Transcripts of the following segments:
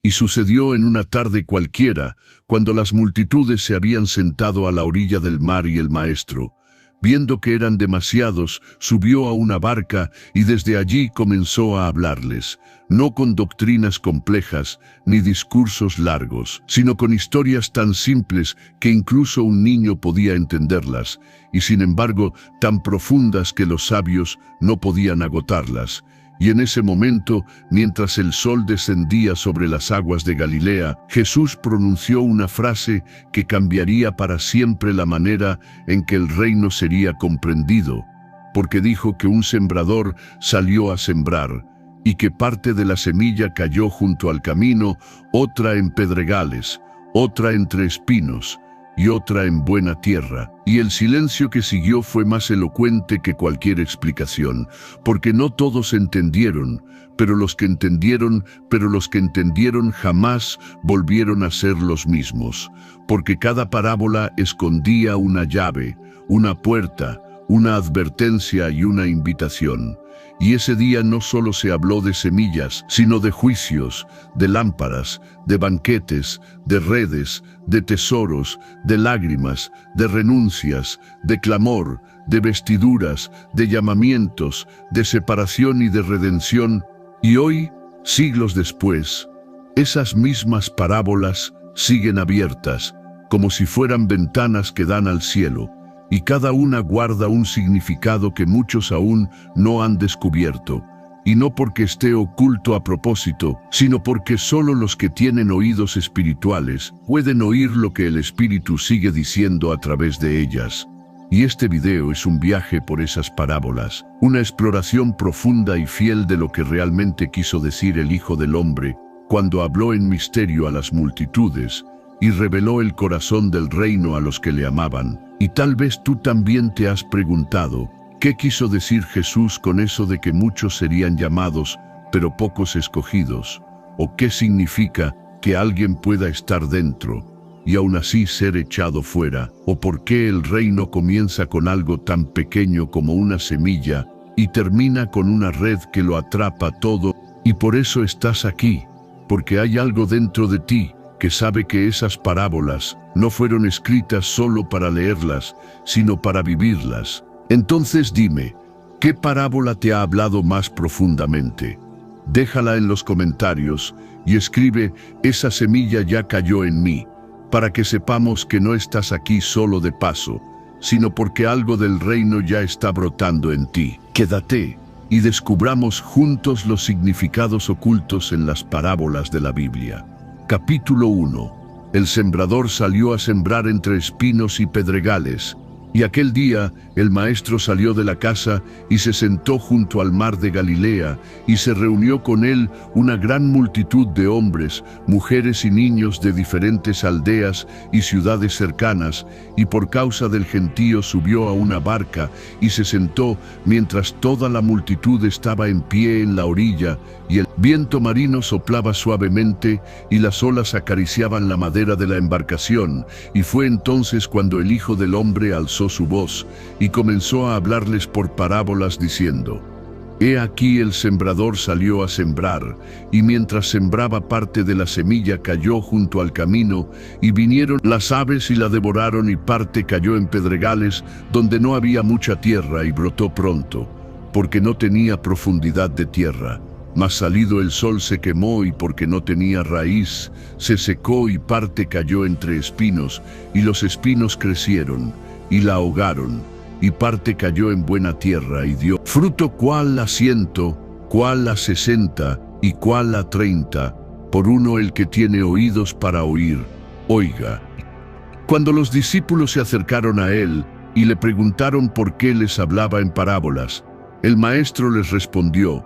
Y sucedió en una tarde cualquiera, cuando las multitudes se habían sentado a la orilla del mar y el maestro, viendo que eran demasiados, subió a una barca y desde allí comenzó a hablarles, no con doctrinas complejas ni discursos largos, sino con historias tan simples que incluso un niño podía entenderlas, y sin embargo tan profundas que los sabios no podían agotarlas. Y en ese momento, mientras el sol descendía sobre las aguas de Galilea, Jesús pronunció una frase que cambiaría para siempre la manera en que el reino sería comprendido, porque dijo que un sembrador salió a sembrar, y que parte de la semilla cayó junto al camino, otra en pedregales, otra entre espinos, y otra en buena tierra. Y el silencio que siguió fue más elocuente que cualquier explicación, porque no todos entendieron, pero los que entendieron jamás volvieron a ser los mismos, porque cada parábola escondía una llave, una puerta, una advertencia y una invitación. Y ese día no solo se habló de semillas, sino de juicios, de lámparas, de banquetes, de redes, de tesoros, de lágrimas, de renuncias, de clamor, de vestiduras, de llamamientos, de separación y de redención. Y hoy, siglos después, esas mismas parábolas siguen abiertas, como si fueran ventanas que dan al cielo, y cada una guarda un significado que muchos aún no han descubierto, y no porque esté oculto a propósito, sino porque solo los que tienen oídos espirituales pueden oír lo que el Espíritu sigue diciendo a través de ellas. Y este video es un viaje por esas parábolas, una exploración profunda y fiel de lo que realmente quiso decir el Hijo del Hombre cuando habló en misterio a las multitudes y reveló el corazón del reino a los que le amaban. Y tal vez tú también te has preguntado, ¿qué quiso decir Jesús con eso de que muchos serían llamados, pero pocos escogidos? ¿O qué significa que alguien pueda estar dentro y aún así ser echado fuera? ¿O por qué el reino comienza con algo tan pequeño como una semilla y termina con una red que lo atrapa todo? Y por eso estás aquí, porque hay algo dentro de ti que sabe que esas parábolas no fueron escritas solo para leerlas, sino para vivirlas. Entonces dime, ¿qué parábola te ha hablado más profundamente? Déjala en los comentarios y escribe, esa semilla ya cayó en mí, para que sepamos que no estás aquí solo de paso, sino porque algo del reino ya está brotando en ti. Quédate y descubramos juntos los significados ocultos en las parábolas de la Biblia. Capítulo 1. El sembrador salió a sembrar entre espinos y pedregales. Y aquel día el maestro salió de la casa y se sentó junto al mar de Galilea, y se reunió con él una gran multitud de hombres, mujeres y niños de diferentes aldeas y ciudades cercanas, y por causa del gentío subió a una barca y se sentó mientras toda la multitud estaba en pie en la orilla, y el viento marino soplaba suavemente y las olas acariciaban la madera de la embarcación. Y fue entonces cuando el Hijo del Hombre alzó su voz y comenzó a hablarles por parábolas diciendo: He aquí el sembrador salió a sembrar, y mientras sembraba parte de la semilla cayó junto al camino, y vinieron las aves y la devoraron, y parte cayó en pedregales, donde no había mucha tierra, y brotó pronto, porque no tenía profundidad de tierra. Mas salido el sol se quemó, y porque no tenía raíz, se secó, y parte cayó entre espinos, y los espinos crecieron, y la ahogaron, y parte cayó en buena tierra, y dio fruto cuál a 100, cuál a 60, y cuál a 30, por uno el que tiene oídos para oír, oiga. Cuando los discípulos se acercaron a él, y le preguntaron por qué les hablaba en parábolas, el maestro les respondió: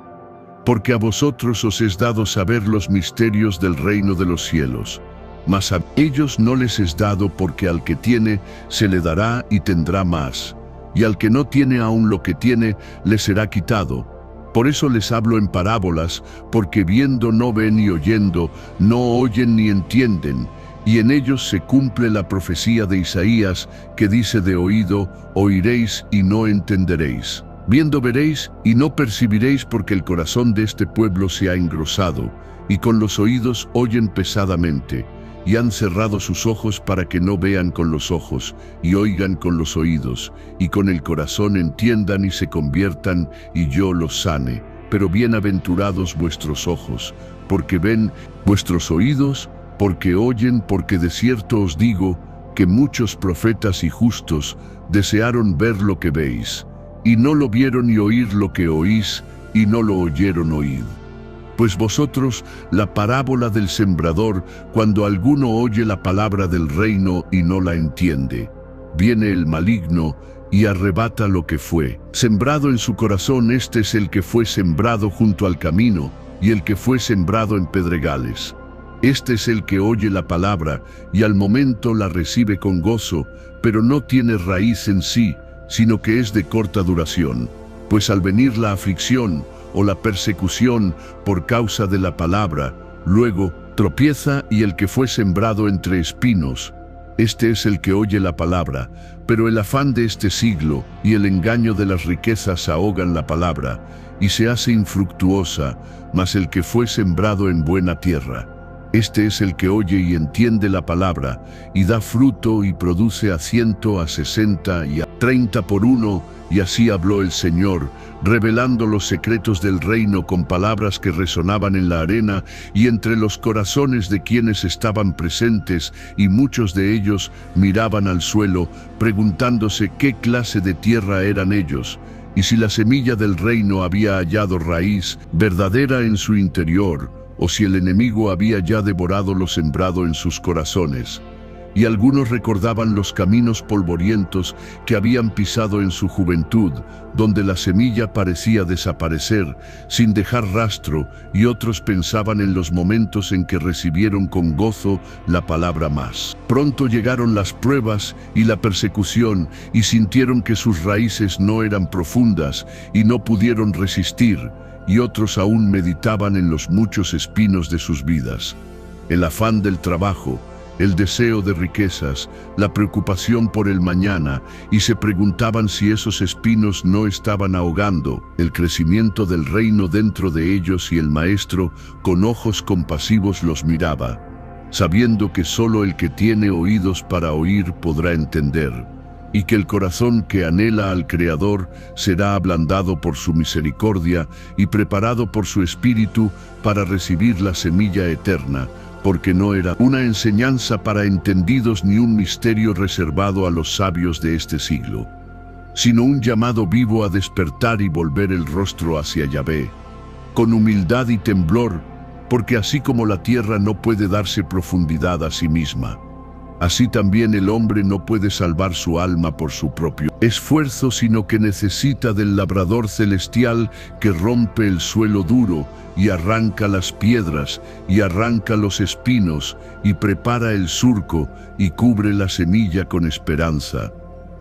Porque a vosotros os es dado saber los misterios del reino de los cielos, mas a ellos no les es dado, porque al que tiene se le dará y tendrá más, y al que no tiene aún lo que tiene le será quitado. Por eso les hablo en parábolas, porque viendo no ven, y oyendo no oyen ni entienden, y en ellos se cumple la profecía de Isaías, que dice: de oído oiréis y no entenderéis. Viendo veréis y no percibiréis, porque el corazón de este pueblo se ha engrosado, y con los oídos oyen pesadamente, y han cerrado sus ojos para que no vean con los ojos, y oigan con los oídos, y con el corazón entiendan y se conviertan, y yo los sane. Pero bienaventurados vuestros ojos, porque ven, vuestros oídos, porque oyen, porque de cierto os digo, que muchos profetas y justos desearon ver lo que veis, y no lo vieron, y oír lo que oís, y no lo oyeron oír. Pues vosotros, la parábola del sembrador, cuando alguno oye la palabra del reino y no la entiende, viene el maligno y arrebata lo que fue sembrado en su corazón. Este es el que fue sembrado junto al camino, y el que fue sembrado en pedregales. Este es el que oye la palabra, y al momento la recibe con gozo, pero no tiene raíz en sí, sino que es de corta duración. Pues al venir la aflicción, o la persecución por causa de la palabra, luego tropieza. Y el que fue sembrado entre espinos, este es el que oye la palabra, pero el afán de este siglo y el engaño de las riquezas ahogan la palabra, y se hace infructuosa. Mas el que fue sembrado en buena tierra, este es el que oye y entiende la palabra, y da fruto y produce a 100, a 60 y a 30 por uno. Y así habló el Señor, revelando los secretos del reino con palabras que resonaban en la arena y entre los corazones de quienes estaban presentes, y muchos de ellos miraban al suelo, preguntándose qué clase de tierra eran ellos, y si la semilla del reino había hallado raíz verdadera en su interior, o si el enemigo había ya devorado lo sembrado en sus corazones. Y algunos recordaban los caminos polvorientos que habían pisado en su juventud, donde la semilla parecía desaparecer, sin dejar rastro, y otros pensaban en los momentos en que recibieron con gozo la palabra más. Pronto llegaron las pruebas y la persecución, y sintieron que sus raíces no eran profundas, y no pudieron resistir, y otros aún meditaban en los muchos espinos de sus vidas. El afán del trabajo, el deseo de riquezas, la preocupación por el mañana, y se preguntaban si esos espinos no estaban ahogando el crecimiento del reino dentro de ellos. Y el maestro, con ojos compasivos, los miraba, sabiendo que solo el que tiene oídos para oír podrá entender, y que el corazón que anhela al Creador será ablandado por su misericordia y preparado por su Espíritu para recibir la semilla eterna, porque no era una enseñanza para entendidos ni un misterio reservado a los sabios de este siglo, sino un llamado vivo a despertar y volver el rostro hacia Yahvé, con humildad y temblor, porque así como la tierra no puede darse profundidad a sí misma, así también el hombre no puede salvar su alma por su propio esfuerzo, sino que necesita del labrador celestial que rompe el suelo duro y arranca las piedras y arranca los espinos y prepara el surco y cubre la semilla con esperanza,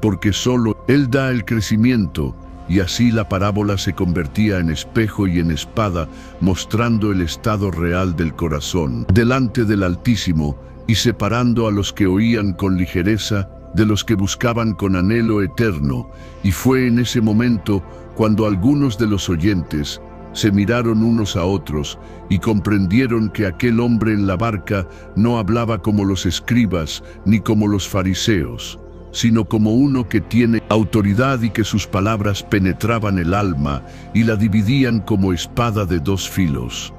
porque solo Él da el crecimiento. Y así la parábola se convertía en espejo y en espada, mostrando el estado real del corazón delante del Altísimo, y separando a los que oían con ligereza de los que buscaban con anhelo eterno. Y fue en ese momento cuando algunos de los oyentes se miraron unos a otros y comprendieron que aquel hombre en la barca no hablaba como los escribas ni como los fariseos, sino como uno que tiene autoridad, y que sus palabras penetraban el alma y la dividían como espada de dos filos.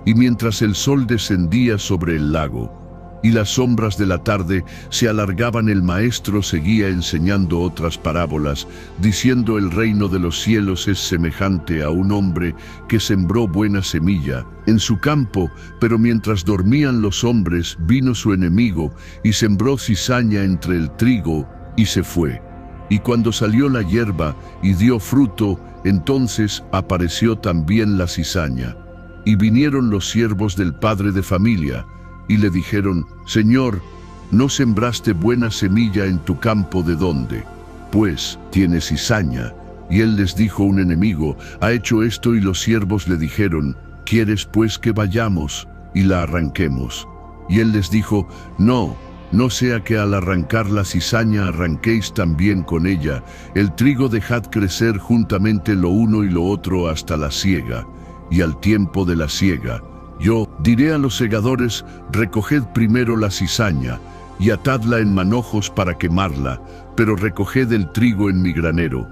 Y mientras el sol descendía sobre el lago y las sombras de la tarde se alargaban, el maestro seguía enseñando otras parábolas, diciendo: el reino de los cielos es semejante a un hombre que sembró buena semilla en su campo, pero mientras dormían los hombres, vino su enemigo y sembró cizaña entre el trigo y se fue. Y cuando salió la hierba y dio fruto, entonces apareció también la cizaña. Y vinieron los siervos del padre de familia y le dijeron: Señor, ¿no sembraste buena semilla en tu campo? ¿De dónde, pues, tiene cizaña? Y él les dijo: un enemigo ha hecho esto. Y los siervos le dijeron: ¿quieres pues que vayamos y la arranquemos? Y él les dijo: no sea que al arrancar la cizaña arranquéis también con ella. El trigo dejad crecer juntamente lo uno y lo otro hasta la siega. Y al tiempo de la siega, Yo diré a los segadores: recoged primero la cizaña, y atadla en manojos para quemarla, pero recoged el trigo en mi granero.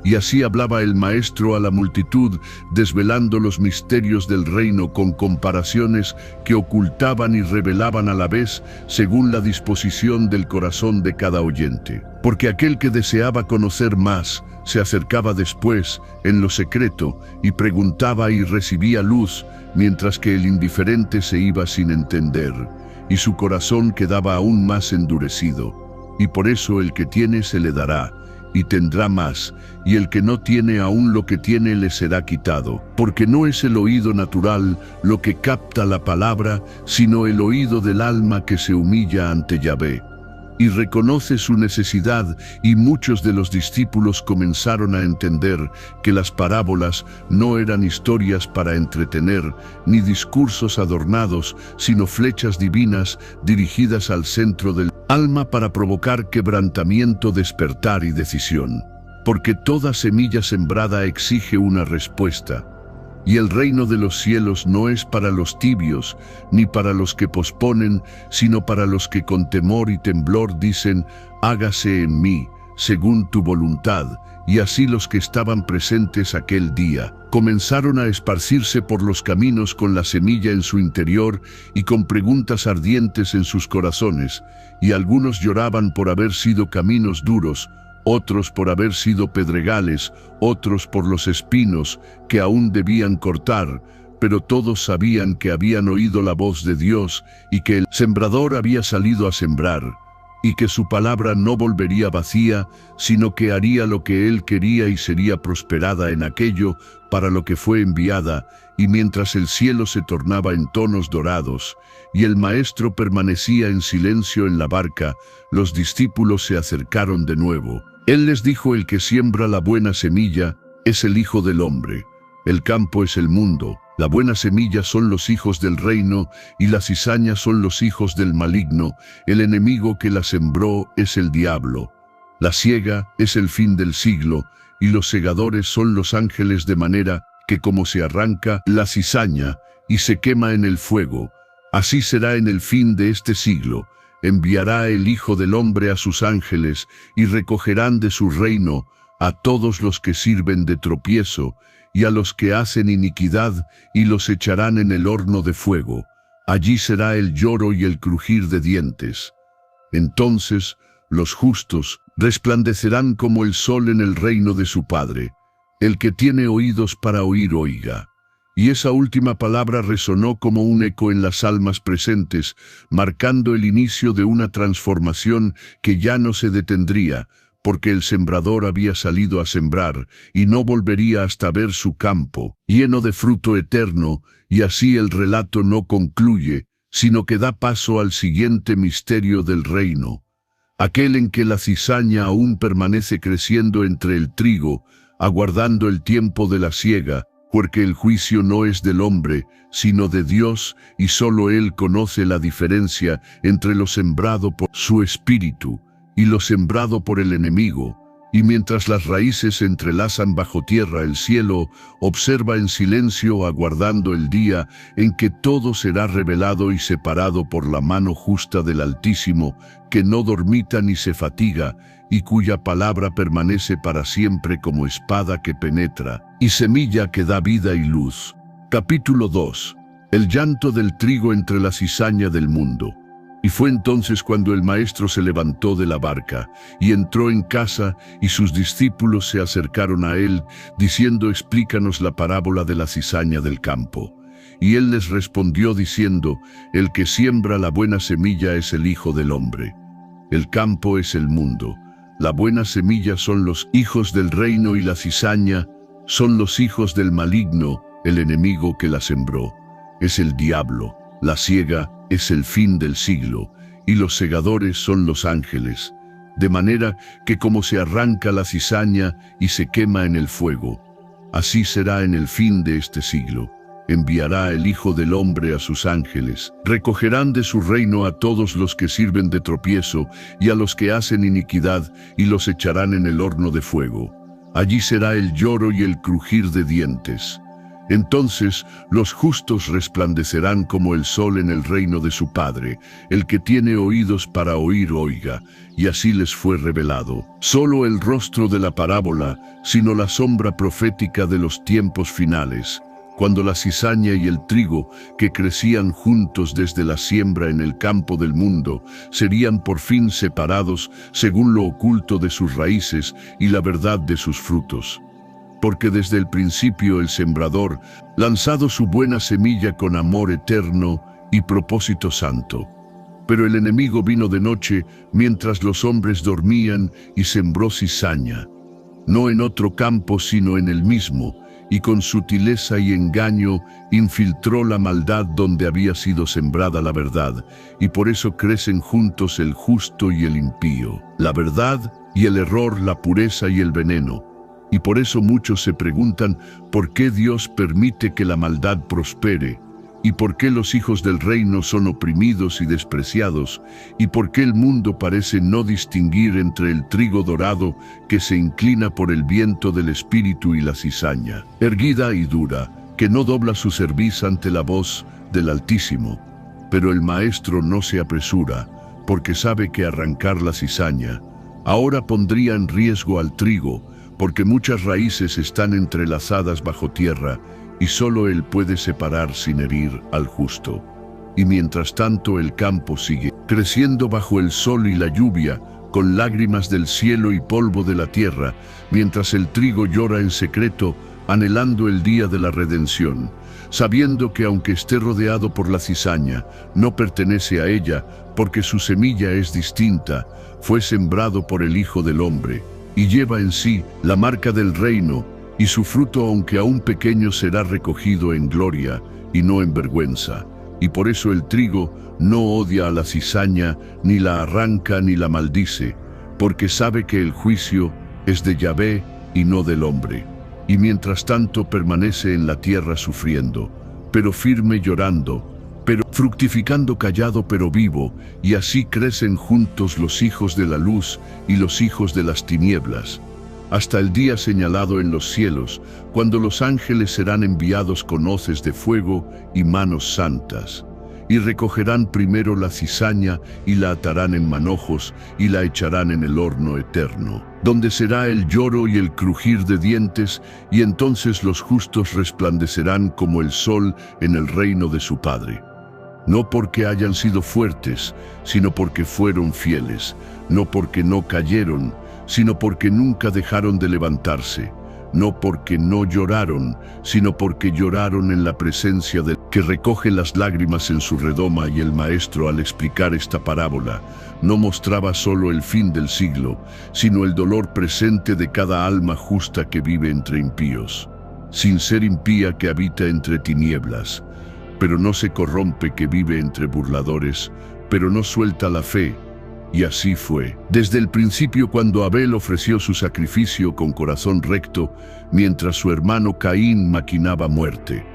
Y así hablaba el maestro a la multitud, desvelando los misterios del reino con comparaciones que ocultaban y revelaban a la vez, según la disposición del corazón de cada oyente. Porque aquel que deseaba conocer más, se acercaba después, en lo secreto, y preguntaba y recibía luz, mientras que el indiferente se iba sin entender, y su corazón quedaba aún más endurecido. Y por eso el que tiene se le dará, y tendrá más, y el que no tiene aún lo que tiene le será quitado. Porque no es el oído natural lo que capta la palabra, sino el oído del alma que se humilla ante Yahvé. Y reconoce su necesidad, y muchos de los discípulos comenzaron a entender que las parábolas no eran historias para entretener, ni discursos adornados, sino flechas divinas dirigidas al centro del alma para provocar quebrantamiento, despertar y decisión. Porque toda semilla sembrada exige una respuesta. Y el reino de los cielos no es para los tibios, ni para los que posponen, sino para los que con temor y temblor dicen: hágase en mí, según tu voluntad. Y así los que estaban presentes aquel día comenzaron a esparcirse por los caminos con la semilla en su interior y con preguntas ardientes en sus corazones, y algunos lloraban por haber sido caminos duros, otros por haber sido pedregales, otros por los espinos que aún debían cortar, pero todos sabían que habían oído la voz de Dios y que el sembrador había salido a sembrar, y que su palabra no volvería vacía, sino que haría lo que él quería y sería prosperada en aquello para lo que fue enviada. Y mientras el cielo se tornaba en tonos dorados, y el maestro permanecía en silencio en la barca, los discípulos se acercaron de nuevo. Él les dijo: el que siembra la buena semilla es el Hijo del Hombre. El campo es el mundo. La buena semilla son los hijos del reino, y la cizaña son los hijos del maligno. El enemigo que la sembró es el diablo. La siega es el fin del siglo, y los segadores son los ángeles, de manera que como se arranca la cizaña y se quema en el fuego, así será en el fin de este siglo. Enviará el Hijo del Hombre a sus ángeles, y recogerán de su reino a todos los que sirven de tropiezo, y a los que hacen iniquidad, y los echarán en el horno de fuego. Allí será el lloro y el crujir de dientes. Entonces los justos resplandecerán como el sol en el reino de su Padre. El que tiene oídos para oír, oiga. Y esa última palabra resonó como un eco en las almas presentes, marcando el inicio de una transformación que ya no se detendría, porque el sembrador había salido a sembrar, y no volvería hasta ver su campo lleno de fruto eterno. Y así el relato no concluye, sino que da paso al siguiente misterio del reino, aquel en que la cizaña aún permanece creciendo entre el trigo, aguardando el tiempo de la siega, porque el juicio no es del hombre, sino de Dios, y solo Él conoce la diferencia entre lo sembrado por su espíritu y lo sembrado por el enemigo. Y mientras las raíces se entrelazan bajo tierra, el cielo observa en silencio, aguardando el día en que todo será revelado y separado por la mano justa del Altísimo, que no dormita ni se fatiga, y cuya palabra permanece para siempre como espada que penetra, y semilla que da vida y luz. Capítulo 2. El llanto del trigo entre la cizaña del mundo. Y fue entonces cuando el maestro se levantó de la barca, y entró en casa, y sus discípulos se acercaron a él, diciendo: explícanos la parábola de la cizaña del campo. Y él les respondió diciendo: el que siembra la buena semilla es el Hijo del Hombre. El campo es el mundo. La buena semilla son los hijos del reino, y la cizaña son los hijos del maligno. El enemigo que la sembró es el diablo. La siega es el fin del siglo, y los segadores son los ángeles. De manera que como se arranca la cizaña y se quema en el fuego, así será en el fin de este siglo. Enviará el Hijo del Hombre a sus ángeles. Recogerán de su reino a todos los que sirven de tropiezo y a los que hacen iniquidad, y los echarán en el horno de fuego. Allí será el lloro y el crujir de dientes. Entonces los justos resplandecerán como el sol en el reino de su Padre. El que tiene oídos para oír, oiga. Y así les fue revelado. Solo el rostro de la parábola, sino la sombra profética de los tiempos finales, cuando la cizaña y el trigo, que crecían juntos desde la siembra en el campo del mundo, serían por fin separados según lo oculto de sus raíces y la verdad de sus frutos. Porque desde el principio el sembrador, lanzado su buena semilla con amor eterno y propósito santo. Pero el enemigo vino de noche, mientras los hombres dormían, y sembró cizaña, no en otro campo sino en el mismo, y con sutileza y engaño infiltró la maldad donde había sido sembrada la verdad, y por eso crecen juntos el justo y el impío, la verdad y el error, la pureza y el veneno. Y por eso muchos se preguntan por qué Dios permite que la maldad prospere, y por qué los hijos del reino son oprimidos y despreciados, y por qué el mundo parece no distinguir entre el trigo dorado que se inclina por el viento del espíritu y la cizaña, erguida y dura, que no dobla su cerviz ante la voz del Altísimo. Pero el maestro no se apresura, porque sabe que arrancar la cizaña ahora pondría en riesgo al trigo, porque muchas raíces están entrelazadas bajo tierra, y solo él puede separar sin herir al justo. Y mientras tanto el campo sigue creciendo bajo el sol y la lluvia, con lágrimas del cielo y polvo de la tierra, mientras el trigo llora en secreto, anhelando el día de la redención, sabiendo que aunque esté rodeado por la cizaña, no pertenece a ella, porque su semilla es distinta, fue sembrado por el Hijo del Hombre, y lleva en sí la marca del reino, y su fruto, aunque aún pequeño, será recogido en gloria y no en vergüenza. Y por eso el trigo no odia a la cizaña, ni la arranca ni la maldice, porque sabe que el juicio es de Yahvé y no del hombre. Y mientras tanto permanece en la tierra sufriendo, pero firme, llorando, pero fructificando, callado pero vivo, y así crecen juntos los hijos de la luz y los hijos de las tinieblas, hasta el día señalado en los cielos, cuando los ángeles serán enviados con hoces de fuego y manos santas, y recogerán primero la cizaña y la atarán en manojos y la echarán en el horno eterno, donde será el lloro y el crujir de dientes, y entonces los justos resplandecerán como el sol en el reino de su Padre. No porque hayan sido fuertes, sino porque fueron fieles, no porque no cayeron, sino porque nunca dejaron de levantarse, no porque no lloraron, sino porque lloraron en la presencia del que recoge las lágrimas en su redoma. Y el maestro, al explicar esta parábola, no mostraba solo el fin del siglo, sino el dolor presente de cada alma justa que vive entre impíos, sin ser impía, que habita entre tinieblas, pero no se corrompe, que vive entre burladores, pero no suelta la fe. Y así fue desde el principio, cuando Abel ofreció su sacrificio con corazón recto, mientras su hermano Caín maquinaba muerte.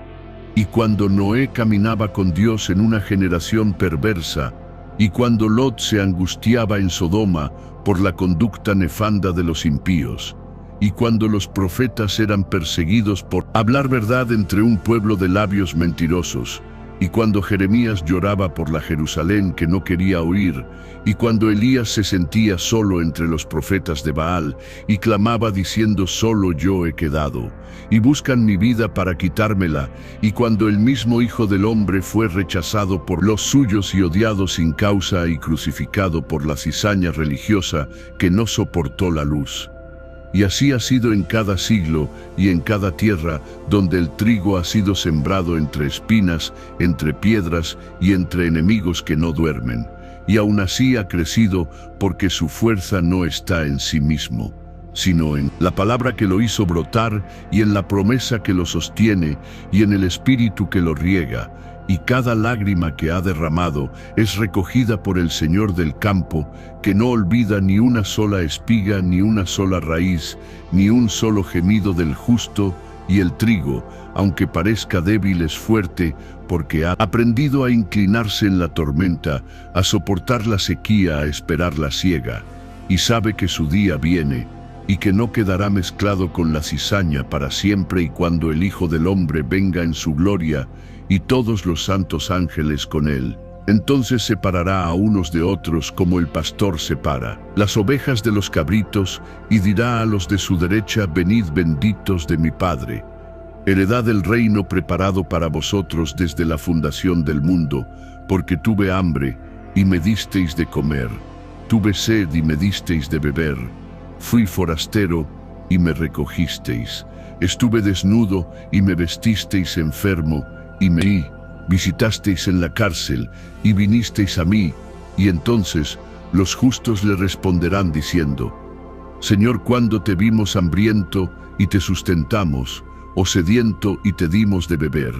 Y cuando Noé caminaba con Dios en una generación perversa, y cuando Lot se angustiaba en Sodoma por la conducta nefanda de los impíos, y cuando los profetas eran perseguidos por hablar verdad entre un pueblo de labios mentirosos, y cuando Jeremías lloraba por la Jerusalén que no quería oír, y cuando Elías se sentía solo entre los profetas de Baal, y clamaba diciendo: solo yo he quedado, y buscan mi vida para quitármela, y cuando el mismo Hijo del Hombre fue rechazado por los suyos y odiado sin causa y crucificado por la cizaña religiosa que no soportó la luz. Y así ha sido en cada siglo y en cada tierra donde el trigo ha sido sembrado entre espinas, entre piedras y entre enemigos que no duermen. Y aún así ha crecido, porque su fuerza no está en sí mismo, sino en la palabra que lo hizo brotar, y en la promesa que lo sostiene, y en el Espíritu que lo riega. Y cada lágrima que ha derramado es recogida por el Señor del campo, que no olvida ni una sola espiga, ni una sola raíz, ni un solo gemido del justo. Y el trigo, aunque parezca débil, es fuerte, porque ha aprendido a inclinarse en la tormenta, a soportar la sequía, a esperar la siega, y sabe que su día viene, y que no quedará mezclado con la cizaña para siempre, y cuando el Hijo del Hombre venga en su gloria, y todos los santos ángeles con él, entonces separará a unos de otros como el pastor separa las ovejas de los cabritos, y dirá a los de su derecha: venid benditos de mi Padre, heredad el reino preparado para vosotros desde la fundación del mundo, porque tuve hambre, y me disteis de comer, tuve sed, y me disteis de beber, fui forastero, y me recogisteis, estuve desnudo, y me vestisteis, enfermo, y me visitasteis en la cárcel, y vinisteis a mí. Y entonces los justos le responderán diciendo: Señor, ¿cuándo te vimos hambriento, y te sustentamos, o sediento, y te dimos de beber?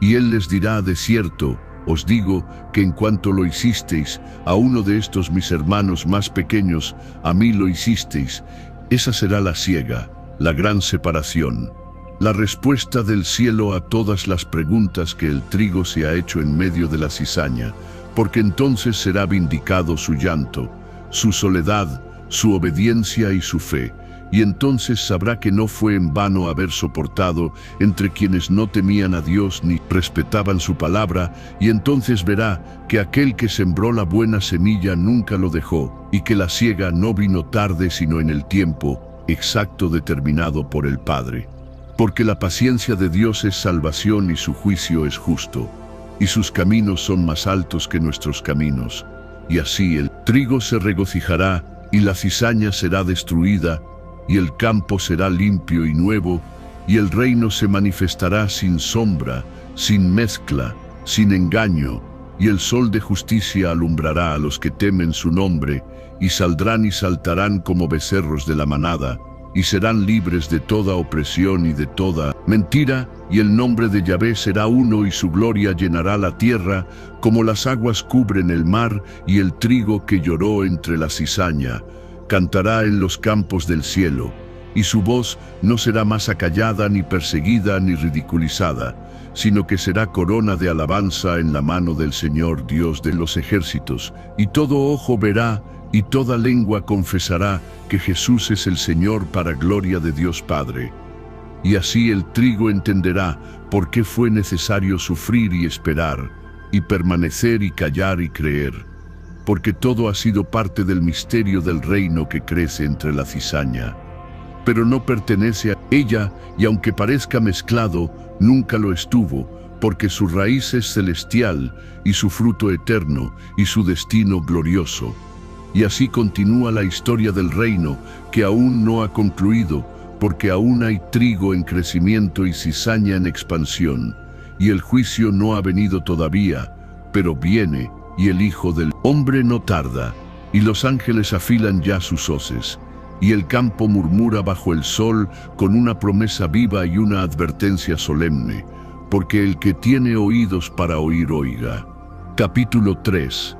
Y él les dirá: de cierto os digo que en cuanto lo hicisteis a uno de estos mis hermanos más pequeños, a mí lo hicisteis. Esa será la siega, la gran separación, la respuesta del cielo a todas las preguntas que el trigo se ha hecho en medio de la cizaña, porque entonces será vindicado su llanto, su soledad, su obediencia y su fe. Y entonces sabrá que no fue en vano haber soportado entre quienes no temían a Dios ni respetaban su palabra, y entonces verá que aquel que sembró la buena semilla nunca lo dejó, y que la siega no vino tarde sino en el tiempo exacto determinado por el Padre. Porque la paciencia de Dios es salvación, y su juicio es justo, y sus caminos son más altos que nuestros caminos. Y así el trigo se regocijará, y la cizaña será destruida, y el campo será limpio y nuevo, y el reino se manifestará sin sombra, sin mezcla, sin engaño, y el sol de justicia alumbrará a los que temen su nombre, y saldrán y saltarán como becerros de la manada, y serán libres de toda opresión y de toda mentira, y el nombre de Yahvé será uno, y su gloria llenará la tierra, como las aguas cubren el mar, y el trigo que lloró entre la cizaña cantará en los campos del cielo, y su voz no será más acallada, ni perseguida, ni ridiculizada, sino que será corona de alabanza en la mano del Señor Dios de los ejércitos, y todo ojo verá, y toda lengua confesará que Jesús es el Señor, para gloria de Dios Padre. Y así el trigo entenderá por qué fue necesario sufrir y esperar, y permanecer y callar y creer, porque todo ha sido parte del misterio del reino que crece entre la cizaña. Pero no pertenece a ella, y aunque parezca mezclado, nunca lo estuvo, porque su raíz es celestial, y su fruto eterno, y su destino glorioso. Y así continúa la historia del reino, que aún no ha concluido, porque aún hay trigo en crecimiento y cizaña en expansión, y el juicio no ha venido todavía, pero viene, y el Hijo del Hombre no tarda, y los ángeles afilan ya sus hoces, y el campo murmura bajo el sol con una promesa viva y una advertencia solemne, porque el que tiene oídos para oír, oiga. Capítulo 3.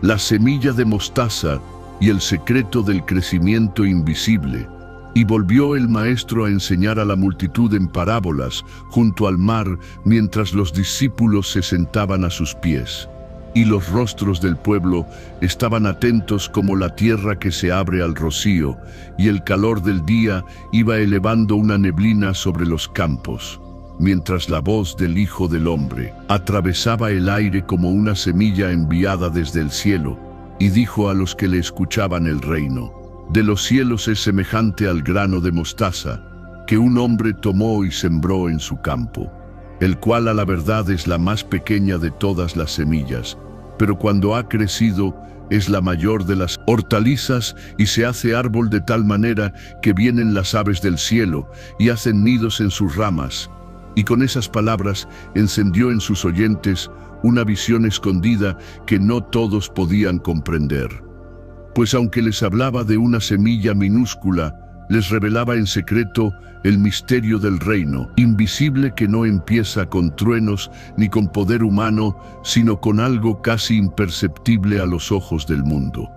La semilla de mostaza y el secreto del crecimiento invisible. Y volvió el maestro a enseñar a la multitud en parábolas junto al mar, mientras los discípulos se sentaban a sus pies. Y los rostros del pueblo estaban atentos como la tierra que se abre al rocío, y el calor del día iba elevando una neblina sobre los campos, mientras la voz del Hijo del Hombre atravesaba el aire como una semilla enviada desde el cielo, y dijo a los que le escuchaban: el reino de los cielos es semejante al grano de mostaza, que un hombre tomó y sembró en su campo, el cual a la verdad es la más pequeña de todas las semillas, pero cuando ha crecido es la mayor de las hortalizas, y se hace árbol de tal manera que vienen las aves del cielo y hacen nidos en sus ramas. Y con esas palabras encendió en sus oyentes una visión escondida que no todos podían comprender. Pues aunque les hablaba de una semilla minúscula, les revelaba en secreto el misterio del reino, invisible, que no empieza con truenos ni con poder humano, sino con algo casi imperceptible a los ojos del mundo.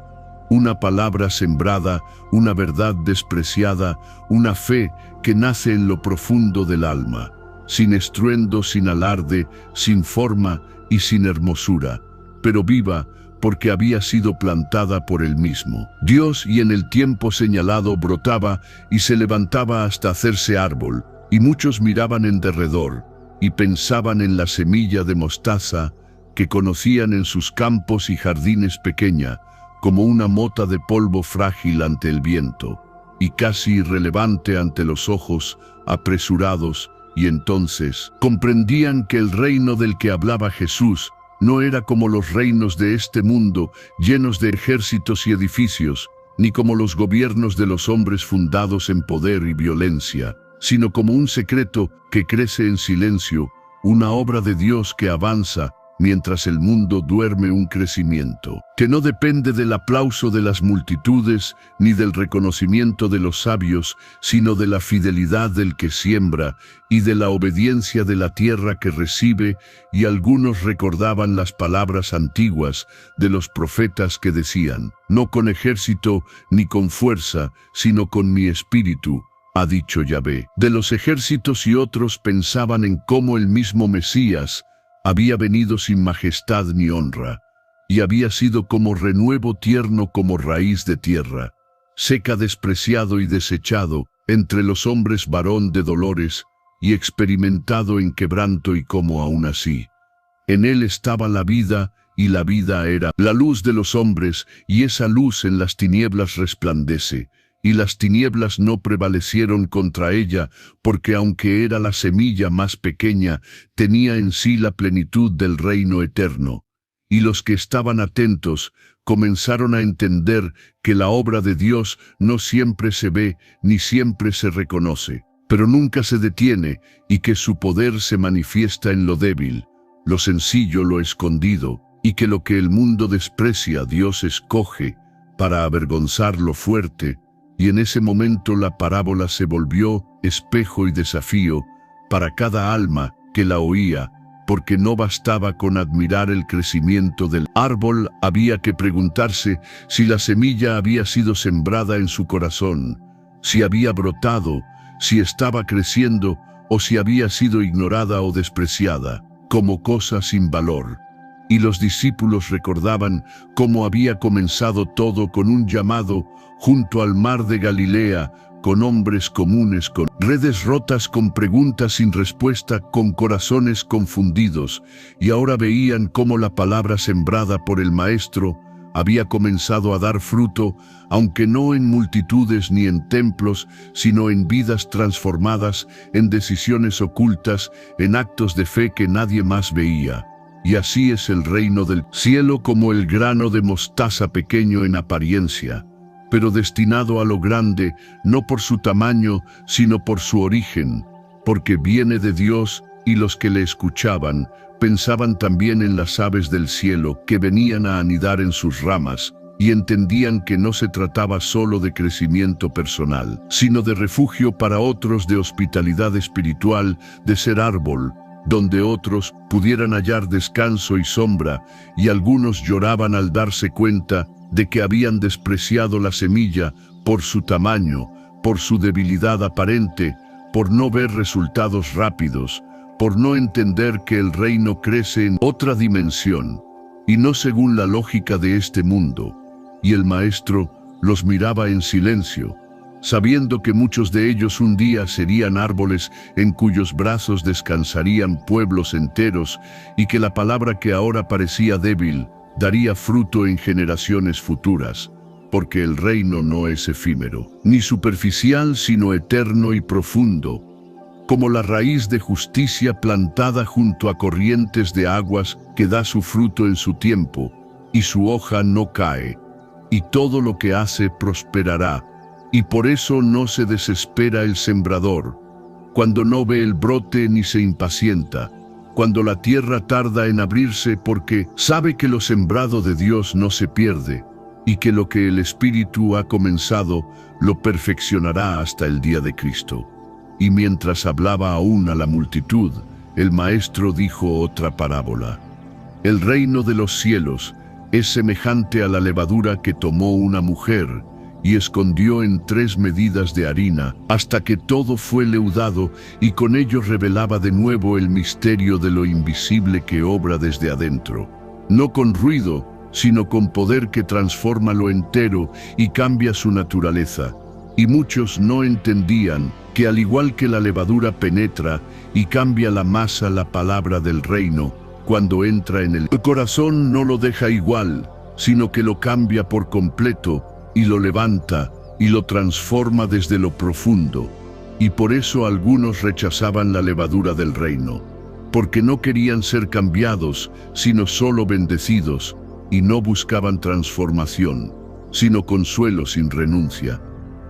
Una palabra sembrada, una verdad despreciada, una fe que nace en lo profundo del alma, sin estruendo, sin alarde, sin forma y sin hermosura, pero viva, porque había sido plantada por él mismo. Dios, y en el tiempo señalado brotaba y se levantaba hasta hacerse árbol, y muchos miraban en derredor, y pensaban en la semilla de mostaza que conocían en sus campos y jardines pequeña, como una mota de polvo frágil ante el viento, y casi irrelevante ante los ojos apresurados, y entonces comprendían que el reino del que hablaba Jesús no era como los reinos de este mundo, llenos de ejércitos y edificios, ni como los gobiernos de los hombres fundados en poder y violencia, sino como un secreto que crece en silencio, una obra de Dios que avanza mientras el mundo duerme un crecimiento, que no depende del aplauso de las multitudes ni del reconocimiento de los sabios, sino de la fidelidad del que siembra y de la obediencia de la tierra que recibe. Y algunos recordaban las palabras antiguas de los profetas que decían: no con ejército ni con fuerza, sino con mi espíritu, ha dicho Yahvé. De los ejércitos y otros pensaban en cómo el mismo Mesías había venido sin majestad ni honra, y había sido como renuevo tierno, como raíz de tierra, seca, despreciado y desechado entre los hombres, varón de dolores y experimentado en quebranto, y como aún así en él estaba la vida, y la vida era la luz de los hombres, y esa luz en las tinieblas resplandece, y las tinieblas no prevalecieron contra ella, porque aunque era la semilla más pequeña, tenía en sí la plenitud del reino eterno. Y los que estaban atentos comenzaron a entender que la obra de Dios no siempre se ve ni siempre se reconoce, pero nunca se detiene, y que su poder se manifiesta en lo débil, lo sencillo, lo escondido, y que lo que el mundo desprecia, Dios escoge para avergonzar lo fuerte. Y en ese momento la parábola se volvió espejo y desafío para cada alma que la oía, porque no bastaba con admirar el crecimiento del árbol, había que preguntarse si la semilla había sido sembrada en su corazón, si había brotado, si estaba creciendo, o si había sido ignorada o despreciada, como cosa sin valor. Y los discípulos recordaban cómo había comenzado todo con un llamado junto al mar de Galilea, con hombres comunes, con redes rotas, con preguntas sin respuesta, con corazones confundidos, y ahora veían cómo la palabra sembrada por el Maestro había comenzado a dar fruto, aunque no en multitudes ni en templos, sino en vidas transformadas, en decisiones ocultas, en actos de fe que nadie más veía. Y así es el reino del cielo, como el grano de mostaza, pequeño en apariencia, pero destinado a lo grande, no por su tamaño, sino por su origen, porque viene de Dios. Y los que le escuchaban pensaban también en las aves del cielo que venían a anidar en sus ramas, y entendían que no se trataba solo de crecimiento personal, sino de refugio para otros, de hospitalidad espiritual, de ser árbol donde otros pudieran hallar descanso y sombra. Y algunos lloraban al darse cuenta de que habían despreciado la semilla por su tamaño, por su debilidad aparente, por no ver resultados rápidos, por no entender que el reino crece en otra dimensión, y no según la lógica de este mundo. Y el Maestro los miraba en silencio, sabiendo que muchos de ellos un día serían árboles en cuyos brazos descansarían pueblos enteros, y que la palabra que ahora parecía débil daría fruto en generaciones futuras, porque el reino no es efímero, ni superficial, sino eterno y profundo, como la raíz de justicia plantada junto a corrientes de aguas, que da su fruto en su tiempo, y su hoja no cae, y todo lo que hace prosperará. Y por eso no se desespera el sembrador, cuando no ve el brote ni se impacienta, cuando la tierra tarda en abrirse, porque sabe que lo sembrado de Dios no se pierde, y que lo que el Espíritu ha comenzado lo perfeccionará hasta el día de Cristo. Y mientras hablaba aún a la multitud, el Maestro dijo otra parábola. El reino de los cielos es semejante a la levadura que tomó una mujer y escondió en 3 medidas de harina, hasta que todo fue leudado, y con ello revelaba de nuevo el misterio de lo invisible que obra desde adentro. no con ruido, sino con poder que transforma lo entero y cambia su naturaleza. Y muchos no entendían que al igual que la levadura penetra y cambia la masa, la palabra del reino, cuando entra en el corazón no lo deja igual, sino que lo cambia por completo y lo levanta y lo transforma desde lo profundo. Y por eso algunos rechazaban la levadura del reino, porque no querían ser cambiados, sino solo bendecidos, y no buscaban transformación, sino consuelo sin renuncia.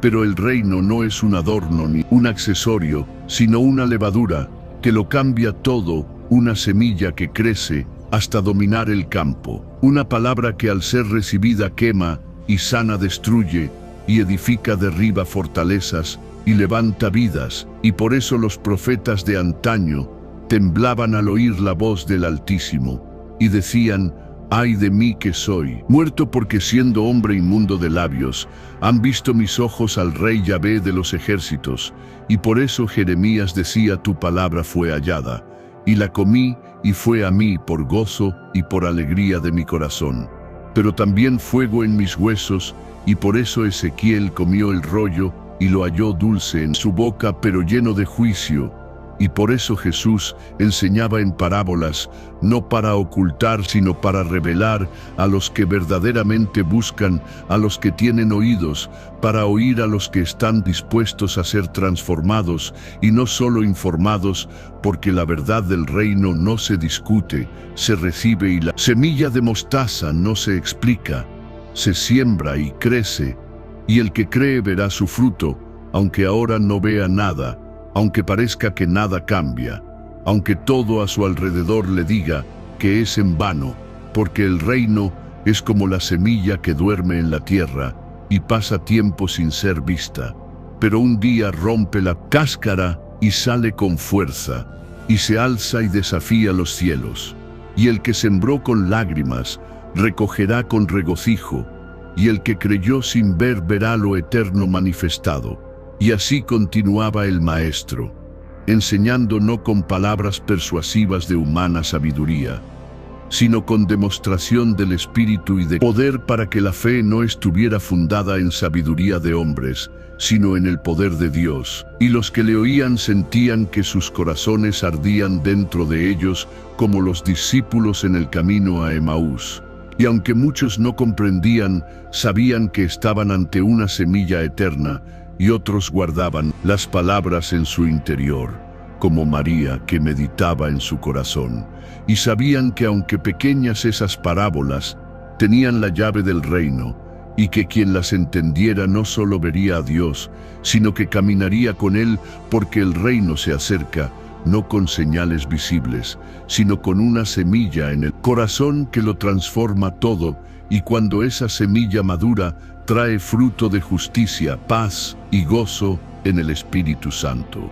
Pero el reino no es un adorno ni un accesorio, sino una levadura que lo cambia todo, una semilla que crece hasta dominar el campo, una palabra que al ser recibida quema y sana destruye, y edifica derriba fortalezas y levanta vidas, y por eso los profetas de antaño temblaban al oír la voz del Altísimo, y decían: «Ay de mí que soy muerto, porque siendo hombre inmundo de labios, han visto mis ojos al Rey Yahvé de los ejércitos». Y por eso Jeremías decía: «Tu palabra fue hallada, y la comí, y fue a mí por gozo y por alegría de mi corazón. Pero también fuego en mis huesos, y por eso Ezequiel comió el rollo, y lo halló dulce en su boca, pero lleno de juicio». Y por eso Jesús enseñaba en parábolas, no para ocultar, sino para revelar a los que verdaderamente buscan, a los que tienen oídos, para oír, a los que están dispuestos a ser transformados, y no solo informados, porque la verdad del reino no se discute, se recibe, y la semilla de mostaza no se explica, se siembra y crece, y el que cree verá su fruto, aunque ahora no vea nada, aunque parezca que nada cambia, aunque todo a su alrededor le diga que es en vano, porque el reino es como la semilla que duerme en la tierra y pasa tiempo sin ser vista, pero un día rompe la cáscara y sale con fuerza, y se alza y desafía los cielos. Y el que sembró con lágrimas recogerá con regocijo, y el que creyó sin ver verá lo eterno manifestado. Y así continuaba el maestro, enseñando no con palabras persuasivas de humana sabiduría, sino con demostración del Espíritu y de poder, para que la fe no estuviera fundada en sabiduría de hombres, sino en el poder de Dios. Y los que le oían sentían que sus corazones ardían dentro de ellos, como los discípulos en el camino a Emaús. Y aunque muchos no comprendían, sabían que estaban ante una semilla eterna, y otros guardaban las palabras en su interior, como María, que meditaba en su corazón, y sabían que aunque pequeñas esas parábolas, tenían la llave del reino, y que quien las entendiera no solo vería a Dios, sino que caminaría con Él, porque el reino se acerca, no con señales visibles, sino con una semilla en el corazón que lo transforma todo, y cuando esa semilla madura, trae fruto de justicia, paz y gozo en el Espíritu Santo.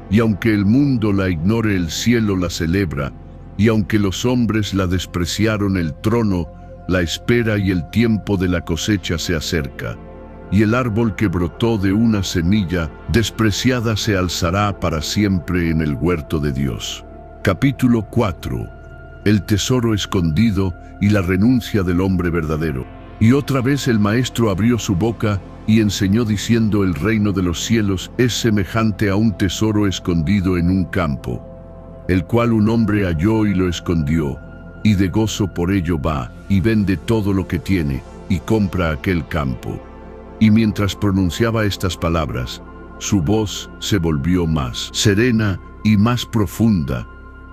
Y aunque el mundo la ignore, el cielo la celebra, y aunque los hombres la despreciaron, el trono la espera, y el tiempo de la cosecha se acerca. Y el árbol que brotó de una semilla despreciada se alzará para siempre en el huerto de Dios. Capítulo 4. El tesoro escondido y la renuncia del hombre verdadero. Y otra vez el maestro abrió su boca y enseñó diciendo: el reino de los cielos es semejante a un tesoro escondido en un campo, el cual un hombre halló y lo escondió, y de gozo por ello va y vende todo lo que tiene y compra aquel campo. Y mientras pronunciaba estas palabras, su voz se volvió más serena y más profunda,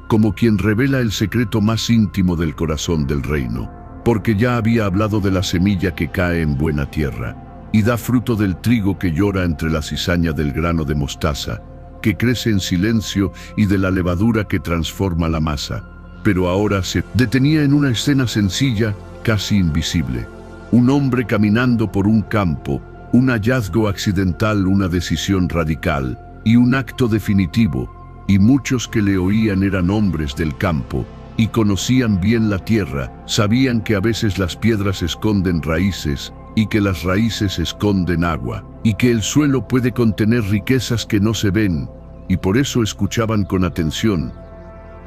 como quien revela el secreto más íntimo del corazón del reino. Porque ya había hablado de la semilla que cae en buena tierra, y da fruto, del trigo que llora entre la cizaña, del grano de mostaza, que crece en silencio, y de la levadura que transforma la masa. Pero ahora se detenía en una escena sencilla, casi invisible. Un hombre caminando por un campo, un hallazgo accidental, una decisión radical, y un acto definitivo, y muchos que le oían eran hombres del campo, y conocían bien la tierra, sabían que a veces las piedras esconden raíces, y que las raíces esconden agua, y que el suelo puede contener riquezas que no se ven, y por eso escuchaban con atención,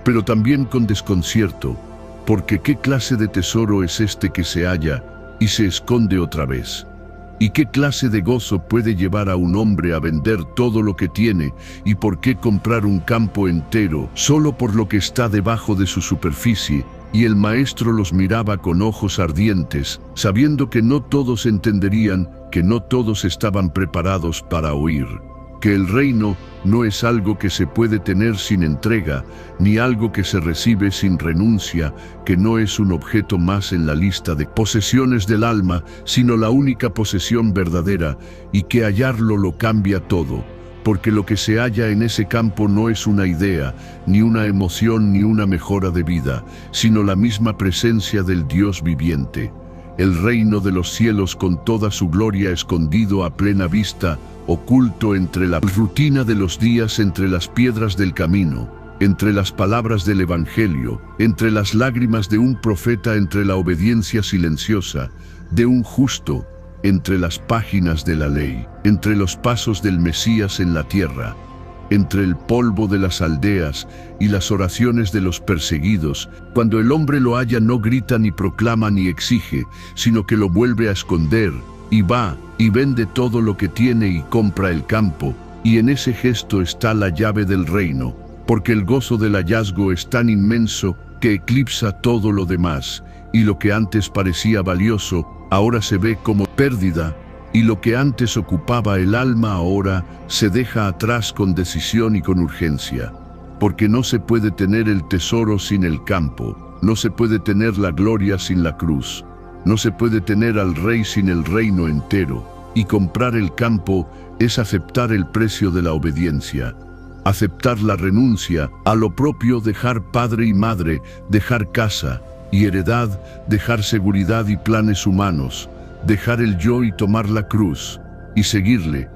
pero también con desconcierto, porque ¿qué clase de tesoro es este que se halla y se esconde otra vez? ¿Y qué clase de gozo puede llevar a un hombre a vender todo lo que tiene y por qué comprar un campo entero solo por lo que está debajo de su superficie? Y el maestro los miraba con ojos ardientes, sabiendo que no todos entenderían, que no todos estaban preparados para oír. Que el reino no es algo que se puede tener sin entrega, ni algo que se recibe sin renuncia, que no es un objeto más en la lista de posesiones del alma, sino la única posesión verdadera, y que hallarlo lo cambia todo, porque lo que se halla en ese campo no es una idea, ni una emoción, ni una mejora de vida, sino la misma presencia del Dios viviente. El reino de los cielos con toda su gloria escondido a plena vista, oculto entre la rutina de los días, entre las piedras del camino, entre las palabras del Evangelio, entre las lágrimas de un profeta, entre la obediencia silenciosa de un justo, entre las páginas de la ley, entre los pasos del Mesías en la tierra, entre el polvo de las aldeas y las oraciones de los perseguidos. Cuando el hombre lo halla, no grita ni proclama ni exige, sino que lo vuelve a esconder, y va y vende todo lo que tiene y compra el campo, y en ese gesto está la llave del reino, porque el gozo del hallazgo es tan inmenso que eclipsa todo lo demás, y lo que antes parecía valioso, ahora se ve como pérdida, y lo que antes ocupaba el alma ahora se deja atrás con decisión y con urgencia. Porque no se puede tener el tesoro sin el campo, no se puede tener la gloria sin la cruz, no se puede tener al rey sin el reino entero, y comprar el campo es aceptar el precio de la obediencia, aceptar la renuncia a lo propio, dejar padre y madre, dejar casa y heredad, dejar seguridad y planes humanos, dejar el yo y tomar la cruz, y seguirle.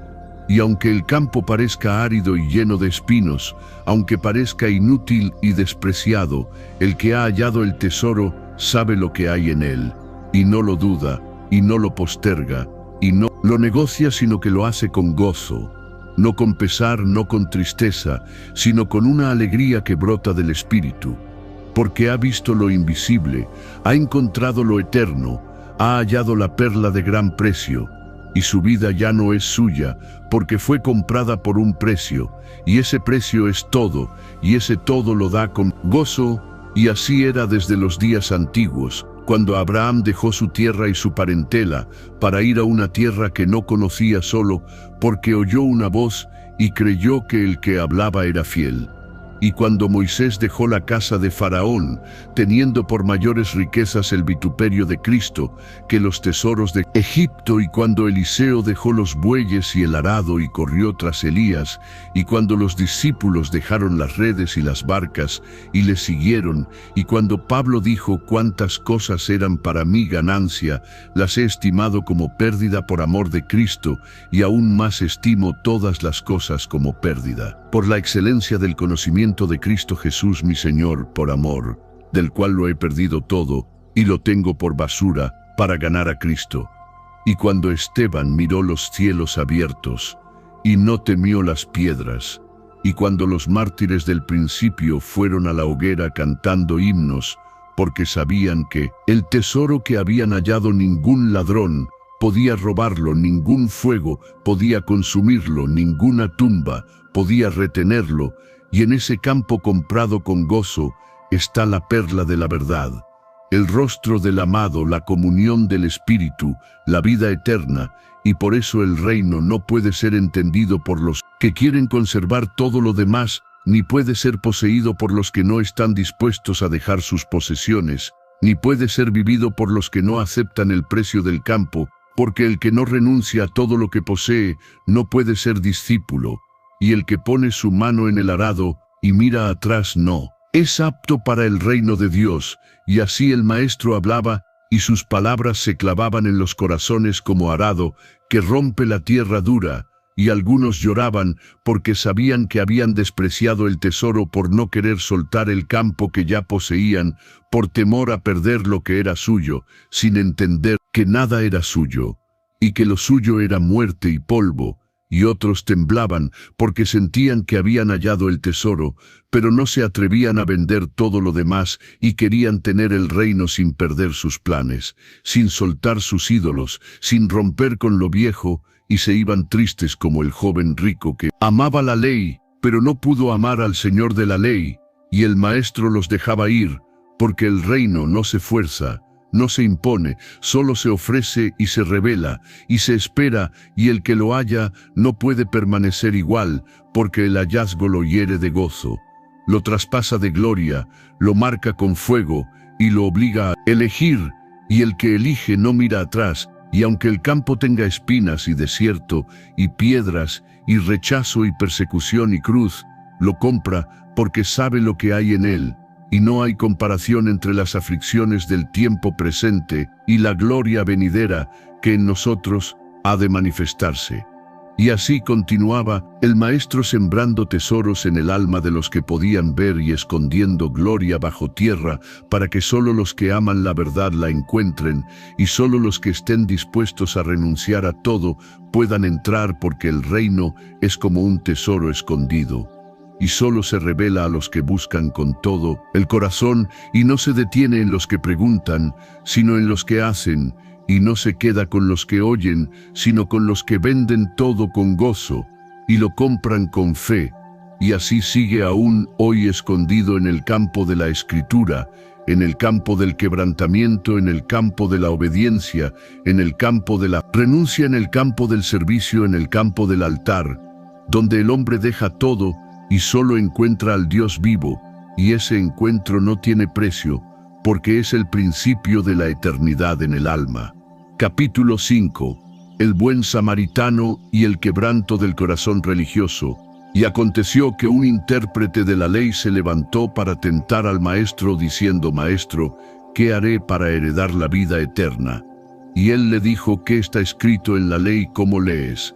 Y aunque el campo parezca árido y lleno de espinos, aunque parezca inútil y despreciado, el que ha hallado el tesoro sabe lo que hay en él, y no lo duda, y no lo posterga, y no lo negocia, sino que lo hace con gozo, no con pesar, no con tristeza, sino con una alegría que brota del Espíritu, porque ha visto lo invisible, ha encontrado lo eterno, ha hallado la perla de gran precio, y su vida ya no es suya, porque fue comprada por un precio, y ese precio es todo, y ese todo lo da con gozo. Y así era desde los días antiguos, cuando Abraham dejó su tierra y su parentela, para ir a una tierra que no conocía, solo porque oyó una voz y creyó que el que hablaba era fiel. Y cuando Moisés dejó la casa de Faraón, teniendo por mayores riquezas el vituperio de Cristo que los tesoros de Egipto, y cuando Eliseo dejó los bueyes y el arado y corrió tras Elías, y cuando los discípulos dejaron las redes y las barcas y le siguieron, y cuando Pablo dijo: cuántas cosas eran para mí ganancia, las he estimado como pérdida por amor de Cristo, y aún más estimo todas las cosas como pérdida, por la excelencia del conocimiento de Cristo Jesús mi Señor, por amor del cual lo he perdido todo, y lo tengo por basura, para ganar a Cristo. Y cuando Esteban miró los cielos abiertos, y no temió las piedras, y cuando los mártires del principio fueron a la hoguera cantando himnos, porque sabían que el tesoro que habían hallado ningún ladrón podía robarlo, ningún fuego podía consumirlo, ninguna tumba podía retenerlo, y en ese campo comprado con gozo está la perla de la verdad, el rostro del amado, la comunión del Espíritu, la vida eterna, y por eso el reino no puede ser entendido por los que quieren conservar todo lo demás, ni puede ser poseído por los que no están dispuestos a dejar sus posesiones, ni puede ser vivido por los que no aceptan el precio del campo, porque el que no renuncia a todo lo que posee no puede ser discípulo, y el que pone su mano en el arado y mira atrás no es apto para el reino de Dios. Y así el maestro hablaba, y sus palabras se clavaban en los corazones como arado que rompe la tierra dura, y algunos lloraban porque sabían que habían despreciado el tesoro por no querer soltar el campo que ya poseían, por temor a perder lo que era suyo, sin entender que nada era suyo, y que lo suyo era muerte y polvo, y otros temblaban porque sentían que habían hallado el tesoro, pero no se atrevían a vender todo lo demás y querían tener el reino sin perder sus planes, sin soltar sus ídolos, sin romper con lo viejo, y se iban tristes como el joven rico que amaba la ley, pero no pudo amar al Señor de la ley, y el maestro los dejaba ir, porque el reino no se fuerza, no se impone, solo se ofrece y se revela, y se espera, y el que lo halla no puede permanecer igual, porque el hallazgo lo hiere de gozo, lo traspasa de gloria, lo marca con fuego, y lo obliga a elegir, y el que elige no mira atrás, y aunque el campo tenga espinas y desierto, y piedras, y rechazo y persecución y cruz, lo compra porque sabe lo que hay en él, y no hay comparación entre las aflicciones del tiempo presente y la gloria venidera que en nosotros ha de manifestarse. Y así continuaba el maestro sembrando tesoros en el alma de los que podían ver y escondiendo gloria bajo tierra para que solo los que aman la verdad la encuentren y solo los que estén dispuestos a renunciar a todo puedan entrar porque el reino es como un tesoro escondido. Y solo se revela a los que buscan con todo el corazón y no se detiene en los que preguntan, sino en los que hacen, y no se queda con los que oyen, sino con los que venden todo con gozo, y lo compran con fe, y así sigue aún hoy escondido en el campo de la Escritura, en el campo del quebrantamiento, en el campo de la obediencia, en el campo de la renuncia, en el campo del servicio, en el campo del altar, donde el hombre deja todo, y solo encuentra al Dios vivo, y ese encuentro no tiene precio, porque es el principio de la eternidad en el alma. Capítulo 5. El buen samaritano y el quebranto del corazón religioso. Y aconteció que un intérprete de la ley se levantó para tentar al maestro, diciendo: Maestro, ¿qué haré para heredar la vida eterna? Y él le dijo: ¿Qué está escrito en la ley? ¿Cómo lees?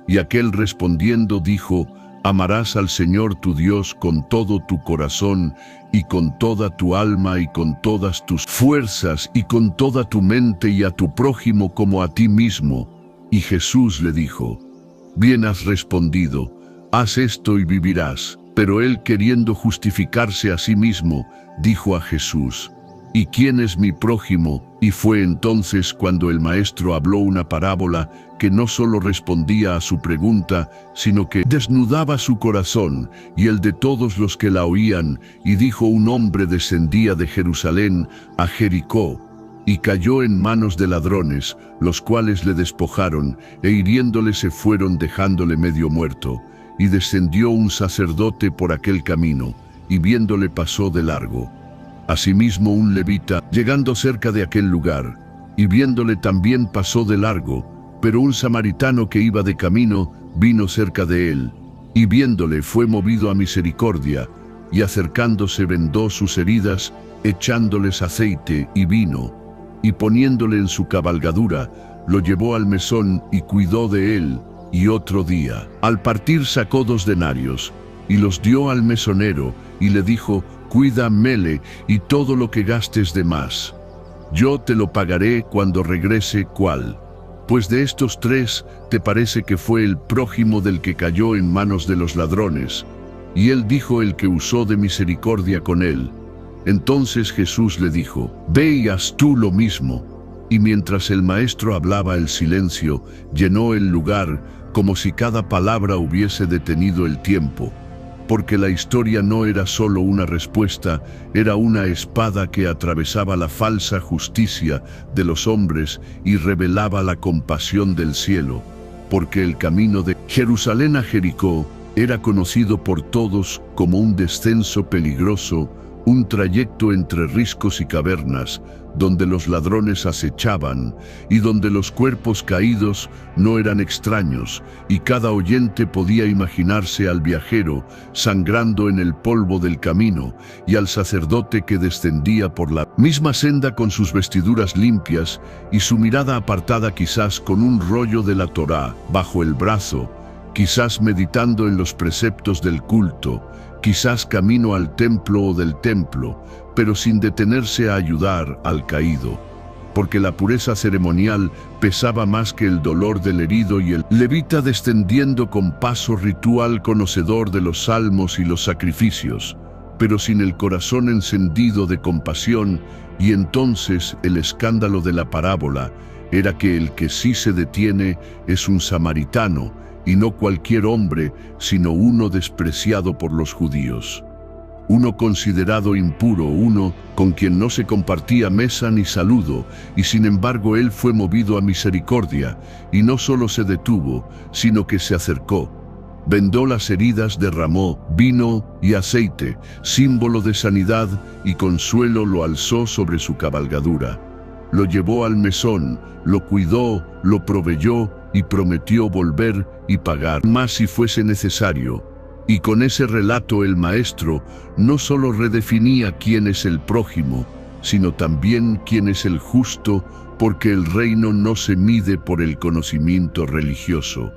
Y aquel respondiendo dijo: Amarás al Señor tu Dios con todo tu corazón, y con toda tu alma, y con todas tus fuerzas, y con toda tu mente, y a tu prójimo como a ti mismo. Y Jesús le dijo: Bien has respondido, haz esto y vivirás. Pero él, queriendo justificarse a sí mismo, dijo a Jesús: ¿Y quién es mi prójimo? Y fue entonces cuando el maestro habló una parábola que no solo respondía a su pregunta, sino que desnudaba su corazón y el de todos los que la oían, y dijo: un hombre descendía de Jerusalén a Jericó, y cayó en manos de ladrones, los cuales le despojaron, e hiriéndole se fueron dejándole medio muerto. Y descendió un sacerdote por aquel camino, y viéndole pasó de largo. Asimismo un levita, llegando cerca de aquel lugar, y viéndole también pasó de largo, pero un samaritano que iba de camino vino cerca de él, y viéndole fue movido a misericordia, y acercándose vendó sus heridas, echándoles aceite y vino, y poniéndole en su cabalgadura, lo llevó al mesón y cuidó de él. Y otro día, al partir sacó 2 denarios, y los dio al mesonero, y le dijo: Cuídamele, y todo lo que gastes de más, yo te lo pagaré cuando regrese. ¿Cuál, pues, de estos 3 te parece que fue el prójimo del que cayó en manos de los ladrones? Y él dijo: el que usó de misericordia con él. Entonces Jesús le dijo: Ve y haz tú lo mismo. Y mientras el maestro hablaba, el silencio llenó el lugar, como si cada palabra hubiese detenido el tiempo, porque la historia no era solo una respuesta, era una espada que atravesaba la falsa justicia de los hombres y revelaba la compasión del cielo, porque el camino de Jerusalén a Jericó era conocido por todos como un descenso peligroso, un trayecto entre riscos y cavernas, donde los ladrones acechaban y donde los cuerpos caídos no eran extraños, y cada oyente podía imaginarse al viajero sangrando en el polvo del camino y al sacerdote que descendía por la misma senda con sus vestiduras limpias y su mirada apartada, quizás con un rollo de la Torá bajo el brazo, quizás meditando en los preceptos del culto, quizás camino al templo o del templo, pero sin detenerse a ayudar al caído. porque la pureza ceremonial pesaba más que el dolor del herido, y el levita, descendiendo con paso ritual, conocedor de los salmos y los sacrificios, pero sin el corazón encendido de compasión. Y entonces el escándalo de la parábola era que el que sí se detiene es un samaritano, y no cualquier hombre, sino uno despreciado por los judíos. Uno considerado impuro, uno con quien no se compartía mesa ni saludo, y sin embargo él fue movido a misericordia, y no solo se detuvo, sino que se acercó. Vendó las heridas, derramó vino y aceite, símbolo de sanidad, y consuelo lo alzó sobre su cabalgadura. Lo llevó al mesón, lo cuidó, lo proveyó, y prometió volver y pagar más si fuese necesario. Y con ese relato el maestro no solo redefinía quién es el prójimo, sino también quién es el justo, porque el reino no se mide por el conocimiento religioso,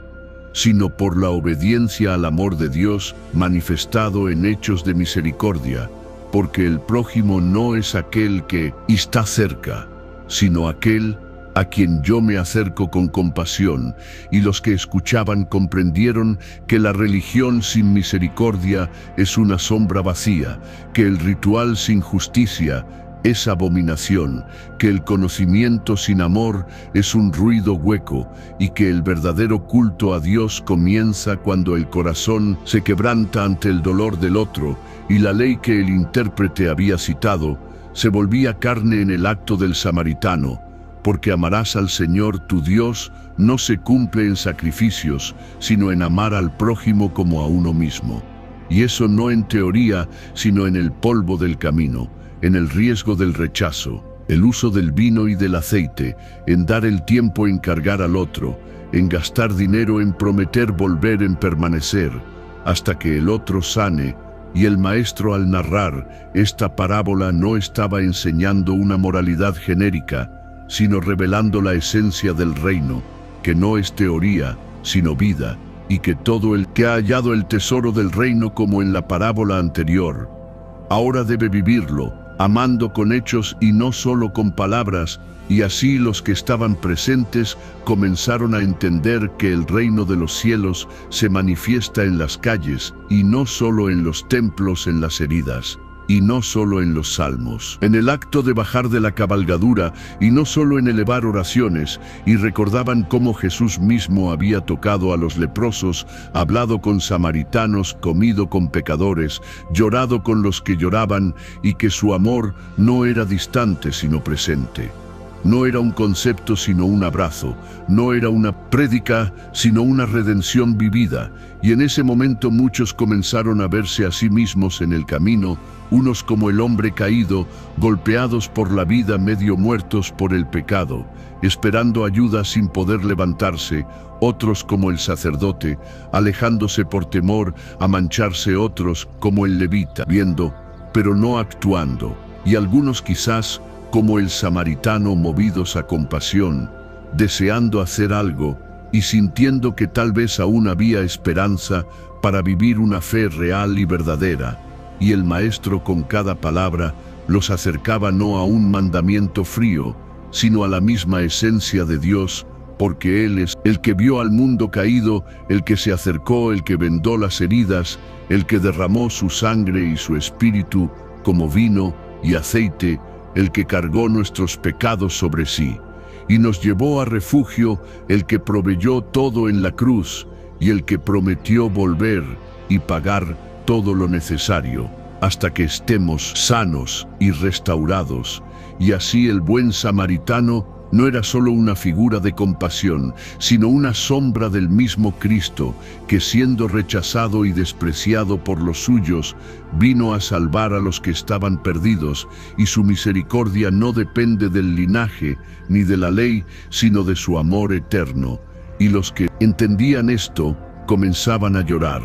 sino por la obediencia al amor de Dios manifestado en hechos de misericordia, porque el prójimo no es aquel que está cerca, sino aquel a quien yo me acerco con compasión. Y los que escuchaban comprendieron que la religión sin misericordia es una sombra vacía, que el ritual sin justicia es abominación, que el conocimiento sin amor es un ruido hueco, y que el verdadero culto a Dios comienza cuando el corazón se quebranta ante el dolor del otro, y la ley que el intérprete había citado se volvía carne en el acto del samaritano, porque amarás al Señor tu Dios no se cumple en sacrificios, sino en amar al prójimo como a uno mismo. Y eso no en teoría, sino en el polvo del camino, en el riesgo del rechazo, el uso del vino y del aceite, en dar el tiempo en cargar al otro, en gastar dinero en prometer volver, en permanecer, hasta que el otro sane. Y el maestro, al narrar esta parábola, no estaba enseñando una moralidad genérica, sino revelando la esencia del reino, que no es teoría, sino vida, y que todo el que ha hallado el tesoro del reino, como en la parábola anterior, ahora debe vivirlo, amando con hechos y no solo con palabras. Y así los que estaban presentes comenzaron a entender que el reino de los cielos se manifiesta en las calles, y no solo en los templos, en las heridas, y no solo en los salmos, en el acto de bajar de la cabalgadura, y no solo en elevar oraciones. Y recordaban cómo Jesús mismo había tocado a los leprosos, hablado con samaritanos, comido con pecadores, llorado con los que lloraban, y que su amor no era distante sino presente. No era un concepto sino un abrazo, no era una prédica sino una redención vivida. Y en ese momento muchos comenzaron a verse a sí mismos en el camino, unos como el hombre caído, golpeados por la vida, medio muertos por el pecado, esperando ayuda sin poder levantarse, otros como el sacerdote, alejándose por temor a mancharse, otros como el levita, viendo, pero no actuando, y algunos quizás como el samaritano, movidos a compasión, deseando hacer algo y sintiendo que tal vez aún había esperanza para vivir una fe real y verdadera. Y el maestro con cada palabra los acercaba no a un mandamiento frío, sino a la misma esencia de Dios, porque Él es el que vio al mundo caído, el que se acercó, el que vendó las heridas, el que derramó su sangre y su espíritu como vino y aceite, el que cargó nuestros pecados sobre sí, y nos llevó a refugio, el que proveyó todo en la cruz, y el que prometió volver y pagar todo lo necesario, hasta que estemos sanos y restaurados. Y así el buen samaritano no era solo una figura de compasión, sino una sombra del mismo Cristo, que siendo rechazado y despreciado por los suyos, vino a salvar a los que estaban perdidos, y su misericordia no depende del linaje ni de la ley, sino de su amor eterno. Y los que entendían esto comenzaban a llorar,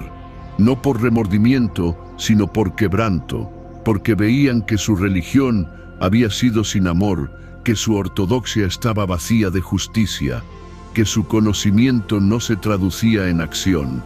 no por remordimiento, sino por quebranto, porque veían que su religión había sido sin amor, que su ortodoxia estaba vacía de justicia, que su conocimiento no se traducía en acción,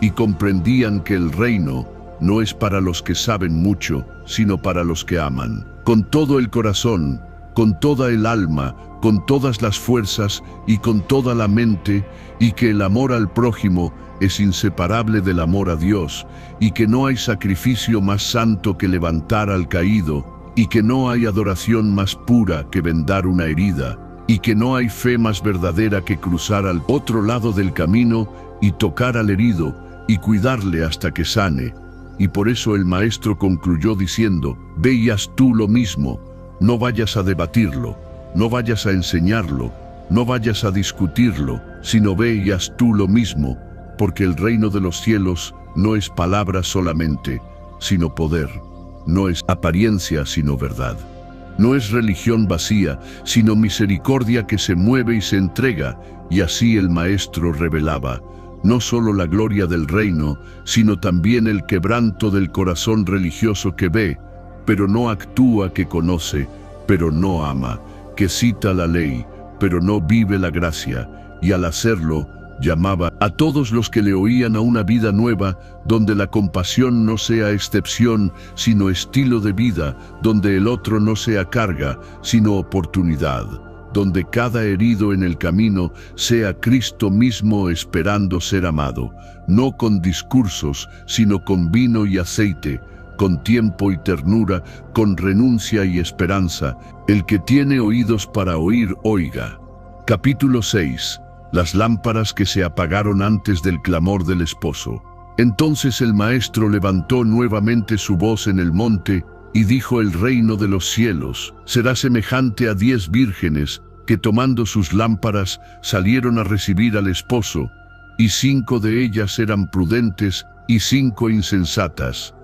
y comprendían que el reino no es para los que saben mucho, sino para los que aman con todo el corazón, con toda el alma, con todas las fuerzas y con toda la mente, y que el amor al prójimo es inseparable del amor a Dios, y que no hay sacrificio más santo que levantar al caído, y que no hay adoración más pura que vendar una herida, y que no hay fe más verdadera que cruzar al otro lado del camino y tocar al herido y cuidarle hasta que sane. Y por eso el maestro concluyó diciendo: ve y haz tú lo mismo, no vayas a debatirlo, no vayas a enseñarlo, no vayas a discutirlo, sino ve y haz tú lo mismo, porque el reino de los cielos no es palabra solamente, sino poder, no es apariencia sino verdad. No es religión vacía, sino misericordia que se mueve y se entrega, y así el maestro revelaba no solo la gloria del reino, sino también el quebranto del corazón religioso que ve, pero no actúa, que conoce, pero no ama, que cita la ley, pero no vive la gracia, y al hacerlo, llamaba a todos los que le oían a una vida nueva, donde la compasión no sea excepción, sino estilo de vida, donde el otro no sea carga, sino oportunidad, donde cada herido en el camino sea Cristo mismo esperando ser amado, no con discursos, sino con vino y aceite, con tiempo y ternura, con renuncia y esperanza. El que tiene oídos para oír, oiga. Capítulo 6. Las lámparas que se apagaron antes del clamor del esposo. Entonces el maestro levantó nuevamente su voz en el monte y dijo: el reino de los cielos será semejante a 10 vírgenes que, tomando sus lámparas, salieron a recibir al esposo, y 5 de ellas eran prudentes y 5 insensatas.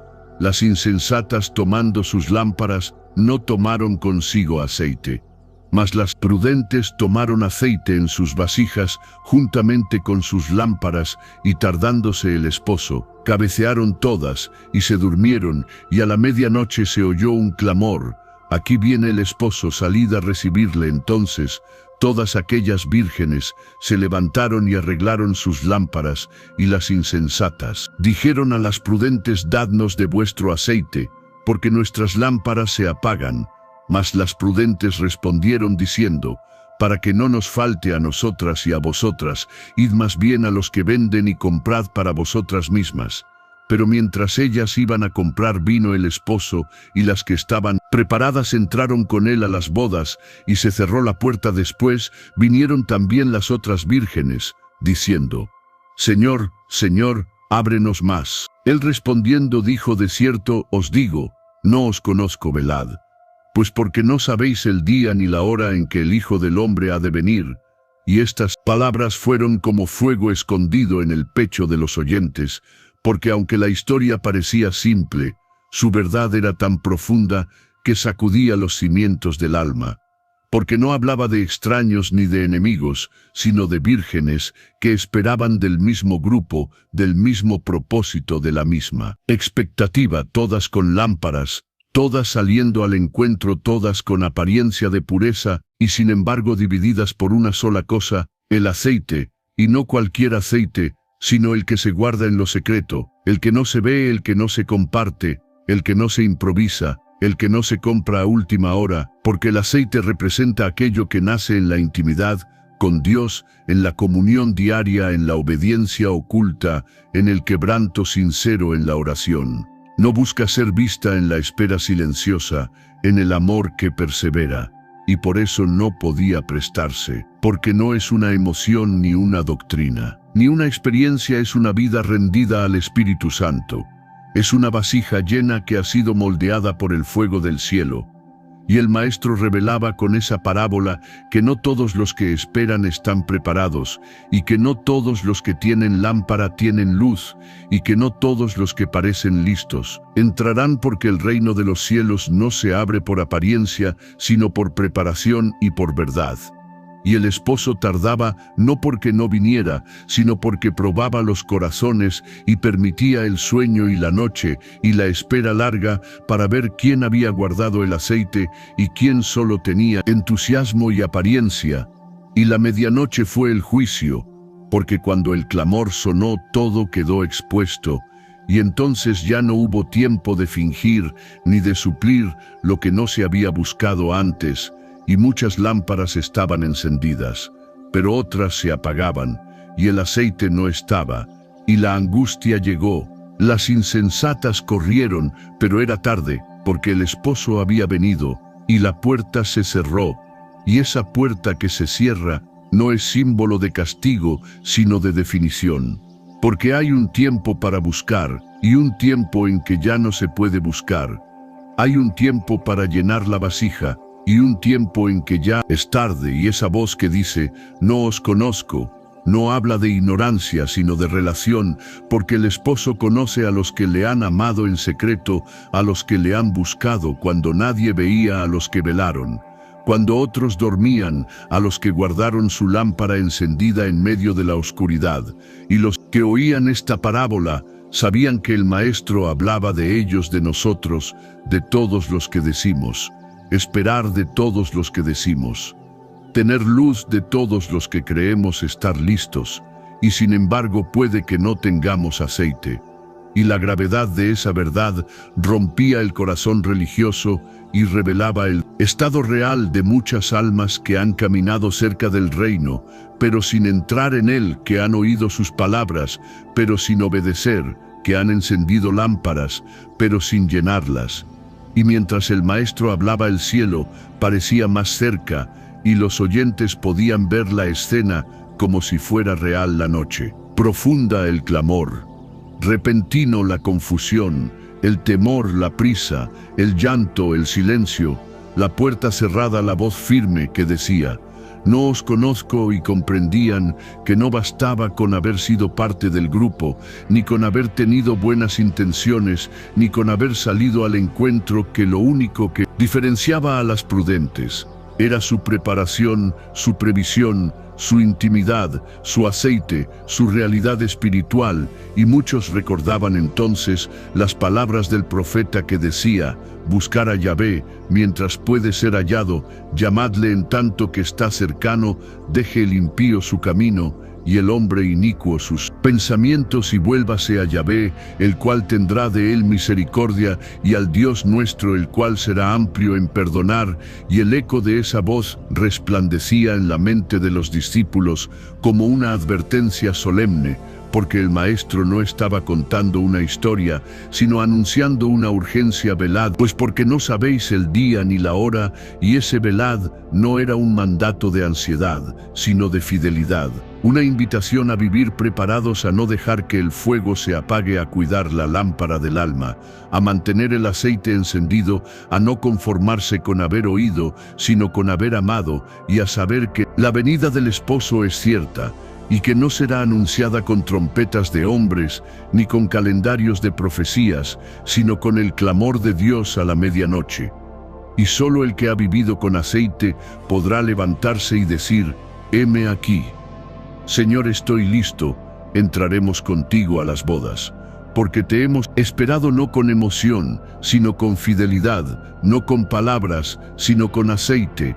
Las insensatas, tomando sus lámparas, no tomaron consigo aceite, mas las prudentes tomaron aceite en sus vasijas juntamente con sus lámparas, y tardándose el esposo, cabecearon todas y se durmieron, y a la medianoche se oyó un clamor: aquí viene el esposo, salid a recibirle. Entonces todas aquellas vírgenes se levantaron y arreglaron sus lámparas, y las insensatas dijeron a las prudentes: dadnos de vuestro aceite, porque nuestras lámparas se apagan. Mas las prudentes respondieron diciendo: para que no nos falte a nosotras y a vosotras, id más bien a los que venden y comprad para vosotras mismas. Pero mientras ellas iban a comprar, vino el esposo, y las que estaban preparadas entraron con él a las bodas, y se cerró la puerta. Después vinieron también las otras vírgenes, diciendo: Señor, Señor, ábrenos más. Él respondiendo dijo: de cierto os digo, no os conozco, velad. Pues porque no sabéis el día ni la hora en que el Hijo del Hombre ha de venir. Y estas palabras fueron como fuego escondido en el pecho de los oyentes, porque aunque la historia parecía simple, su verdad era tan profunda que sacudía los cimientos del alma. Porque no hablaba de extraños ni de enemigos, sino de vírgenes que esperaban del mismo grupo, del mismo propósito, de la misma expectativa, todas con lámparas, todas saliendo al encuentro, todas con apariencia de pureza, y sin embargo divididas por una sola cosa: el aceite, y no cualquier aceite, sino el que se guarda en lo secreto, el que no se ve, el que no se comparte, el que no se improvisa, el que no se compra a última hora, porque el aceite representa aquello que nace en la intimidad con Dios, en la comunión diaria, en la obediencia oculta, en el quebranto sincero, en la oración. No busca ser vista en la espera silenciosa, en el amor que persevera, y por eso no podía prestarse, porque no es una emoción ni una doctrina, ni una experiencia, es una vida rendida al Espíritu Santo. Es una vasija llena que ha sido moldeada por el fuego del cielo. Y el maestro revelaba con esa parábola que no todos los que esperan están preparados, y que no todos los que tienen lámpara tienen luz, y que no todos los que parecen listos entrarán, porque el reino de los cielos no se abre por apariencia, sino por preparación y por verdad. Y el esposo tardaba no porque no viniera, sino porque probaba los corazones y permitía el sueño y la noche y la espera larga para ver quién había guardado el aceite y quién solo tenía entusiasmo y apariencia. Y la medianoche fue el juicio, porque cuando el clamor sonó todo quedó expuesto, y entonces ya no hubo tiempo de fingir ni de suplir lo que no se había buscado antes. y muchas lámparas estaban encendidas, pero otras se apagaban, y el aceite no estaba, y la angustia llegó. Las insensatas corrieron, pero era tarde, porque el esposo había venido, y la puerta se cerró. Y esa puerta que se cierra no es símbolo de castigo, sino de definición. Porque hay un tiempo para buscar, y un tiempo en que ya no se puede buscar. Hay un tiempo para llenar la vasija, y un tiempo en que ya es tarde, y esa voz que dice, no os conozco, no habla de ignorancia, sino de relación, porque el esposo conoce a los que le han amado en secreto, a los que le han buscado cuando nadie veía, a los que velaron. Cuando otros dormían, a los que guardaron su lámpara encendida en medio de la oscuridad. Y los que oían esta parábola sabían que el Maestro hablaba de ellos, de nosotros, de todos los que decimos. Esperar de todos los que decimos. Tener luz de todos los que creemos estar listos. Y sin embargo puede que no tengamos aceite. Y la gravedad de esa verdad rompía el corazón religioso y revelaba el estado real de muchas almas que han caminado cerca del reino, pero sin entrar en él, que han oído sus palabras, pero sin obedecer, que han encendido lámparas, pero sin llenarlas. Y mientras el Maestro hablaba, el cielo parecía más cerca, y los oyentes podían ver la escena como si fuera real la noche. Profunda el clamor, repentino la confusión, el temor, la prisa, el llanto, el silencio, la puerta cerrada, la voz firme que decía, no os conozco, y comprendían que no bastaba con haber sido parte del grupo, ni con haber tenido buenas intenciones, ni con haber salido al encuentro, que lo único que diferenciaba a las prudentes era su preparación, su previsión, su intimidad, su aceite, su realidad espiritual, y muchos recordaban entonces las palabras del profeta que decía, buscar a Yahvé mientras puede ser hallado, llamadle en tanto que está cercano, deje el impío su camino, y el hombre inicuo sus pensamientos, y vuélvase a Yahvé, el cual tendrá de él misericordia, y al Dios nuestro, el cual será amplio en perdonar. Y el eco de esa voz resplandecía en la mente de los discípulos como una advertencia solemne, porque el Maestro no estaba contando una historia, sino anunciando una urgencia. Velad, pues porque no sabéis el día ni la hora, y ese velad no era un mandato de ansiedad, sino de fidelidad. Una invitación a vivir preparados, a no dejar que el fuego se apague, a cuidar la lámpara del alma, a mantener el aceite encendido, a no conformarse con haber oído, sino con haber amado, y a saber que la venida del esposo es cierta, y que no será anunciada con trompetas de hombres, ni con calendarios de profecías, sino con el clamor de Dios a la medianoche. Y solo el que ha vivido con aceite podrá levantarse y decir, heme aquí. Señor, estoy listo, entraremos contigo a las bodas. Porque te hemos esperado no con emoción, sino con fidelidad, no con palabras, sino con aceite.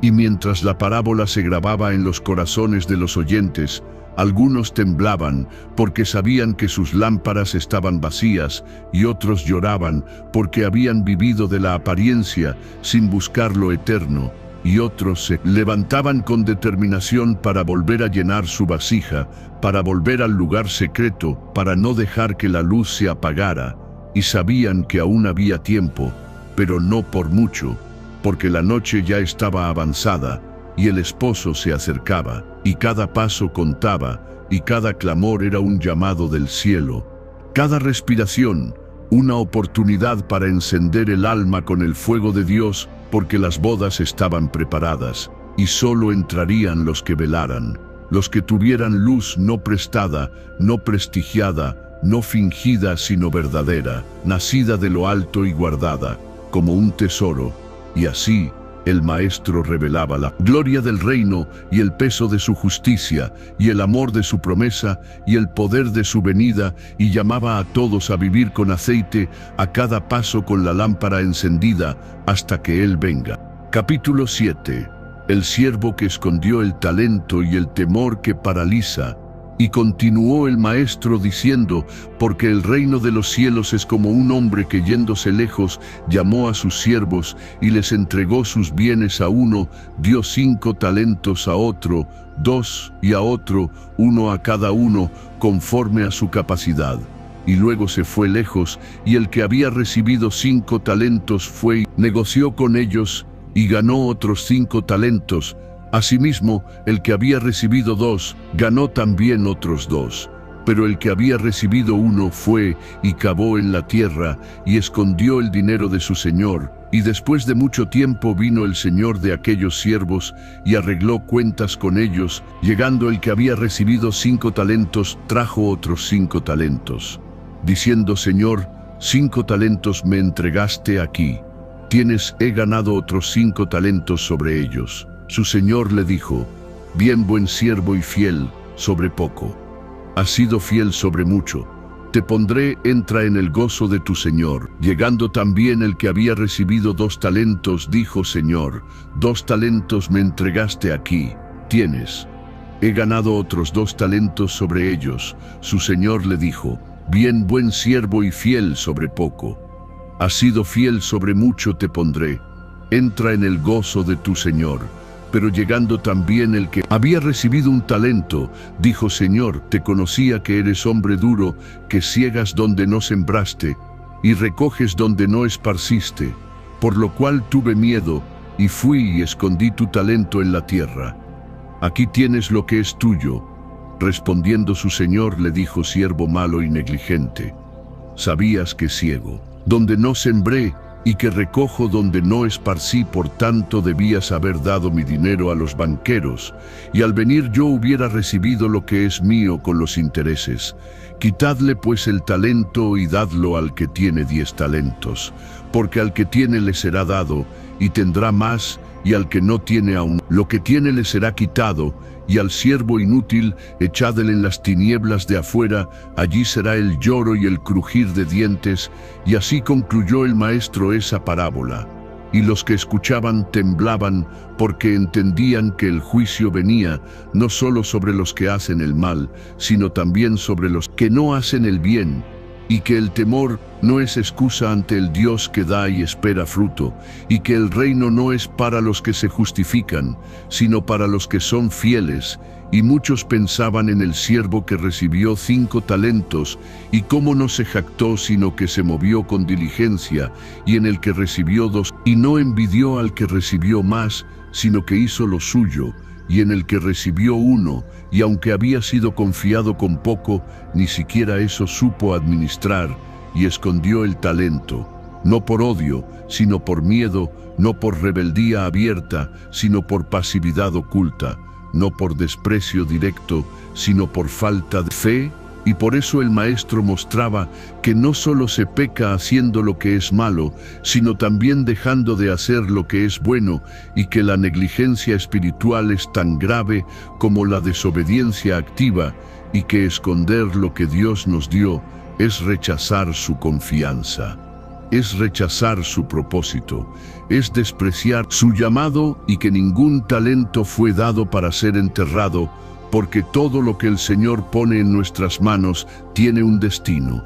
Y mientras la parábola se grababa en los corazones de los oyentes, algunos temblaban porque sabían que sus lámparas estaban vacías, y otros lloraban porque habían vivido de la apariencia sin buscar lo eterno, y otros se levantaban con determinación para volver a llenar su vasija, para volver al lugar secreto, para no dejar que la luz se apagara, y sabían que aún había tiempo, pero no por mucho, porque la noche ya estaba avanzada, y el esposo se acercaba, y cada paso contaba, y cada clamor era un llamado del cielo. Cada respiración, una oportunidad para encender el alma con el fuego de Dios, porque las bodas estaban preparadas, y solo entrarían los que velaran, los que tuvieran luz no prestada, no prestigiada, no fingida, sino verdadera, nacida de lo alto y guardada, como un tesoro. Y así el Maestro revelaba la gloria del reino, y el peso de su justicia, y el amor de su promesa, y el poder de su venida, y llamaba a todos a vivir con aceite, a cada paso con la lámpara encendida, hasta que Él venga. Capítulo 7. El siervo que escondió el talento y el temor que paraliza. Y continuó el maestro diciendo, porque el reino de los cielos es como un hombre que yéndose lejos llamó a sus siervos y les entregó sus bienes. A uno dio 5 talentos, a otro 2 y a otro 1 a cada uno, conforme a su capacidad. Y luego se fue lejos, y el que había recibido 5 talentos fue y negoció con ellos y ganó otros 5 talentos. Asimismo, el que había recibido 2, ganó también otros 2. Pero el que había recibido 1 fue y cavó en la tierra y escondió el dinero de su señor. Y después de mucho tiempo vino el señor de aquellos siervos y arregló cuentas con ellos. Llegando el que había recibido 5 talentos, trajo otros 5 talentos, diciendo: Señor, 5 talentos me entregaste aquí. He ganado otros 5 talentos sobre ellos. Su señor le dijo: Bien, buen siervo y fiel, sobre poco has sido fiel sobre mucho, te pondré, entra en el gozo de tu señor. Llegando también el que había recibido 2 talentos, dijo: Señor, 2 talentos me entregaste aquí, he ganado otros 2 talentos sobre ellos. Su señor le dijo: Bien, buen siervo y fiel sobre poco, has sido fiel sobre mucho, te pondré, entra en el gozo de tu señor. Pero llegando también el que había recibido 1 talento, dijo: Señor, te conocía que eres hombre duro, que ciegas donde no sembraste, y recoges donde no esparciste, por lo cual tuve miedo, y fui y escondí tu talento en la tierra. Aquí tienes lo que es tuyo. Respondiendo su señor le dijo: Siervo malo y negligente, sabías que ciego donde no sembré, y que recojo donde no esparcí, por tanto debías haber dado mi dinero a los banqueros, y al venir yo hubiera recibido lo que es mío con los intereses. Quitadle pues el talento y dadlo al que tiene 10 talentos, porque al que tiene le será dado, y tendrá más, y al que no tiene aún, lo que tiene le será quitado. Y al siervo inútil, echadle en las tinieblas de afuera, allí será el lloro y el crujir de dientes. Y así concluyó el maestro esa parábola. Y los que escuchaban temblaban, porque entendían que el juicio venía, no solo sobre los que hacen el mal, sino también sobre los que no hacen el bien, y que el temor no es excusa ante el Dios que da y espera fruto, y que el reino no es para los que se justifican, sino para los que son fieles. Y muchos pensaban en el siervo que recibió 5 talentos, y cómo no se jactó, sino que se movió con diligencia, y en el que recibió 2, y no envidió al que recibió más, sino que hizo lo suyo. Y en el que recibió 1, y aunque había sido confiado con poco, ni siquiera eso supo administrar, y escondió el talento, no por odio, sino por miedo, no por rebeldía abierta, sino por pasividad oculta, no por desprecio directo, sino por falta de fe. Y por eso el maestro mostraba que no solo se peca haciendo lo que es malo, sino también dejando de hacer lo que es bueno, y que la negligencia espiritual es tan grave como la desobediencia activa, y que esconder lo que Dios nos dio es rechazar su confianza, es rechazar su propósito, es despreciar su llamado, y que ningún talento fue dado para ser enterrado, porque todo lo que el Señor pone en nuestras manos tiene un destino,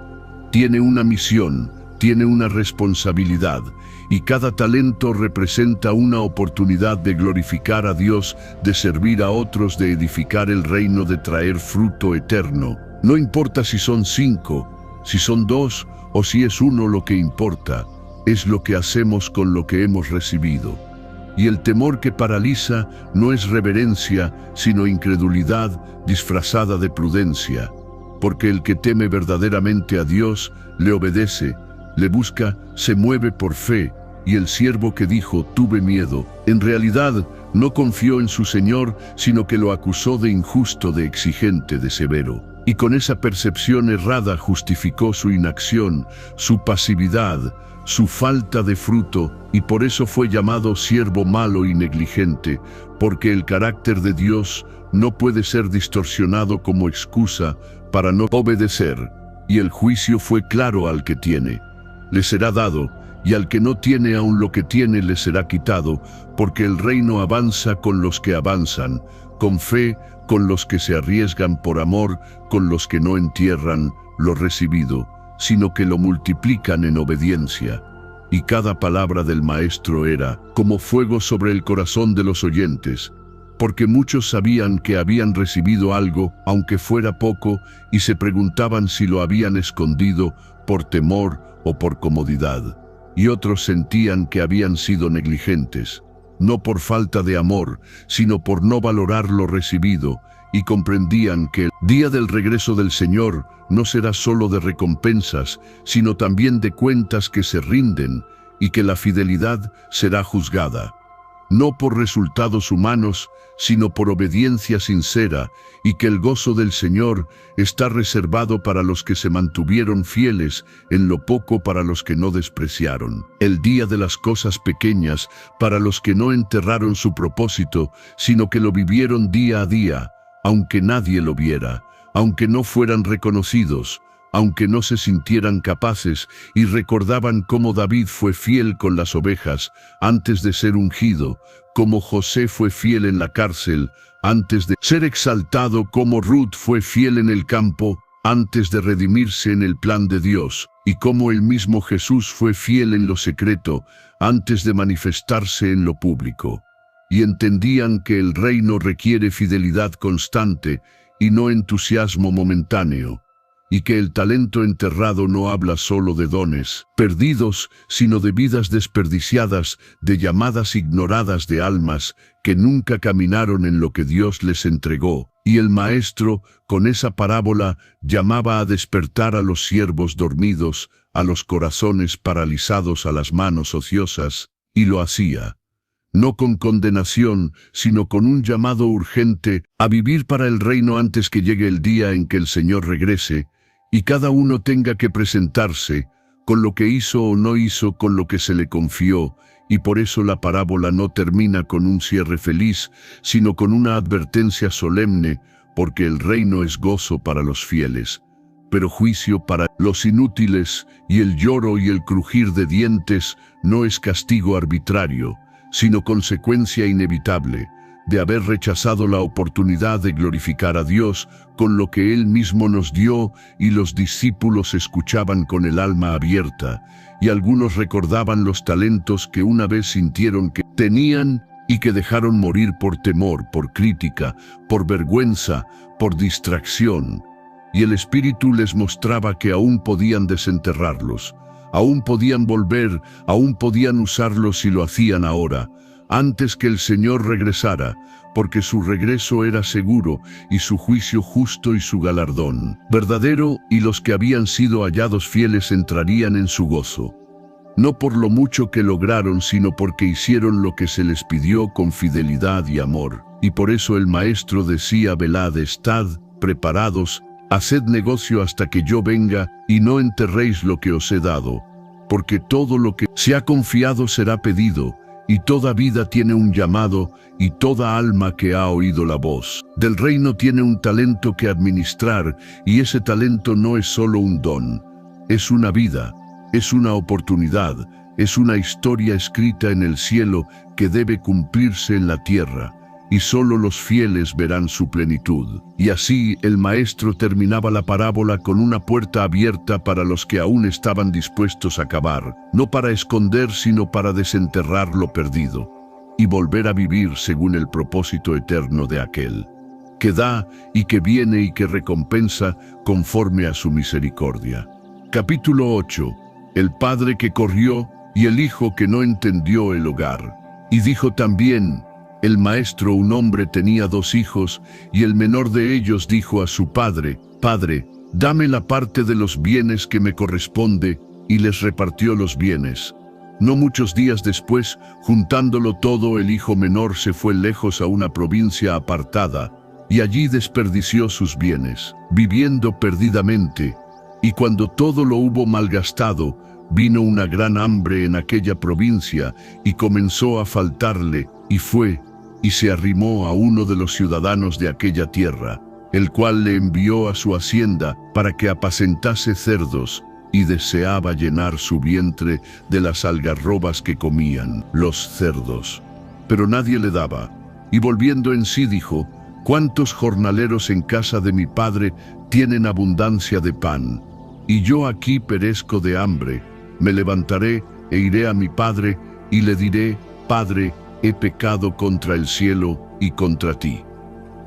tiene una misión, tiene una responsabilidad, y cada talento representa una oportunidad de glorificar a Dios, de servir a otros, de edificar el reino, de traer fruto eterno. No importa si son 5, si son 2 o si es 1, lo que importa es lo que hacemos con lo que hemos recibido. Y el temor que paraliza no es reverencia, sino incredulidad disfrazada de prudencia, porque el que teme verdaderamente a Dios le obedece, le busca, se mueve por fe. Y el siervo que dijo: tuve miedo, en realidad no confió en su señor, sino que lo acusó de injusto, de exigente, de severo. Y con esa percepción errada justificó su inacción, su pasividad, su falta de fruto, y por eso fue llamado siervo malo y negligente, porque el carácter de Dios no puede ser distorsionado como excusa para no obedecer. Y el juicio fue claro: al que tiene, le será dado, y al que no tiene aún lo que tiene le será quitado, porque el reino avanza con los que avanzan, con fe, con los que se arriesgan por amor, con los que no entierran lo recibido, sino que lo multiplican en obediencia. Y cada palabra del maestro era como fuego sobre el corazón de los oyentes, porque muchos sabían que habían recibido algo, aunque fuera poco, y se preguntaban si lo habían escondido por temor o por comodidad. Y otros sentían que habían sido negligentes, no por falta de amor, sino por no valorar lo recibido, y comprendían que el día del regreso del Señor no será solo de recompensas, sino también de cuentas que se rinden, y que la fidelidad será juzgada, no por resultados humanos, sino por obediencia sincera, y que el gozo del Señor está reservado para los que se mantuvieron fieles, en lo poco para los que no despreciaron. El día de las cosas pequeñas, para los que no enterraron su propósito, sino que lo vivieron día a día, aunque nadie lo viera, aunque no fueran reconocidos, aunque no se sintieran capaces, y recordaban cómo David fue fiel con las ovejas antes de ser ungido, cómo José fue fiel en la cárcel antes de ser exaltado, cómo Ruth fue fiel en el campo antes de redimirse en el plan de Dios, y cómo el mismo Jesús fue fiel en lo secreto antes de manifestarse en lo público. Y entendían que el reino requiere fidelidad constante y no entusiasmo momentáneo, y que el talento enterrado no habla solo de dones perdidos, sino de vidas desperdiciadas, de llamadas ignoradas de almas que nunca caminaron en lo que Dios les entregó. Y el maestro, con esa parábola, llamaba a despertar a los siervos dormidos, a los corazones paralizados, a las manos ociosas, y lo hacía, no con condenación, sino con un llamado urgente a vivir para el reino antes que llegue el día en que el Señor regrese, y cada uno tenga que presentarse con lo que hizo o no hizo, con lo que se le confió. Y por eso la parábola no termina con un cierre feliz, sino con una advertencia solemne, porque el reino es gozo para los fieles, pero juicio para los inútiles, y el lloro y el crujir de dientes no es castigo arbitrario, sino consecuencia inevitable de haber rechazado la oportunidad de glorificar a Dios con lo que Él mismo nos dio. Y los discípulos escuchaban con el alma abierta, y algunos recordaban los talentos que una vez sintieron que tenían y que dejaron morir por temor, por crítica, por vergüenza, por distracción. Y el Espíritu les mostraba que aún podían desenterrarlos, aún podían volver, aún podían usarlos si lo hacían ahora, antes que el Señor regresara, porque su regreso era seguro y su juicio justo y su galardón verdadero, y los que habían sido hallados fieles entrarían en su gozo, no por lo mucho que lograron, sino porque hicieron lo que se les pidió con fidelidad y amor. Y por eso el Maestro decía: velad, estad preparados, haced negocio hasta que yo venga, y no enterréis lo que os he dado, porque todo lo que se ha confiado será pedido, y toda vida tiene un llamado, y toda alma que ha oído la voz del reino tiene un talento que administrar, y ese talento no es solo un don, es una vida, es una oportunidad, es una historia escrita en el cielo que debe cumplirse en la tierra, y solo los fieles verán su plenitud. Y así el Maestro terminaba la parábola con una puerta abierta para los que aún estaban dispuestos a cavar, no para esconder, sino para desenterrar lo perdido, y volver a vivir según el propósito eterno de aquel que da y que viene y que recompensa conforme a su misericordia. Capítulo 8. El padre que corrió y el hijo que no entendió el hogar. Y dijo también el maestro: un hombre tenía 2 hijos, y el menor de ellos dijo a su padre: Padre, dame la parte de los bienes que me corresponde, y les repartió los bienes. No muchos días después, juntándolo todo, el hijo menor se fue lejos a una provincia apartada, y allí desperdició sus bienes, viviendo perdidamente. Y cuando todo lo hubo malgastado, vino una gran hambre en aquella provincia, y comenzó a faltarle, y fue y se arrimó a uno de los ciudadanos de aquella tierra, el cual le envió a su hacienda para que apacentase cerdos, y deseaba llenar su vientre de las algarrobas que comían los cerdos. Pero nadie le daba, y volviendo en sí dijo: ¿Cuántos jornaleros en casa de mi padre tienen abundancia de pan? Y yo aquí perezco de hambre. Me levantaré e iré a mi padre y le diré: Padre, he pecado contra el cielo y contra ti.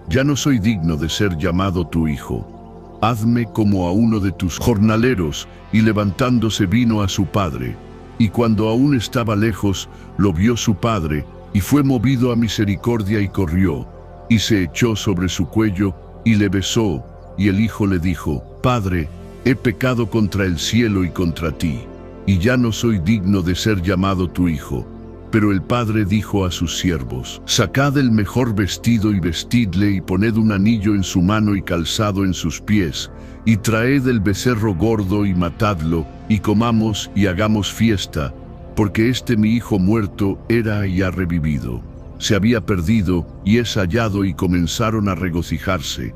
Ya no soy digno de ser llamado tu hijo. Hazme como a uno de tus jornaleros. Y levantándose vino a su padre. Y cuando aún estaba lejos, lo vio su padre, y fue movido a misericordia y corrió, y se echó sobre su cuello, y le besó. Y el hijo le dijo: Padre, he pecado contra el cielo y contra ti, y ya no soy digno de ser llamado tu hijo. Pero el padre dijo a sus siervos: Sacad el mejor vestido y vestidle, y poned un anillo en su mano y calzado en sus pies, y traed el becerro gordo y matadlo, y comamos y hagamos fiesta, porque este mi hijo muerto era y ha revivido. Se había perdido y es hallado, y comenzaron a regocijarse.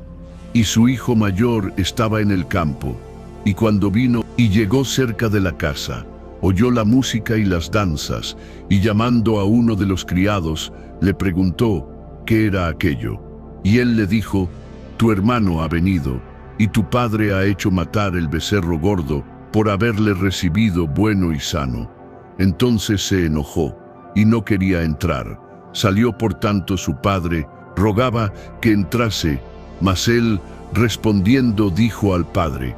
Y su hijo mayor estaba en el campo, y cuando vino y llegó cerca de la casa, oyó la música y las danzas, y llamando a uno de los criados, le preguntó qué era aquello. Y él le dijo: Tu hermano ha venido, y tu padre ha hecho matar el becerro gordo, por haberle recibido bueno y sano. Entonces se enojó, y no quería entrar. Salió por tanto su padre, rogaba que entrase, mas él, respondiendo, dijo al padre: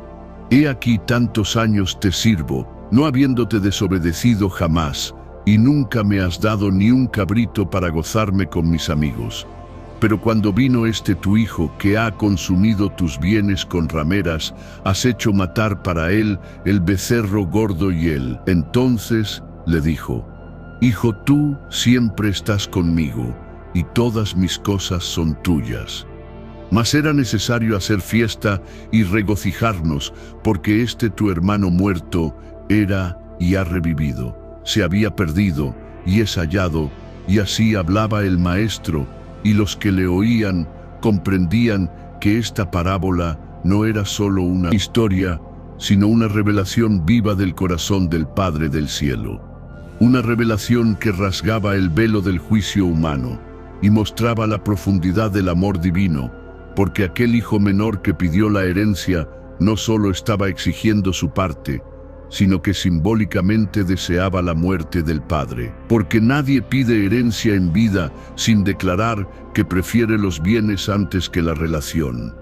He aquí tantos años te sirvo, no habiéndote desobedecido jamás, y nunca me has dado ni un cabrito para gozarme con mis amigos. Pero cuando vino este tu hijo, que ha consumido tus bienes con rameras, has hecho matar para él el becerro gordo. Y él entonces le dijo: Hijo, tú siempre estás conmigo, y todas mis cosas son tuyas. Mas era necesario hacer fiesta y regocijarnos, porque este tu hermano muerto era y ha revivido. Se había perdido y es hallado. Y así hablaba el maestro, y los que le oían comprendían que esta parábola no era solo una historia, sino una revelación viva del corazón del Padre del cielo. Una revelación que rasgaba el velo del juicio humano y mostraba la profundidad del amor divino, porque aquel hijo menor que pidió la herencia no solo estaba exigiendo su parte, sino que simbólicamente deseaba la muerte del padre. Porque nadie pide herencia en vida sin declarar que prefiere los bienes antes que la relación.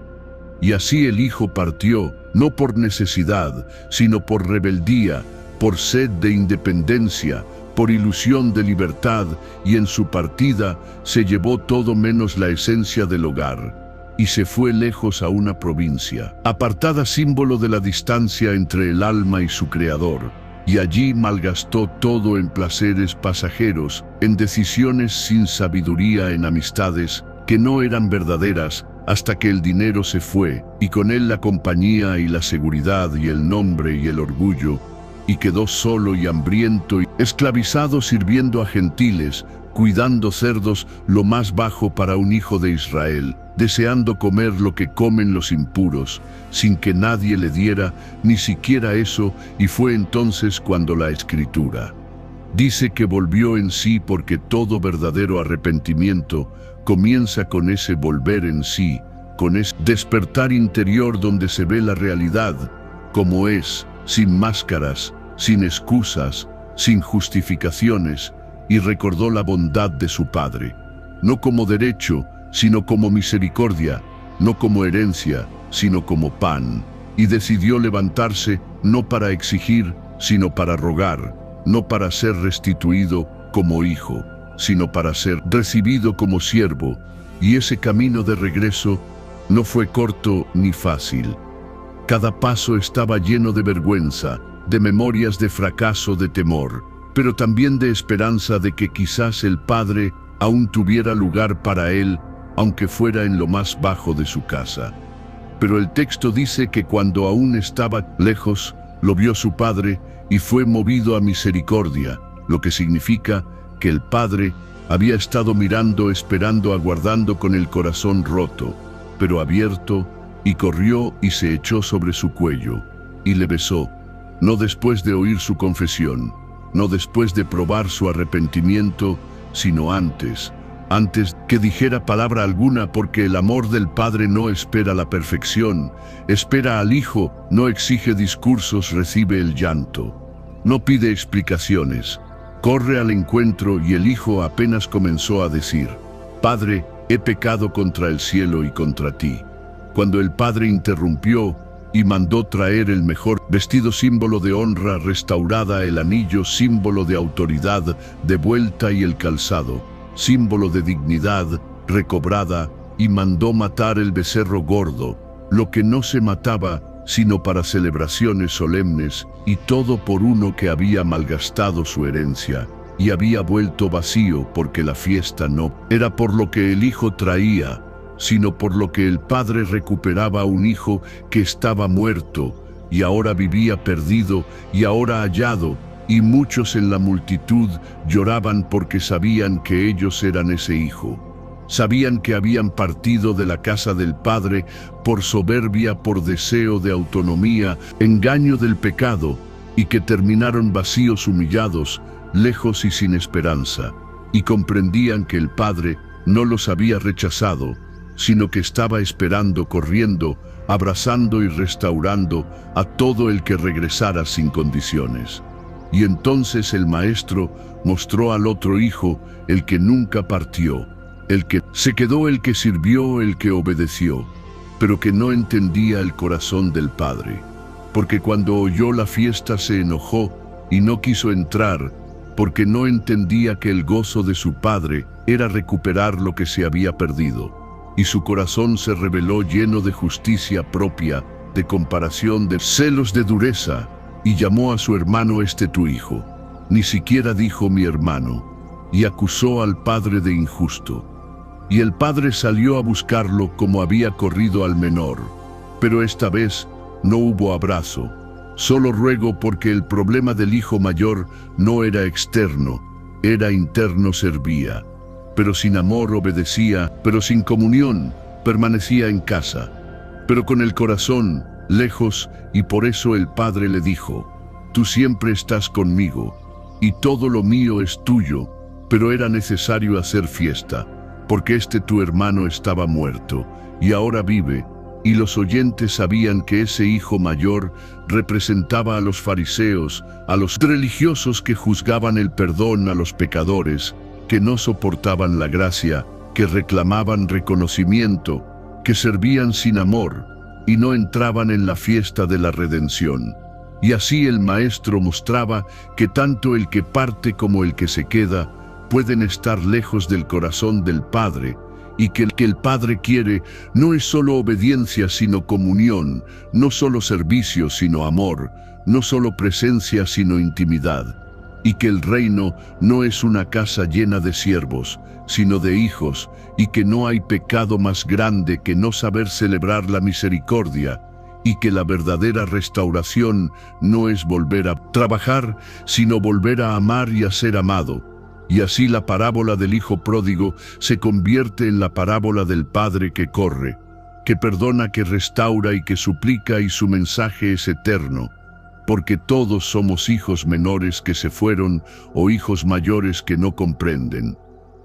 Y así el hijo partió, no por necesidad, sino por rebeldía, por sed de independencia, por ilusión de libertad, y en su partida se llevó todo menos la esencia del hogar. Y se fue lejos a una provincia, apartada, símbolo de la distancia entre el alma y su creador, y allí malgastó todo en placeres pasajeros, en decisiones sin sabiduría, en amistades que no eran verdaderas, hasta que el dinero se fue, y con él la compañía y la seguridad y el nombre y el orgullo, y quedó solo y hambriento y esclavizado, sirviendo a gentiles, cuidando cerdos, lo más bajo para un hijo de Israel, deseando comer lo que comen los impuros, sin que nadie le diera ni siquiera eso. Y fue entonces cuando la Escritura dice que volvió en sí, porque todo verdadero arrepentimiento comienza con ese volver en sí, con ese despertar interior donde se ve la realidad como es, sin máscaras, sin excusas, sin justificaciones, y recordó la bondad de su Padre, no como derecho, sino como misericordia, no como herencia, sino como pan, y decidió levantarse no para exigir, sino para rogar, no para ser restituido como hijo, sino para ser recibido como siervo, y ese camino de regreso no fue corto ni fácil. Cada paso estaba lleno de vergüenza, de memorias de fracaso, de temor, pero también de esperanza de que quizás el Padre aún tuviera lugar para él, aunque fuera en lo más bajo de su casa. Pero el texto dice que cuando aún estaba lejos, lo vio su Padre y fue movido a misericordia, lo que significa que el Padre había estado mirando, esperando, aguardando con el corazón roto, pero abierto, y corrió y se echó sobre su cuello, y le besó, no después de oír su confesión, no después de probar su arrepentimiento, sino antes, antes que dijera palabra alguna, porque el amor del Padre no espera la perfección, espera al Hijo, no exige discursos, recibe el llanto. No pide explicaciones, corre al encuentro, y el Hijo apenas comenzó a decir: Padre, he pecado contra el cielo y contra ti. Cuando el Padre interrumpió y mandó traer el mejor vestido, símbolo de honra restaurada, el anillo, símbolo de autoridad de vuelta, y el calzado, símbolo de dignidad recobrada, y mandó matar el becerro gordo, lo que no se mataba sino para celebraciones solemnes, y todo por uno que había malgastado su herencia y había vuelto vacío, porque la fiesta no era por lo que el Hijo traía, sino por lo que el Padre recuperaba a un hijo que estaba muerto, y ahora vivía perdido, y ahora hallado, y muchos en la multitud lloraban porque sabían que ellos eran ese hijo. Sabían que habían partido de la casa del Padre por soberbia, por deseo de autonomía, engaño del pecado, y que terminaron vacíos, humillados, lejos y sin esperanza, y comprendían que el Padre no los había rechazado, sino que estaba esperando, corriendo, abrazando y restaurando a todo el que regresara sin condiciones. Y entonces el Maestro mostró al otro hijo, el que nunca partió, el que se quedó, el que sirvió, el que obedeció, pero que no entendía el corazón del Padre, porque cuando oyó la fiesta se enojó y no quiso entrar, porque no entendía que el gozo de su Padre era recuperar lo que se había perdido. Y su corazón se rebeló, lleno de justicia propia, de comparación, de celos, de dureza, y llamó a su hermano: este tu hijo. Ni siquiera dijo mi hermano, y acusó al padre de injusto. Y el padre salió a buscarlo como había corrido al menor, pero esta vez no hubo abrazo. Solo ruego, porque el problema del hijo mayor no era externo, era interno. Servía, pero sin amor; obedecía, pero sin comunión; permanecía en casa, pero con el corazón lejos, y por eso el Padre le dijo: tú siempre estás conmigo, y todo lo mío es tuyo. Pero era necesario hacer fiesta, porque este tu hermano estaba muerto, y ahora vive. Y los oyentes sabían que ese hijo mayor representaba a los fariseos, a los religiosos que juzgaban el perdón a los pecadores, que no soportaban la gracia, que reclamaban reconocimiento, que servían sin amor, y no entraban en la fiesta de la redención. Y así el Maestro mostraba que tanto el que parte como el que se queda pueden estar lejos del corazón del Padre, y que el Padre quiere no es solo obediencia sino comunión, no solo servicio sino amor, no solo presencia sino intimidad, y que el reino no es una casa llena de siervos, sino de hijos, y que no hay pecado más grande que no saber celebrar la misericordia, y que la verdadera restauración no es volver a trabajar, sino volver a amar y a ser amado. Y así la parábola del hijo pródigo se convierte en la parábola del Padre que corre, que perdona, que restaura y que suplica, y su mensaje es eterno, porque todos somos hijos menores que se fueron, o hijos mayores que no comprenden.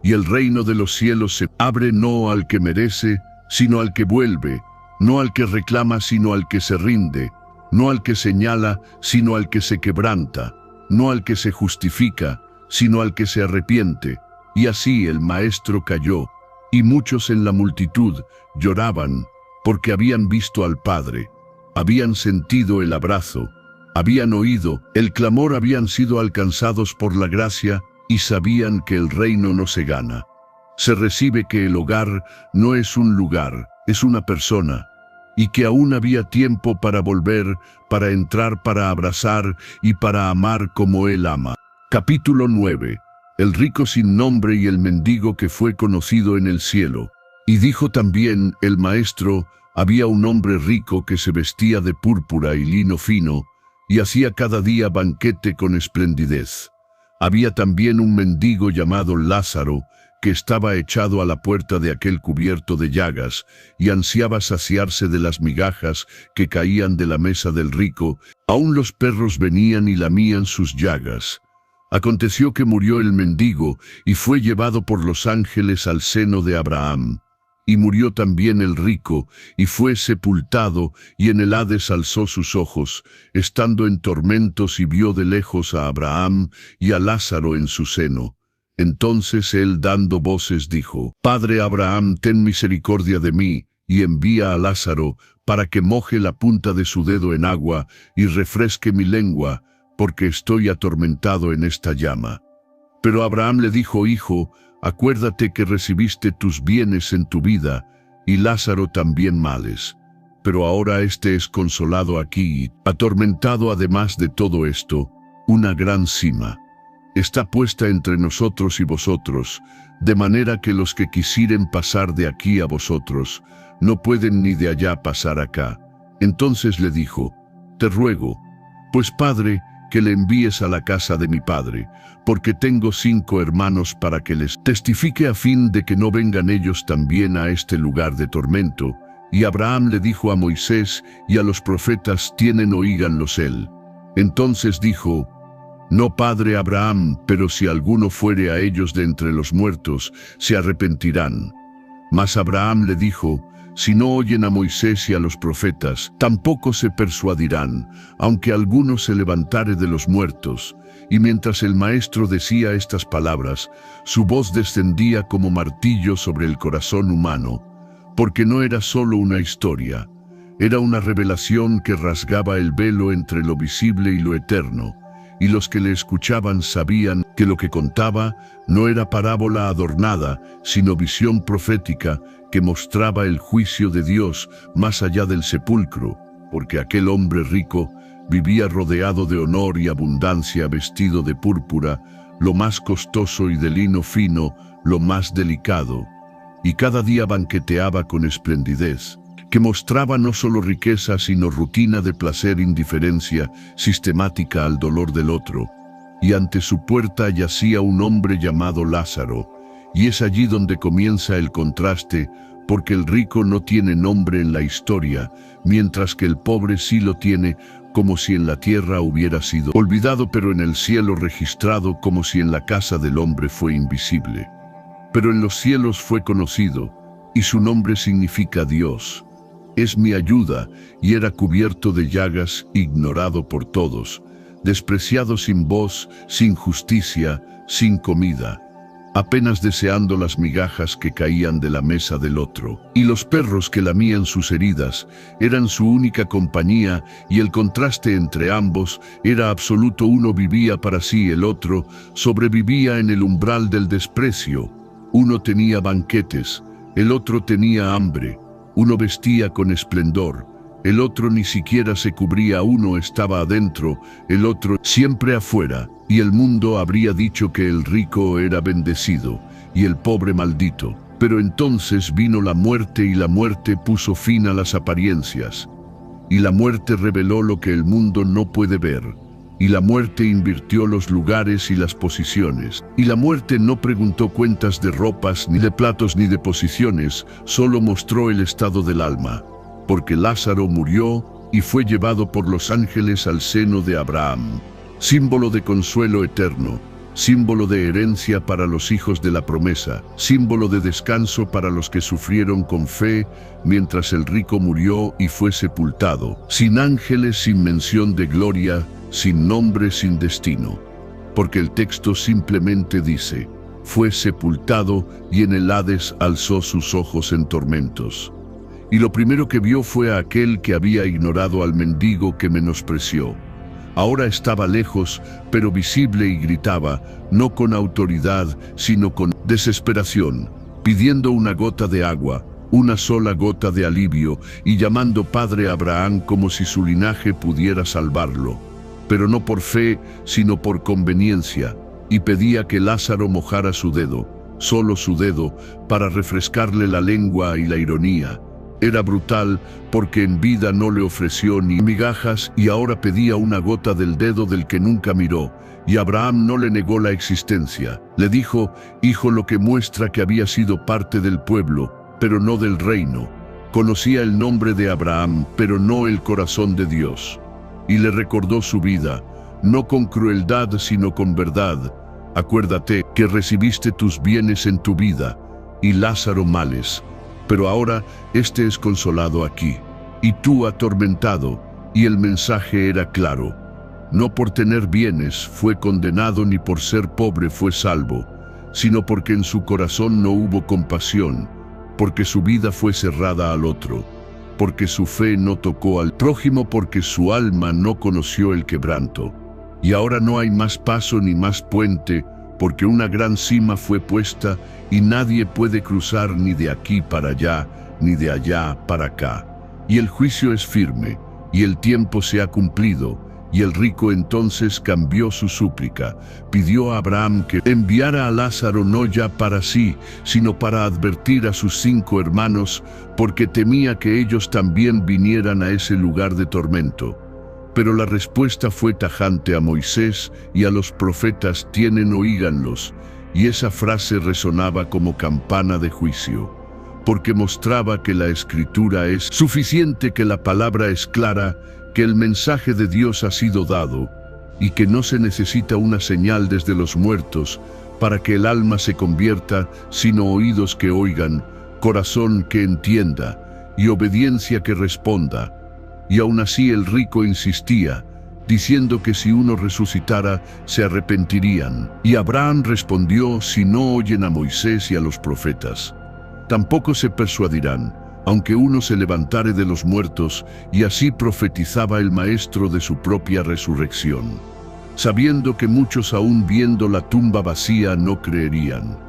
Y el reino de los cielos se abre no al que merece, sino al que vuelve, no al que reclama, sino al que se rinde, no al que señala, sino al que se quebranta, no al que se justifica, sino al que se arrepiente. Y así el Maestro cayó, y muchos en la multitud lloraban, porque habían visto al Padre, habían sentido el abrazo, habían oído el clamor, habían sido alcanzados por la gracia, y sabían que el reino no se gana. Se recibe, que el hogar no es un lugar, es una persona, y que aún había tiempo para volver, para entrar, para abrazar y para amar como Él ama. Capítulo 9. El rico sin nombre y el mendigo que fue conocido en el cielo. Y dijo también el Maestro: había un hombre rico que se vestía de púrpura y lino fino, y hacía cada día banquete con esplendidez. Había también un mendigo llamado Lázaro, que estaba echado a la puerta de aquel cubierto de llagas, y ansiaba saciarse de las migajas que caían de la mesa del rico. Aun los perros venían y lamían sus llagas. Aconteció que murió el mendigo y fue llevado por los ángeles al seno de Abraham. Y murió también el rico, y fue sepultado, y en el Hades alzó sus ojos, estando en tormentos, y vio de lejos a Abraham y a Lázaro en su seno. Entonces él, dando voces, dijo: Padre Abraham, ten misericordia de mí, y envía a Lázaro, para que moje la punta de su dedo en agua, y refresque mi lengua, porque estoy atormentado en esta llama. Pero Abraham le dijo: Hijo, acuérdate que recibiste tus bienes en tu vida, y Lázaro también males. Pero ahora éste es consolado aquí, atormentado además de todo esto, una gran sima. Está puesta entre nosotros y vosotros, de manera que los que quisieren pasar de aquí a vosotros, no pueden ni de allá pasar acá. Entonces le dijo: Te ruego, pues Padre, que le envíes a la casa de mi padre, porque tengo 5 hermanos, para que les testifique a fin de que no vengan ellos también a este lugar de tormento. Y Abraham le dijo a Moisés y a los profetas: tienen, oíganlos él. Entonces dijo: No, padre Abraham, pero si alguno fuere a ellos de entre los muertos, se arrepentirán. Mas Abraham le dijo: Si no oyen a Moisés y a los profetas, tampoco se persuadirán, aunque alguno se levantare de los muertos. Y mientras el maestro decía estas palabras, su voz descendía como martillo sobre el corazón humano, porque no era solo una historia, era una revelación que rasgaba el velo entre lo visible y lo eterno. Y los que le escuchaban sabían que lo que contaba no era parábola adornada, sino visión profética que mostraba el juicio de Dios más allá del sepulcro, porque aquel hombre rico vivía rodeado de honor y abundancia, vestido de púrpura, lo más costoso, y de lino fino, lo más delicado, y cada día banqueteaba con esplendidez, que mostraba no solo riqueza, sino rutina de placer, indiferencia sistemática al dolor del otro. Y ante su puerta yacía un hombre llamado Lázaro, y es allí donde comienza el contraste, porque el rico no tiene nombre en la historia, mientras que el pobre sí lo tiene, como si en la tierra hubiera sido olvidado, pero en el cielo registrado, como si en la casa del hombre fue invisible. Pero en los cielos fue conocido, y su nombre significa Dios es mi ayuda, y era cubierto de llagas, ignorado por todos, despreciado, sin voz, sin justicia, sin comida, apenas deseando las migajas que caían de la mesa del otro. Y los perros que lamían sus heridas eran su única compañía, y el contraste entre ambos era absoluto. Uno vivía para sí, el otro sobrevivía en el umbral del desprecio. Uno tenía banquetes, el otro tenía hambre. Uno vestía con esplendor, el otro ni siquiera se cubría. Uno estaba adentro, el otro siempre afuera, y el mundo habría dicho que el rico era bendecido y el pobre maldito. Pero entonces vino la muerte, y la muerte puso fin a las apariencias. Y la muerte reveló lo que el mundo no puede ver. Y la muerte invirtió los lugares y las posiciones. Y la muerte no preguntó cuentas de ropas, ni de platos, ni de posiciones, solo mostró el estado del alma. Porque Lázaro murió y fue llevado por los ángeles al seno de Abraham, símbolo de consuelo eterno, símbolo de herencia para los hijos de la promesa, símbolo de descanso para los que sufrieron con fe, mientras el rico murió y fue sepultado, sin ángeles, sin mención de gloria, sin nombre, sin destino. Porque el texto simplemente dice: fue sepultado, y en el Hades alzó sus ojos en tormentos. Y lo primero que vio fue a aquel que había ignorado al mendigo, que menospreció. Ahora estaba lejos, pero visible, y gritaba, no con autoridad, sino con desesperación, pidiendo una gota de agua, una sola gota de alivio, y llamando Padre Abraham como si su linaje pudiera salvarlo. Pero no por fe, sino por conveniencia, y pedía que Lázaro mojara su dedo, solo su dedo, para refrescarle la lengua y la ironía. Era brutal, porque en vida no le ofreció ni migajas, y ahora pedía una gota del dedo del que nunca miró. Y Abraham no le negó la existencia. Le dijo: hijo, lo que muestra que había sido parte del pueblo, pero no del reino. Conocía el nombre de Abraham, pero no el corazón de Dios. Y le recordó su vida. no con crueldad sino con verdad. Acuérdate que recibiste tus bienes en tu vida, y Lázaro males. Pero ahora este es consolado aquí, y tú atormentado, y el mensaje era claro. No por tener bienes fue condenado, ni por ser pobre fue salvo, sino porque en su corazón no hubo compasión, porque su vida fue cerrada al otro, porque su fe no tocó al prójimo, porque su alma no conoció el quebranto. Y ahora no hay más paso ni más puente, porque una gran cima fue puesta, y nadie puede cruzar ni de aquí para allá, ni de allá para acá. Y el juicio es firme, y el tiempo se ha cumplido. Y el rico entonces cambió su súplica, pidió a Abraham que enviara a Lázaro no ya para sí, sino para advertir a sus 5 hermanos, porque temía que ellos también vinieran a ese lugar de tormento. Pero la respuesta fue tajante: a Moisés y a los profetas tienen, oíganlos. Y esa frase resonaba como campana de juicio, porque mostraba que la Escritura es suficiente, que la palabra es clara, que el mensaje de Dios ha sido dado, y que no se necesita una señal desde los muertos para que el alma se convierta, sino oídos que oigan, corazón que entienda, y obediencia que responda. Y aún así el rico insistía, diciendo que si uno resucitara, se arrepentirían. Y Abraham respondió: si no oyen a Moisés y a los profetas, tampoco se persuadirán, aunque uno se levantare de los muertos. Y así profetizaba el maestro de su propia resurrección, sabiendo que muchos aún viendo la tumba vacía no creerían.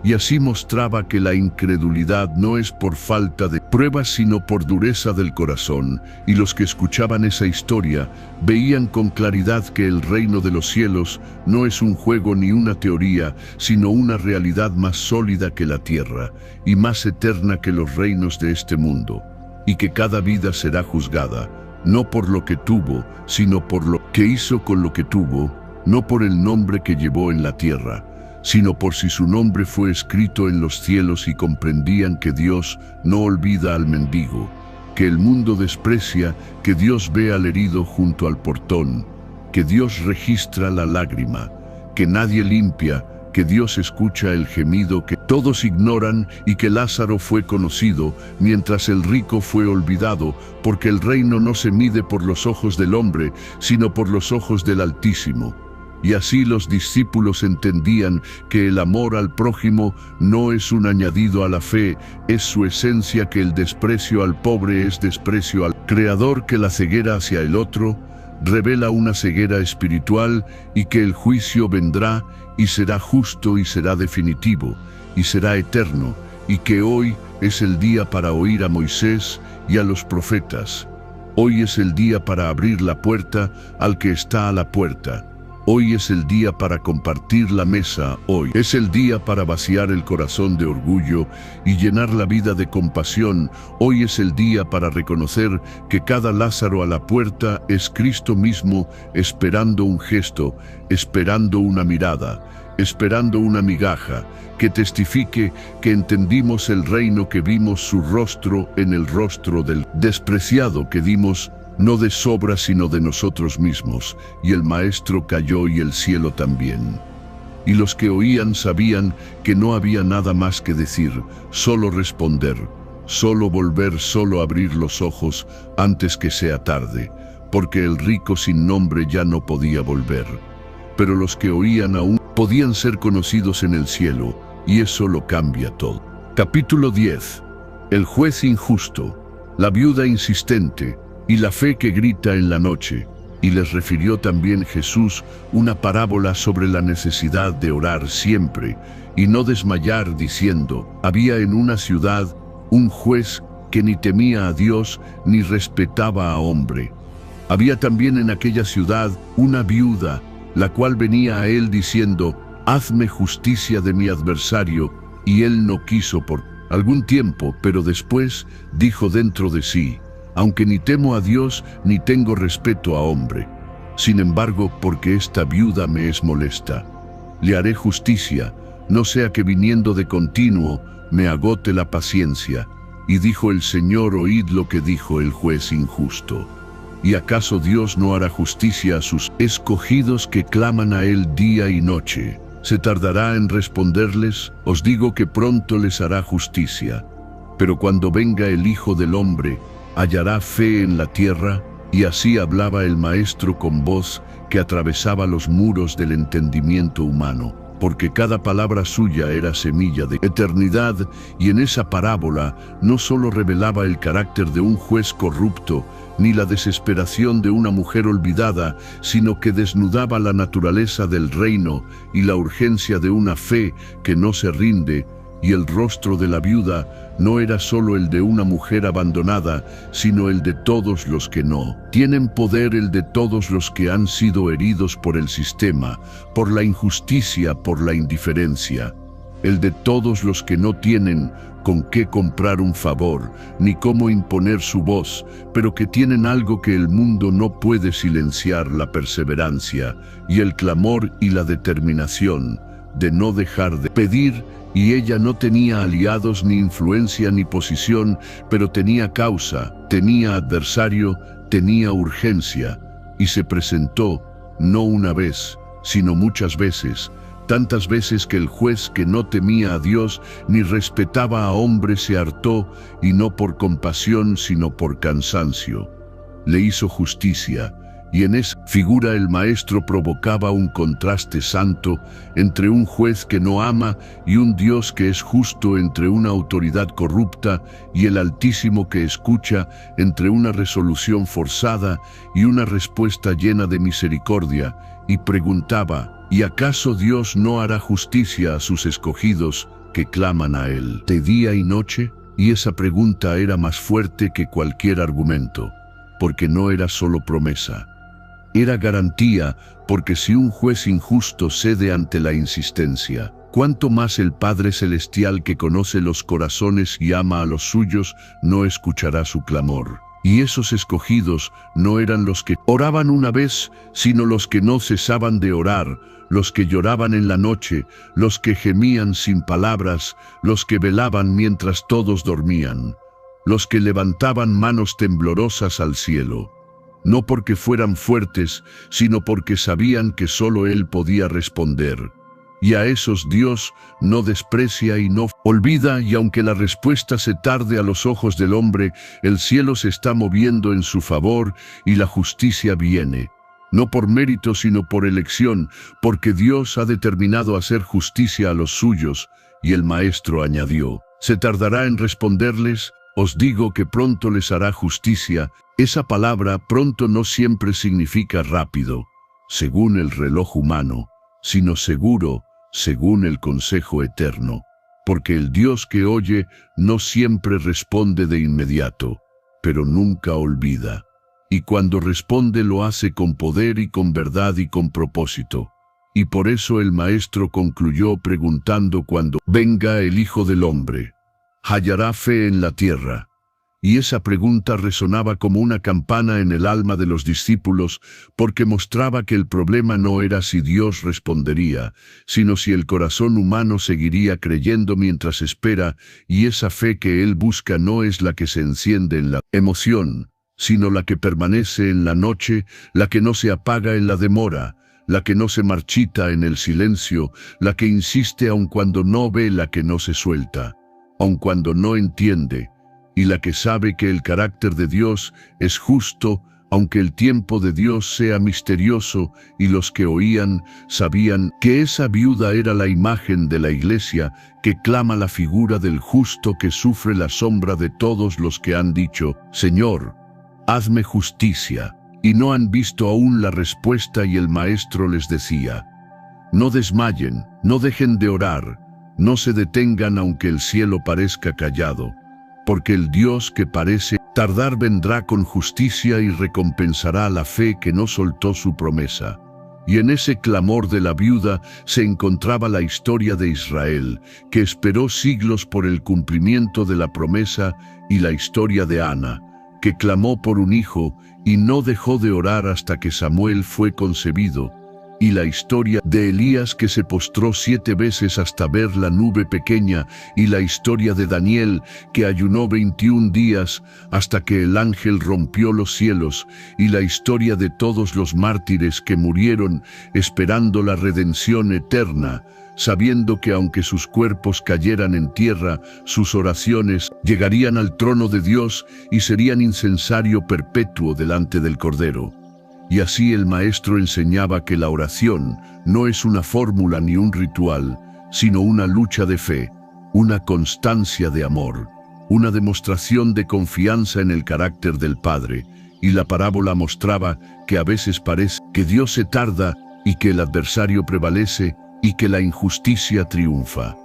Y así mostraba que la incredulidad no es por falta de pruebas, sino por dureza del corazón. Y los que escuchaban esa historia veían con claridad que el reino de los cielos no es un juego ni una teoría, sino una realidad más sólida que la tierra y más eterna que los reinos de este mundo. Y que cada vida será juzgada, no por lo que tuvo, sino por lo que hizo con lo que tuvo, no por el nombre que llevó en la tierra, sino por si su nombre fue escrito en los cielos. Y comprendían que Dios no olvida al mendigo, que el mundo desprecia, que Dios ve al herido junto al portón, que Dios registra la lágrima, que nadie limpia, que Dios escucha el gemido que todos ignoran, y que Lázaro fue conocido, mientras el rico fue olvidado, porque el reino no se mide por los ojos del hombre, sino por los ojos del Altísimo. Y así los discípulos entendían que el amor al prójimo no es un añadido a la fe, es su esencia, que el desprecio al pobre es desprecio al Creador, que la ceguera hacia el otro revela una ceguera espiritual, y que el juicio vendrá y será justo y será definitivo y será eterno, y que hoy es el día para oír a Moisés y a los profetas. Hoy es el día para abrir la puerta al que está a la puerta. Hoy es el día para compartir la mesa. Hoy es el día para vaciar el corazón de orgullo y llenar la vida de compasión. Hoy es el día para reconocer que cada Lázaro a la puerta es Cristo mismo, esperando un gesto, esperando una mirada, esperando una migaja, que testifique que entendimos el reino, que vimos su rostro en el rostro del despreciado, que dimos no de sobra sino de nosotros mismos. Y el maestro calló y el cielo también. Y los que oían sabían que no había nada más que decir, solo responder, solo volver, solo abrir los ojos antes que sea tarde, porque el rico sin nombre ya no podía volver. Pero los que oían aún podían ser conocidos en el cielo, y eso lo cambia todo. Capítulo 10. El juez injusto, la viuda insistente, y la fe que grita en la noche. Y les refirió también Jesús una parábola sobre la necesidad de orar siempre y no desmayar, diciendo: había en una ciudad un juez que ni temía a Dios ni respetaba a hombre. Había también en aquella ciudad una viuda, la cual venía a él diciendo: hazme justicia de mi adversario. Y él no quiso por algún tiempo, pero después dijo dentro de sí: aunque ni temo a Dios ni tengo respeto a hombre, sin embargo, porque esta viuda me es molesta, le haré justicia, no sea que viniendo de continuo me agote la paciencia. Y dijo el Señor: oíd lo que dijo el juez injusto. ¿Y acaso Dios no hará justicia a sus escogidos que claman a Él día y noche? ¿Se tardará en responderles? Os digo que pronto les hará justicia. Pero cuando venga el Hijo del Hombre, ¿hallará fe en la tierra? Y así hablaba el Maestro con voz que atravesaba los muros del entendimiento humano, porque cada palabra suya era semilla de eternidad, y en esa parábola no solo revelaba el carácter de un juez corrupto, ni la desesperación de una mujer olvidada, sino que desnudaba la naturaleza del reino y la urgencia de una fe que no se rinde, y el rostro de la viuda no era solo el de una mujer abandonada, sino el de todos los que no tienen poder, el de todos los que han sido heridos por el sistema, por la injusticia, por la indiferencia, el de todos los que no tienen con qué comprar un favor, ni cómo imponer su voz, pero que tienen algo que el mundo no puede silenciar: la perseverancia y el clamor y la determinación de no dejar de pedir. Y ella no tenía aliados, ni influencia, ni posición, pero tenía causa, tenía adversario, tenía urgencia, y se presentó, no una vez, sino muchas veces, tantas veces que el juez, que no temía a Dios ni respetaba a hombres, se hartó, y no por compasión, sino por cansancio. Le hizo justicia, y en esa figura el Maestro provocaba un contraste santo entre un juez que no ama y un Dios que es justo, entre una autoridad corrupta y el Altísimo que escucha, entre una resolución forzada y una respuesta llena de misericordia, y preguntaba: ¿y acaso Dios no hará justicia a sus escogidos que claman a Él de día y noche? Y esa pregunta era más fuerte que cualquier argumento, porque no era solo promesa. Era garantía, porque si un juez injusto cede ante la insistencia, ¿cuánto más el Padre Celestial, que conoce los corazones y ama a los suyos, no escuchará su clamor? Y esos escogidos no eran los que oraban una vez, sino los que no cesaban de orar, los que lloraban en la noche, los que gemían sin palabras, los que velaban mientras todos dormían, los que levantaban manos temblorosas al cielo. No porque fueran fuertes, sino porque sabían que solo Él podía responder. Y a esos Dios no desprecia y no olvida, y aunque la respuesta se tarde a los ojos del hombre, el cielo se está moviendo en su favor y la justicia viene. No por mérito, sino por elección, porque Dios ha determinado hacer justicia a los suyos. Y el Maestro añadió: ¿se tardará en responderles? Os digo que pronto les hará justicia. Esa palabra pronto no siempre significa rápido, según el reloj humano, sino seguro, según el consejo eterno, porque el Dios que oye no siempre responde de inmediato, pero nunca olvida. Y cuando responde lo hace con poder y con verdad y con propósito. Y por eso el Maestro concluyó preguntando: cuando venga el Hijo del Hombre, ¿hallará fe en la tierra? Y esa pregunta resonaba como una campana en el alma de los discípulos, porque mostraba que el problema no era si Dios respondería, sino si el corazón humano seguiría creyendo mientras espera, y esa fe que Él busca no es la que se enciende en la emoción, sino la que permanece en la noche, la que no se apaga en la demora, la que no se marchita en el silencio, la que insiste aun cuando no ve, la que no se suelta, aun cuando no entiende, y la que sabe que el carácter de Dios es justo, aunque el tiempo de Dios sea misterioso. Y los que oían sabían que esa viuda era la imagen de la Iglesia, que clama la figura del justo que sufre la sombra de todos los que han dicho: Señor, hazme justicia. Y no han visto aún la respuesta. Y el Maestro les decía: no desmayen, no dejen de orar, no se detengan aunque el cielo parezca callado, porque el Dios que parece tardar vendrá con justicia y recompensará la fe que no soltó su promesa. Y en ese clamor de la viuda se encontraba la historia de Israel, que esperó siglos por el cumplimiento de la promesa, y la historia de Ana, que clamó por un hijo y no dejó de orar hasta que Samuel fue concebido. y la historia de Elías que se postró 7 veces hasta ver la nube pequeña, y la historia de Daniel que ayunó 21 días hasta que el ángel rompió los cielos, y la historia de todos los mártires que murieron esperando la redención eterna, sabiendo que aunque sus cuerpos cayeran en tierra, sus oraciones llegarían al trono de Dios y serían incensario perpetuo delante del Cordero. Y así el Maestro enseñaba que la oración no es una fórmula ni un ritual, sino una lucha de fe, una constancia de amor, una demostración de confianza en el carácter del Padre, y la parábola mostraba que a veces parece que Dios se tarda y que el adversario prevalece y que la injusticia triunfa.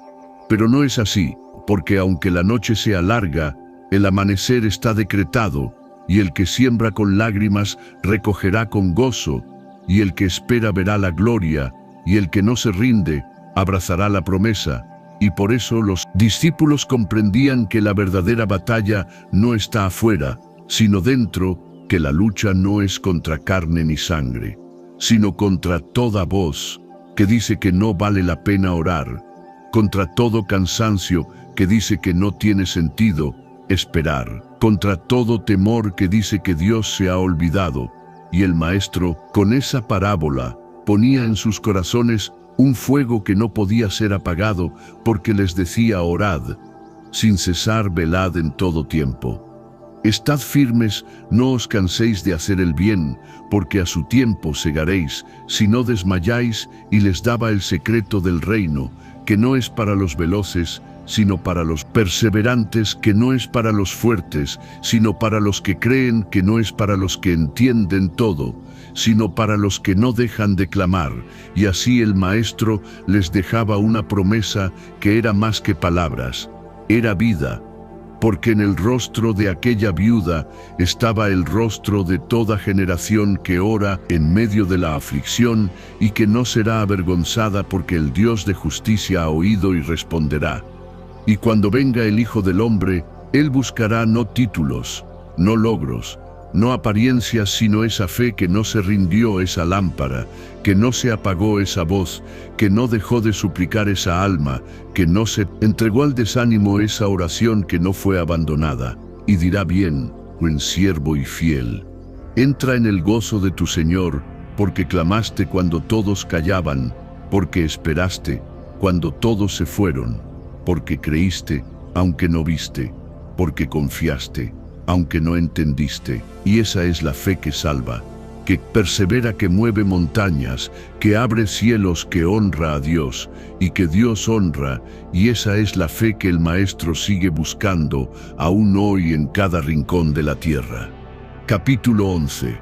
Pero no es así, porque aunque la noche sea larga, el amanecer está decretado, y el que siembra con lágrimas recogerá con gozo, y el que espera verá la gloria, y el que no se rinde abrazará la promesa. Y por eso los discípulos comprendían que la verdadera batalla no está afuera, sino dentro, que la lucha no es contra carne ni sangre, sino contra toda voz que dice que no vale la pena orar, contra todo cansancio que dice que no tiene sentido esperar, contra todo temor que dice que Dios se ha olvidado. Y el Maestro, con esa parábola, ponía en sus corazones un fuego que no podía ser apagado, porque les decía: orad, sin cesar velad en todo tiempo. Estad firmes, no os canséis de hacer el bien, porque a su tiempo segaréis, si no desmayáis. Y les daba el secreto del reino, que no es para los veloces, sino para los perseverantes, que no es para los fuertes, sino para los que creen, que no es para los que entienden todo, sino para los que no dejan de clamar. Y así el Maestro les dejaba una promesa que era más que palabras, era vida, porque en el rostro de aquella viuda estaba el rostro de toda generación que ora en medio de la aflicción y que no será avergonzada, porque el Dios de justicia ha oído y responderá. Y cuando venga el Hijo del Hombre, Él buscará no títulos, no logros, no apariencias, sino esa fe que no se rindió, esa lámpara, que no se apagó esa voz, que no dejó de suplicar esa alma, que no se entregó al desánimo, esa oración que no fue abandonada. Y dirá: bien, buen siervo y fiel, entra en el gozo de tu Señor, porque clamaste cuando todos callaban, porque esperaste cuando todos se fueron, porque creíste aunque no viste, porque confiaste aunque no entendiste. Y esa es la fe que salva, que persevera, que mueve montañas, que abre cielos, que honra a Dios y que Dios honra. Y esa es la fe que el Maestro sigue buscando aún hoy en cada rincón de la tierra. Capítulo 11.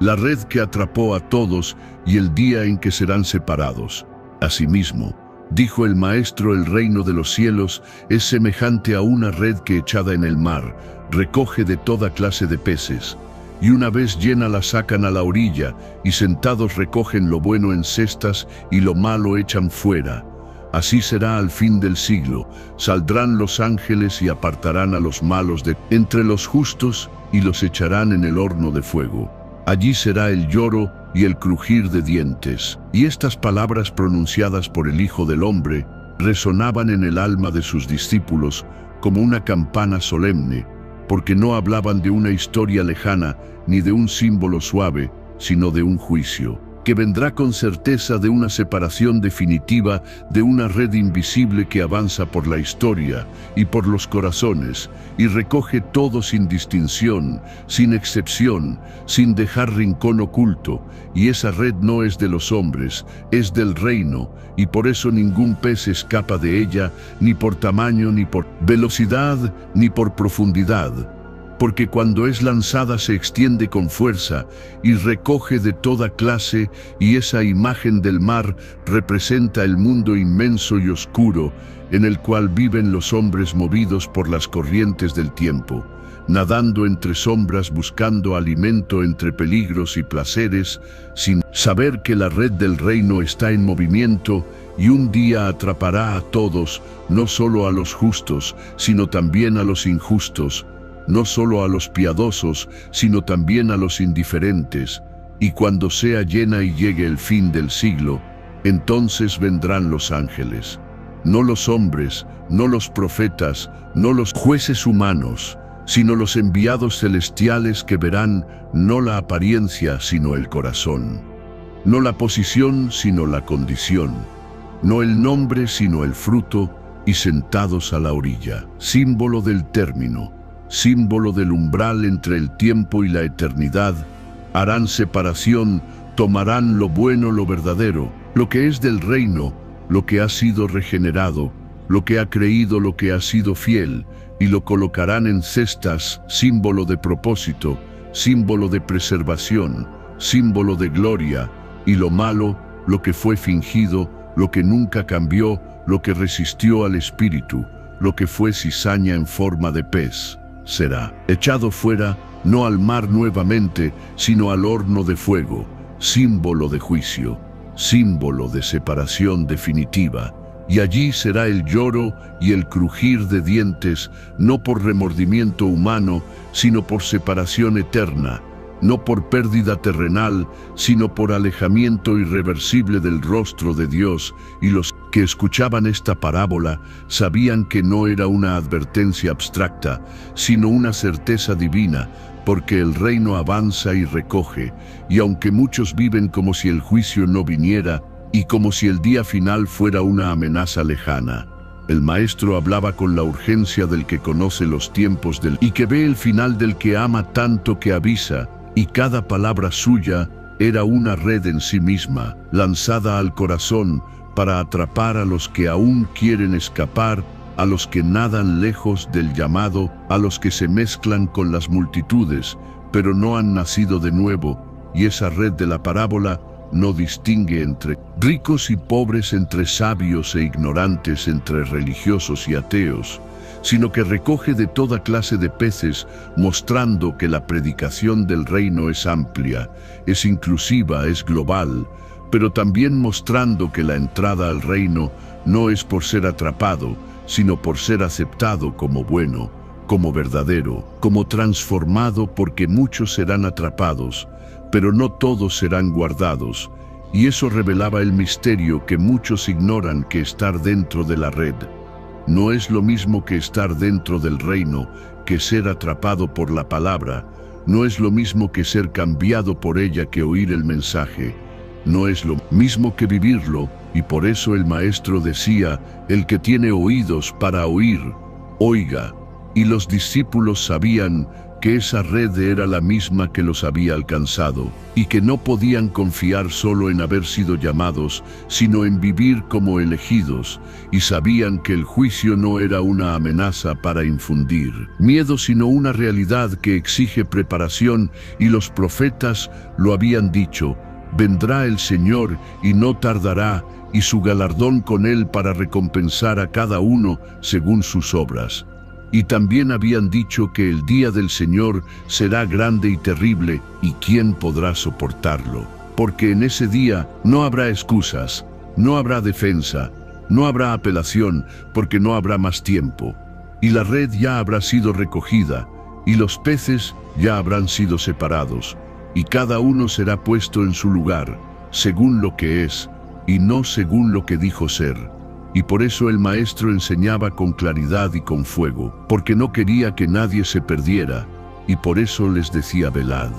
La red que atrapó a todos y el día en que serán separados. Asimismo, dijo el Maestro: el reino de los cielos es semejante a una red que, echada en el mar, recoge de toda clase de peces, y una vez llena la sacan a la orilla, y sentados recogen lo bueno en cestas y lo malo echan fuera. Así será al fin del siglo. Saldrán los ángeles y apartarán a los malos de entre los justos y los echarán en el horno de fuego. Allí será el lloro y el crujir de dientes. Y estas palabras pronunciadas por el Hijo del Hombre resonaban en el alma de sus discípulos como una campana solemne, porque no hablaban de una historia lejana ni de un símbolo suave, sino de un juicio que vendrá con certeza, de una separación definitiva, de una red invisible que avanza por la historia y por los corazones y recoge todo sin distinción, sin excepción, sin dejar rincón oculto. Y esa red no es de los hombres, es del reino, y por eso ningún pez escapa de ella, ni por tamaño, ni por velocidad, ni por profundidad. Porque cuando es lanzada se extiende con fuerza y recoge de toda clase, y esa imagen del mar representa el mundo inmenso y oscuro en el cual viven los hombres movidos por las corrientes del tiempo, nadando entre sombras, buscando alimento entre peligros y placeres, sin saber que la red del reino está en movimiento y un día atrapará a todos, no solo a los justos, sino también a los injustos, no solo a los piadosos, sino también a los indiferentes. y cuando sea llena y llegue el fin del siglo, entonces vendrán los ángeles, no los hombres, no los profetas, no los jueces humanos, sino los enviados celestiales que verán no la apariencia sino el corazón, no la posición sino la condición, no el nombre sino el fruto, y sentados a la orilla, símbolo del término, símbolo del umbral entre el tiempo y la eternidad, harán separación, tomarán lo bueno, lo verdadero, lo que es del reino, lo que ha sido regenerado, lo que ha creído, lo que ha sido fiel, y lo colocarán en cestas, símbolo de propósito, símbolo de preservación, símbolo de gloria, y lo malo, lo que fue fingido, lo que nunca cambió, lo que resistió al espíritu, lo que fue cizaña en forma de pez, será echado fuera, no al mar nuevamente, sino al horno de fuego, símbolo de juicio, símbolo de separación definitiva. Y allí será el lloro y el crujir de dientes, no por remordimiento humano, sino por separación eterna, no por pérdida terrenal, sino por alejamiento irreversible del rostro de Dios. Y los que escuchaban esta parábola sabían que no era una advertencia abstracta, sino una certeza divina, porque el reino avanza y recoge, y aunque muchos viven como si el juicio no viniera, y como si el día final fuera una amenaza lejana, el maestro hablaba con la urgencia del que conoce los tiempos y que ve el final del que ama tanto que avisa, y cada palabra suya era una red en sí misma, lanzada al corazón para atrapar a los que aún quieren escapar, a los que nadan lejos del llamado, a los que se mezclan con las multitudes, pero no han nacido de nuevo, y esa red de la parábola no distingue entre ricos y pobres, entre sabios e ignorantes, entre religiosos y ateos, sino que recoge de toda clase de peces, mostrando que la predicación del reino es amplia, es inclusiva, es global, pero también mostrando que la entrada al reino no es por ser atrapado, sino por ser aceptado como bueno, como verdadero, como transformado, porque muchos serán atrapados, pero no todos serán guardados, y eso revelaba el misterio que muchos ignoran, que estar dentro de la red no es lo mismo que estar dentro del reino, que ser atrapado por la palabra, no es lo mismo que ser cambiado por ella, que oír el mensaje, no es lo mismo que vivirlo, y por eso el maestro decía, el que tiene oídos para oír, oiga, y los discípulos sabían que esa red era la misma que los había alcanzado, y que no podían confiar solo en haber sido llamados, sino en vivir como elegidos, y sabían que el juicio no era una amenaza para infundir miedo, sino una realidad que exige preparación, y los profetas lo habían dicho, vendrá el Señor y no tardará, y su galardón con él para recompensar a cada uno según sus obras. Y también habían dicho que el día del Señor será grande y terrible, y ¿quién podrá soportarlo? Porque en ese día no habrá excusas, no habrá defensa, no habrá apelación, porque no habrá más tiempo. Y la red ya habrá sido recogida, y los peces ya habrán sido separados, y cada uno será puesto en su lugar, según lo que es, y no según lo que dijo ser. Y por eso el maestro enseñaba con claridad y con fuego, porque no quería que nadie se perdiera, y por eso les decía, velad,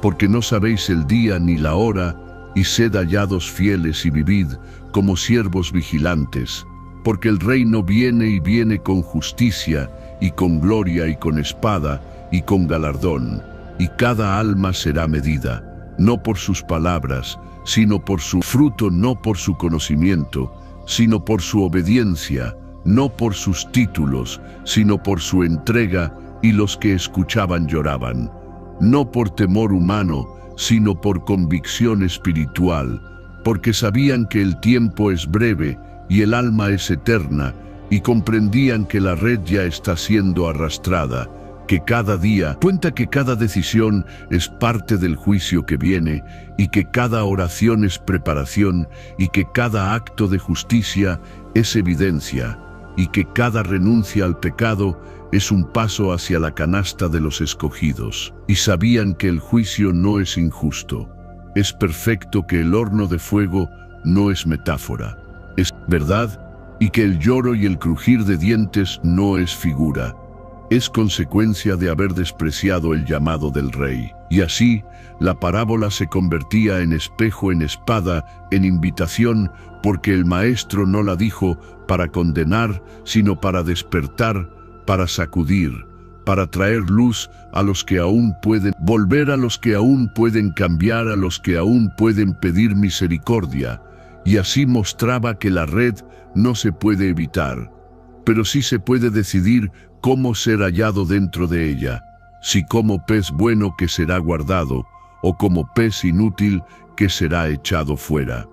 porque no sabéis el día ni la hora, y sed hallados fieles y vivid como siervos vigilantes, porque el reino viene y viene con justicia, y con gloria, y con espada, y con galardón, y cada alma será medida, no por sus palabras, sino por su fruto, no por su conocimiento, sino por su obediencia, no por sus títulos, sino por su entrega, y los que escuchaban lloraban, no por temor humano, sino por convicción espiritual, porque sabían que el tiempo es breve y el alma es eterna, y comprendían que la red ya está siendo arrastrada, que cada día cuenta, que cada decisión es parte del juicio que viene, y que cada oración es preparación, y que cada acto de justicia es evidencia, y que cada renuncia al pecado es un paso hacia la canasta de los escogidos. Y sabían que el juicio no es injusto, es perfecto que el horno de fuego no es metáfora, es verdad, y que el lloro y el crujir de dientes no es figura. Es consecuencia de haber despreciado el llamado del rey. Y así, la parábola se convertía en espejo, en espada, en invitación, porque el maestro no la dijo para condenar, sino para despertar, para sacudir, para traer luz a los que aún pueden volver, a los que aún pueden cambiar, a los que aún pueden pedir misericordia. Y así mostraba que la red no se puede evitar, pero sí se puede decidir cómo ser hallado dentro de ella, si como pez bueno que será guardado, o como pez inútil que será echado fuera.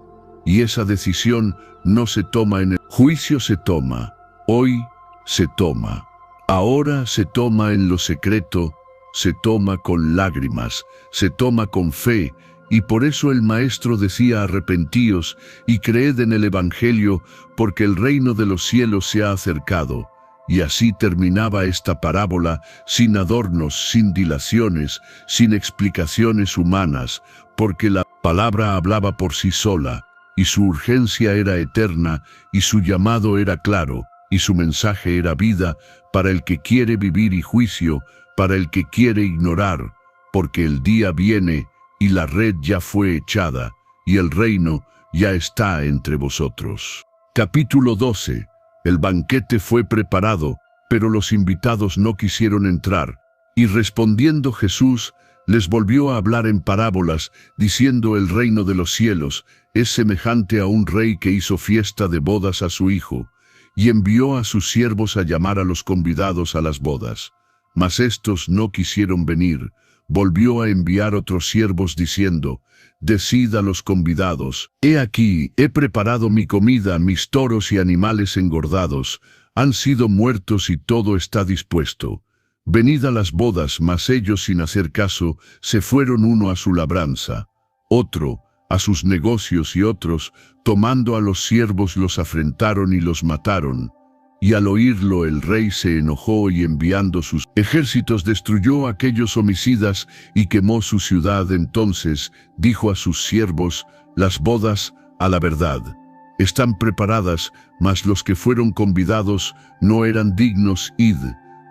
Y esa decisión no se toma en el juicio, se toma, hoy se toma, ahora se toma en lo secreto, se toma con lágrimas, se toma con fe, y por eso el maestro decía: arrepentíos y creed en el Evangelio, porque el reino de los cielos se ha acercado. Y así terminaba esta parábola, sin adornos, sin dilaciones, sin explicaciones humanas, porque la palabra hablaba por sí sola, y su urgencia era eterna, y su llamado era claro, y su mensaje era vida para el que quiere vivir y juicio para el que quiere ignorar, porque el día viene y la red ya fue echada, y el reino ya está entre vosotros. Capítulo 12. El banquete fue preparado, pero los invitados no quisieron entrar. Y respondiendo Jesús, les volvió a hablar en parábolas, diciendo: el reino de los cielos es semejante a un rey que hizo fiesta de bodas a su hijo, y envió a sus siervos a llamar a los convidados a las bodas. Mas estos no quisieron venir. Volvió a enviar otros siervos diciendo: decid a los convidados: he aquí, he preparado mi comida, mis toros y animales engordados han sido muertos y todo está dispuesto. Venid a las bodas. Mas ellos, sin hacer caso, se fueron, uno a su labranza, otro a sus negocios, y otros, tomando a los siervos, los afrentaron y los mataron. Y al oírlo el rey se enojó, y enviando sus ejércitos destruyó a aquellos homicidas y quemó su ciudad. Entonces dijo a sus siervos: las bodas, a la verdad, están preparadas, mas los que fueron convidados no eran dignos. Id,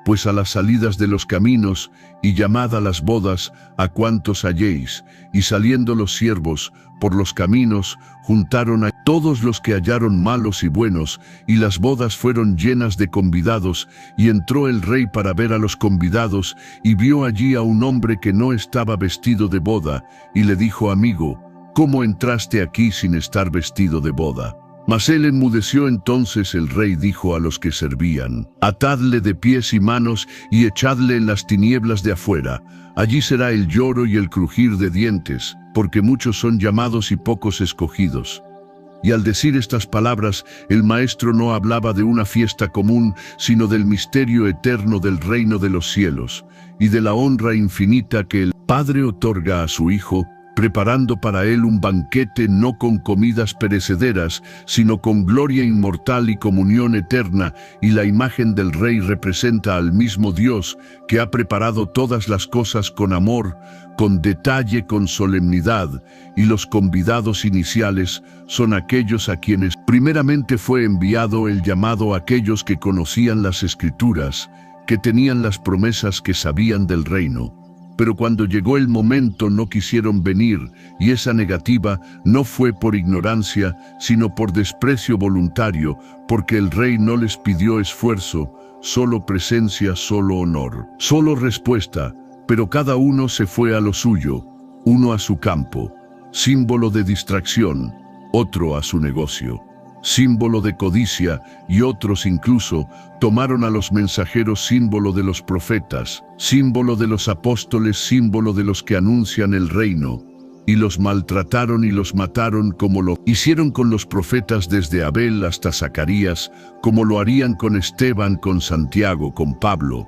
pues, a las salidas de los caminos, y llamad a las bodas a cuantos halléis. Y saliendo los siervos por los caminos, juntaron a todos los que hallaron, malos y buenos, y las bodas fueron llenas de convidados. Y entró el rey para ver a los convidados, y vio allí a un hombre que no estaba vestido de boda, y le dijo: amigo, ¿cómo entraste aquí sin estar vestido de boda? Mas él enmudeció. Entonces el rey dijo a los que servían: atadle de pies y manos y echadle en las tinieblas de afuera. Allí será el lloro y el crujir de dientes, porque muchos son llamados y pocos escogidos. Y al decir estas palabras, el maestro no hablaba de una fiesta común, sino del misterio eterno del reino de los cielos, y de la honra infinita que el Padre otorga a su Hijo, preparando para él un banquete no con comidas perecederas, sino con gloria inmortal y comunión eterna. Y la imagen del Rey representa al mismo Dios, que ha preparado todas las cosas con amor, con detalle, con solemnidad, y los convidados iniciales son aquellos a quienes primeramente fue enviado el llamado, a aquellos que conocían las Escrituras, que tenían las promesas, que sabían del reino. Pero cuando llegó el momento no quisieron venir, y esa negativa no fue por ignorancia, sino por desprecio voluntario, porque el rey no les pidió esfuerzo, solo presencia, solo honor, solo respuesta, pero cada uno se fue a lo suyo, uno a su campo, símbolo de distracción, otro a su negocio, símbolo de codicia, y otros incluso tomaron a los mensajeros, símbolo de los profetas, símbolo de los apóstoles, símbolo de los que anuncian el reino, y los maltrataron y los mataron, como lo hicieron con los profetas desde Abel hasta Zacarías, como lo harían con Esteban, con Santiago, con Pablo.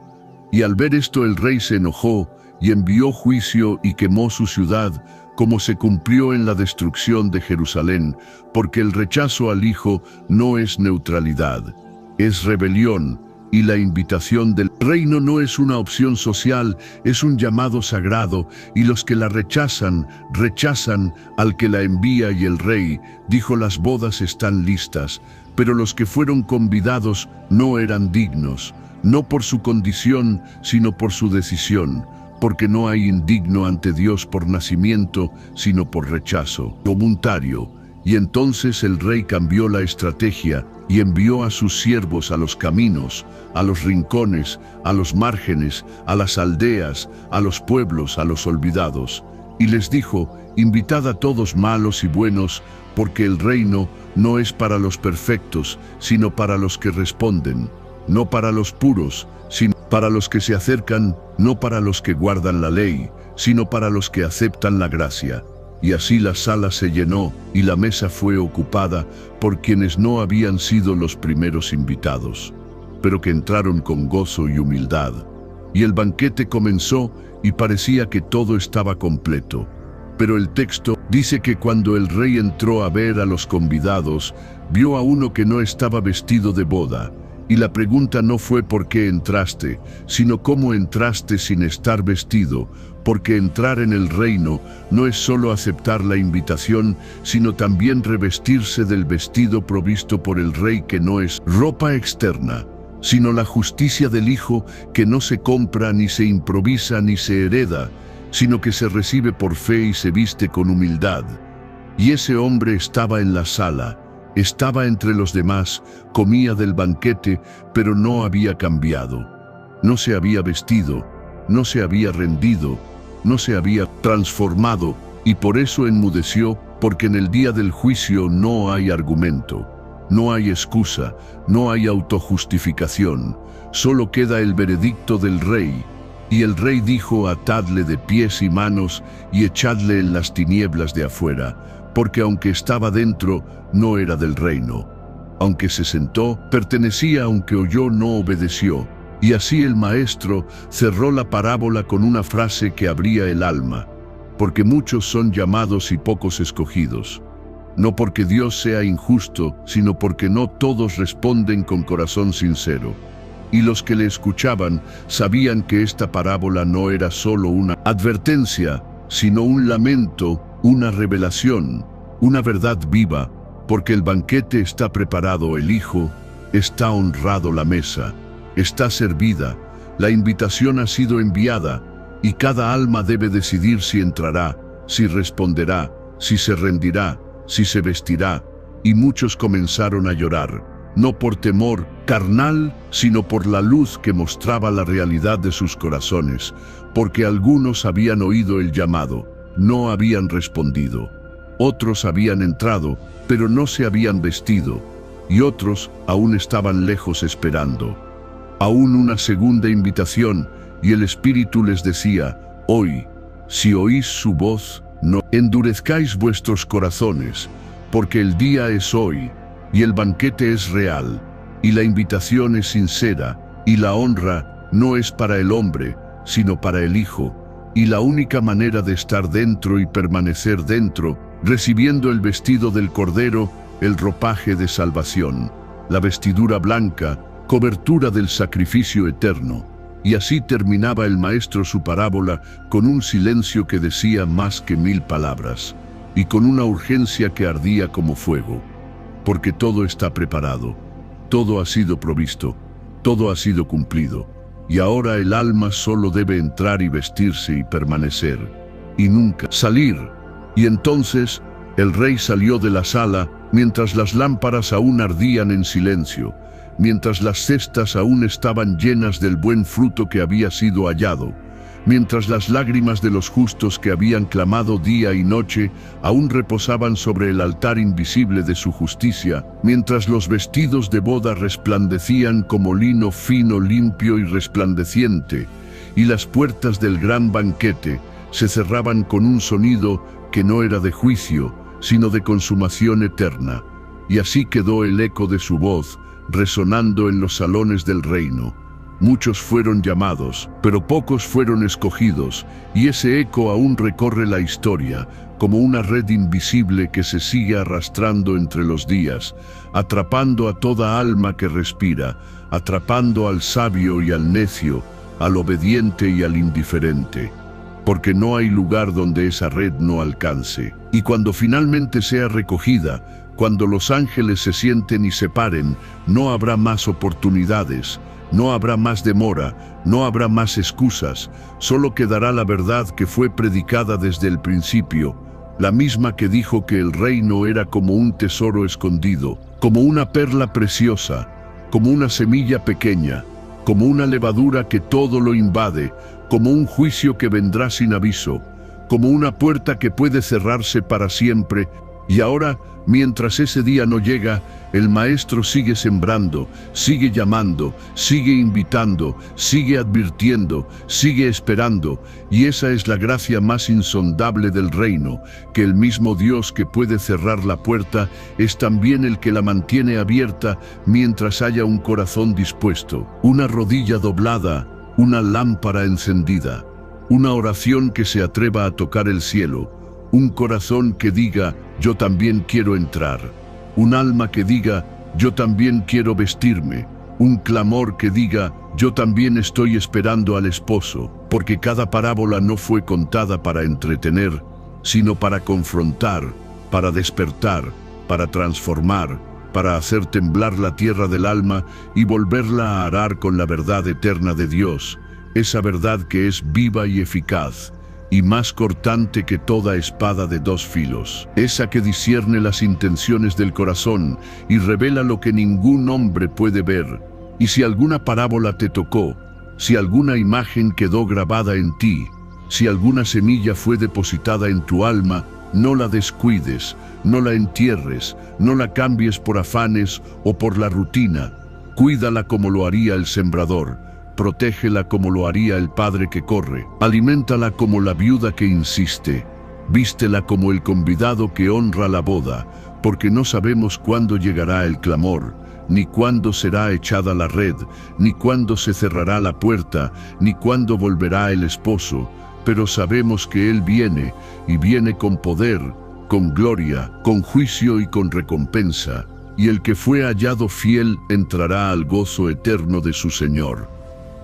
Y al ver esto el rey se enojó y envió juicio y quemó su ciudad, como se cumplió en la destrucción de Jerusalén, porque el rechazo al Hijo no es neutralidad, es rebelión, y la invitación del reino no es una opción social, es un llamado sagrado, y los que la rechazan, rechazan al que la envía. Y el rey dijo: las bodas están listas, pero los que fueron convidados no eran dignos, no por su condición, sino por su decisión, porque no hay indigno ante Dios por nacimiento, sino por rechazo voluntario. Y entonces el rey cambió la estrategia y envió a sus siervos a los caminos, a los rincones, a los márgenes, a las aldeas, a los pueblos, a los olvidados. Y les dijo: invitad a todos malos y buenos, porque el reino no es para los perfectos, sino para los que responden, no para los puros, sino para los que se acercan, no para los que guardan la ley, sino para los que aceptan la gracia. Y así la sala se llenó, y la mesa fue ocupada por quienes no habían sido los primeros invitados, pero que entraron con gozo y humildad. Y el banquete comenzó, y parecía que todo estaba completo. Pero el texto dice que cuando el rey entró a ver a los convidados, vio a uno que no estaba vestido de boda. Y la pregunta no fue por qué entraste, sino cómo entraste sin estar vestido, porque entrar en el reino no es solo aceptar la invitación, sino también revestirse del vestido provisto por el rey, que no es ropa externa, sino la justicia del Hijo, que no se compra, ni se improvisa, ni se hereda, sino que se recibe por fe y se viste con humildad. Y ese hombre estaba en la sala, estaba entre los demás, comía del banquete, pero no había cambiado. No se había vestido, no se había rendido, no se había transformado, y por eso enmudeció, porque en el día del juicio no hay argumento, no hay excusa, no hay autojustificación, solo queda el veredicto del rey. Y el rey dijo: atadle de pies y manos y echadle en las tinieblas de afuera, porque aunque estaba dentro, no era del reino. Aunque se sentó, pertenecía; aunque oyó, no obedeció. Y así el maestro cerró la parábola con una frase que abría el alma: porque muchos son llamados y pocos escogidos. No porque Dios sea injusto, sino porque no todos responden con corazón sincero. Y los que le escuchaban sabían que esta parábola no era solo una advertencia, sino un lamento, una revelación, una verdad viva, porque el banquete está preparado, el Hijo está honrado, la mesa está servida, la invitación ha sido enviada, y cada alma debe decidir si entrará, si responderá, si se rendirá, si se vestirá. Y muchos comenzaron a llorar, no por temor carnal, sino por la luz que mostraba la realidad de sus corazones, porque algunos habían oído el llamado, no habían respondido. Otros habían entrado, pero no se habían vestido, y otros aún estaban lejos esperando aún una segunda invitación, y el Espíritu les decía: hoy, si oís su voz, no endurezcáis vuestros corazones, porque el día es hoy, y el banquete es real, y la invitación es sincera, y la honra no es para el hombre, sino para el Hijo, y la única manera de estar dentro y permanecer dentro, recibiendo el vestido del Cordero, el ropaje de salvación, la vestidura blanca, cobertura del sacrificio eterno. Y así terminaba el maestro su parábola, con un silencio que decía más que 1000 palabras, y con una urgencia que ardía como fuego. Porque todo está preparado, todo ha sido provisto, todo ha sido cumplido, y ahora el alma solo debe entrar y vestirse y permanecer, y nunca salir. Y entonces el rey salió de la sala, mientras las lámparas aún ardían en silencio, mientras las cestas aún estaban llenas del buen fruto que había sido hallado, mientras las lágrimas de los justos que habían clamado día y noche aún reposaban sobre el altar invisible de su justicia, mientras los vestidos de boda resplandecían como lino fino, limpio y resplandeciente, y las puertas del gran banquete se cerraban con un sonido que no era de juicio, sino de consumación eterna. Y así quedó el eco de su voz, resonando en los salones del reino. Muchos fueron llamados, pero pocos fueron escogidos, y ese eco aún recorre la historia, como una red invisible que se sigue arrastrando entre los días, atrapando a toda alma que respira, atrapando al sabio y al necio, al obediente y al indiferente, porque no hay lugar donde esa red no alcance. Y cuando finalmente sea recogida, cuando los ángeles se sienten y se paren, no habrá más oportunidades, no habrá más demora, no habrá más excusas, solo quedará la verdad que fue predicada desde el principio, la misma que dijo que el reino era como un tesoro escondido, como una perla preciosa, como una semilla pequeña, como una levadura que todo lo invade, como un juicio que vendrá sin aviso, como una puerta que puede cerrarse para siempre. Y ahora, mientras ese día no llega, el Maestro sigue sembrando, sigue llamando, sigue invitando, sigue advirtiendo, sigue esperando, y esa es la gracia más insondable del reino, que el mismo Dios que puede cerrar la puerta es también el que la mantiene abierta mientras haya un corazón dispuesto, una rodilla doblada, una lámpara encendida, una oración que se atreva a tocar el cielo, un corazón que diga, yo también quiero entrar, un alma que diga, yo también quiero vestirme, un clamor que diga, yo también estoy esperando al esposo, porque cada parábola no fue contada para entretener, sino para confrontar, para despertar, para transformar, para hacer temblar la tierra del alma y volverla a arar con la verdad eterna de Dios, esa verdad que es viva y eficaz, y más cortante que toda espada de dos filos, esa que discierne las intenciones del corazón y revela lo que ningún hombre puede ver. Y si alguna parábola te tocó, si alguna imagen quedó grabada en ti, si alguna semilla fue depositada en tu alma, no la descuides, no la entierres, no la cambies por afanes o por la rutina. Cuídala como lo haría el sembrador. Protégela como lo haría el padre que corre, aliméntala como la viuda que insiste, vístela como el convidado que honra la boda, porque no sabemos cuándo llegará el clamor, ni cuándo será echada la red, ni cuándo se cerrará la puerta, ni cuándo volverá el esposo, pero sabemos que Él viene, y viene con poder, con gloria, con juicio y con recompensa, y el que fue hallado fiel entrará al gozo eterno de su Señor.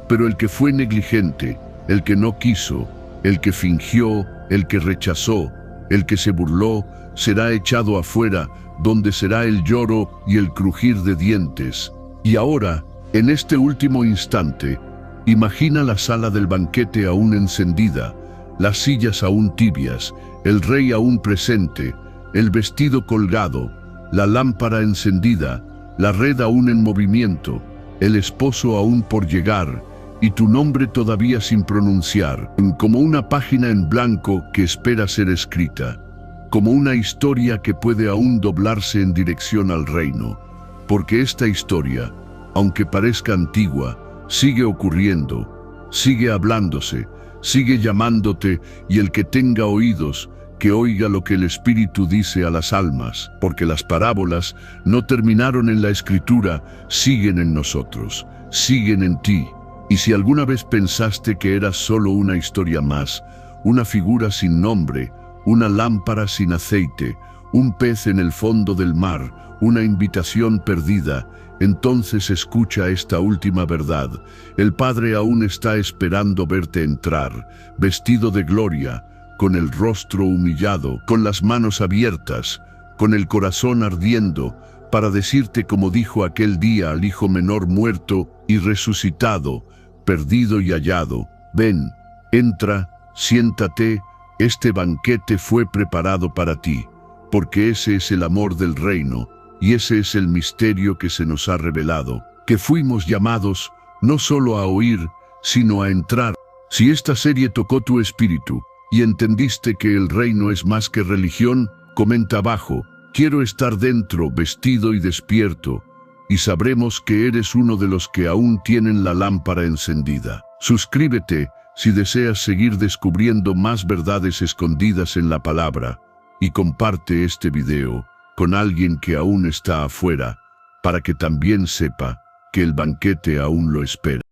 Pero el que fue negligente, el que no quiso, el que fingió, el que rechazó, el que se burló, será echado afuera, donde será el lloro y el crujir de dientes. Y ahora, en este último instante, imagina la sala del banquete aún encendida, las sillas aún tibias, el rey aún presente, el vestido colgado, la lámpara encendida, la red aún en movimiento, el esposo aún por llegar, y tu nombre todavía sin pronunciar, como una página en blanco que espera ser escrita, como una historia que puede aún doblarse en dirección al reino, porque esta historia, aunque parezca antigua, sigue ocurriendo, sigue hablándose, sigue llamándote, y el que tenga oídos, que oiga lo que el Espíritu dice a las almas, porque las parábolas no terminaron en la Escritura, siguen en nosotros, siguen en ti. Y si alguna vez pensaste que eras solo una historia más, una figura sin nombre, una lámpara sin aceite, un pez en el fondo del mar, una invitación perdida, entonces escucha esta última verdad. El Padre aún está esperando verte entrar, vestido de gloria, con el rostro humillado, con las manos abiertas, con el corazón ardiendo, para decirte como dijo aquel día al hijo menor muerto y resucitado, perdido y hallado, ven, entra, siéntate, este banquete fue preparado para ti, porque ese es el amor del reino, y ese es el misterio que se nos ha revelado, que fuimos llamados no solo a oír, sino a entrar. Si esta serie tocó tu espíritu, y entendiste que el reino es más que religión, comenta abajo, quiero estar dentro, vestido y despierto, y sabremos que eres uno de los que aún tienen la lámpara encendida. Suscríbete si deseas seguir descubriendo más verdades escondidas en la palabra, y comparte este video con alguien que aún está afuera, para que también sepa que el banquete aún lo espera.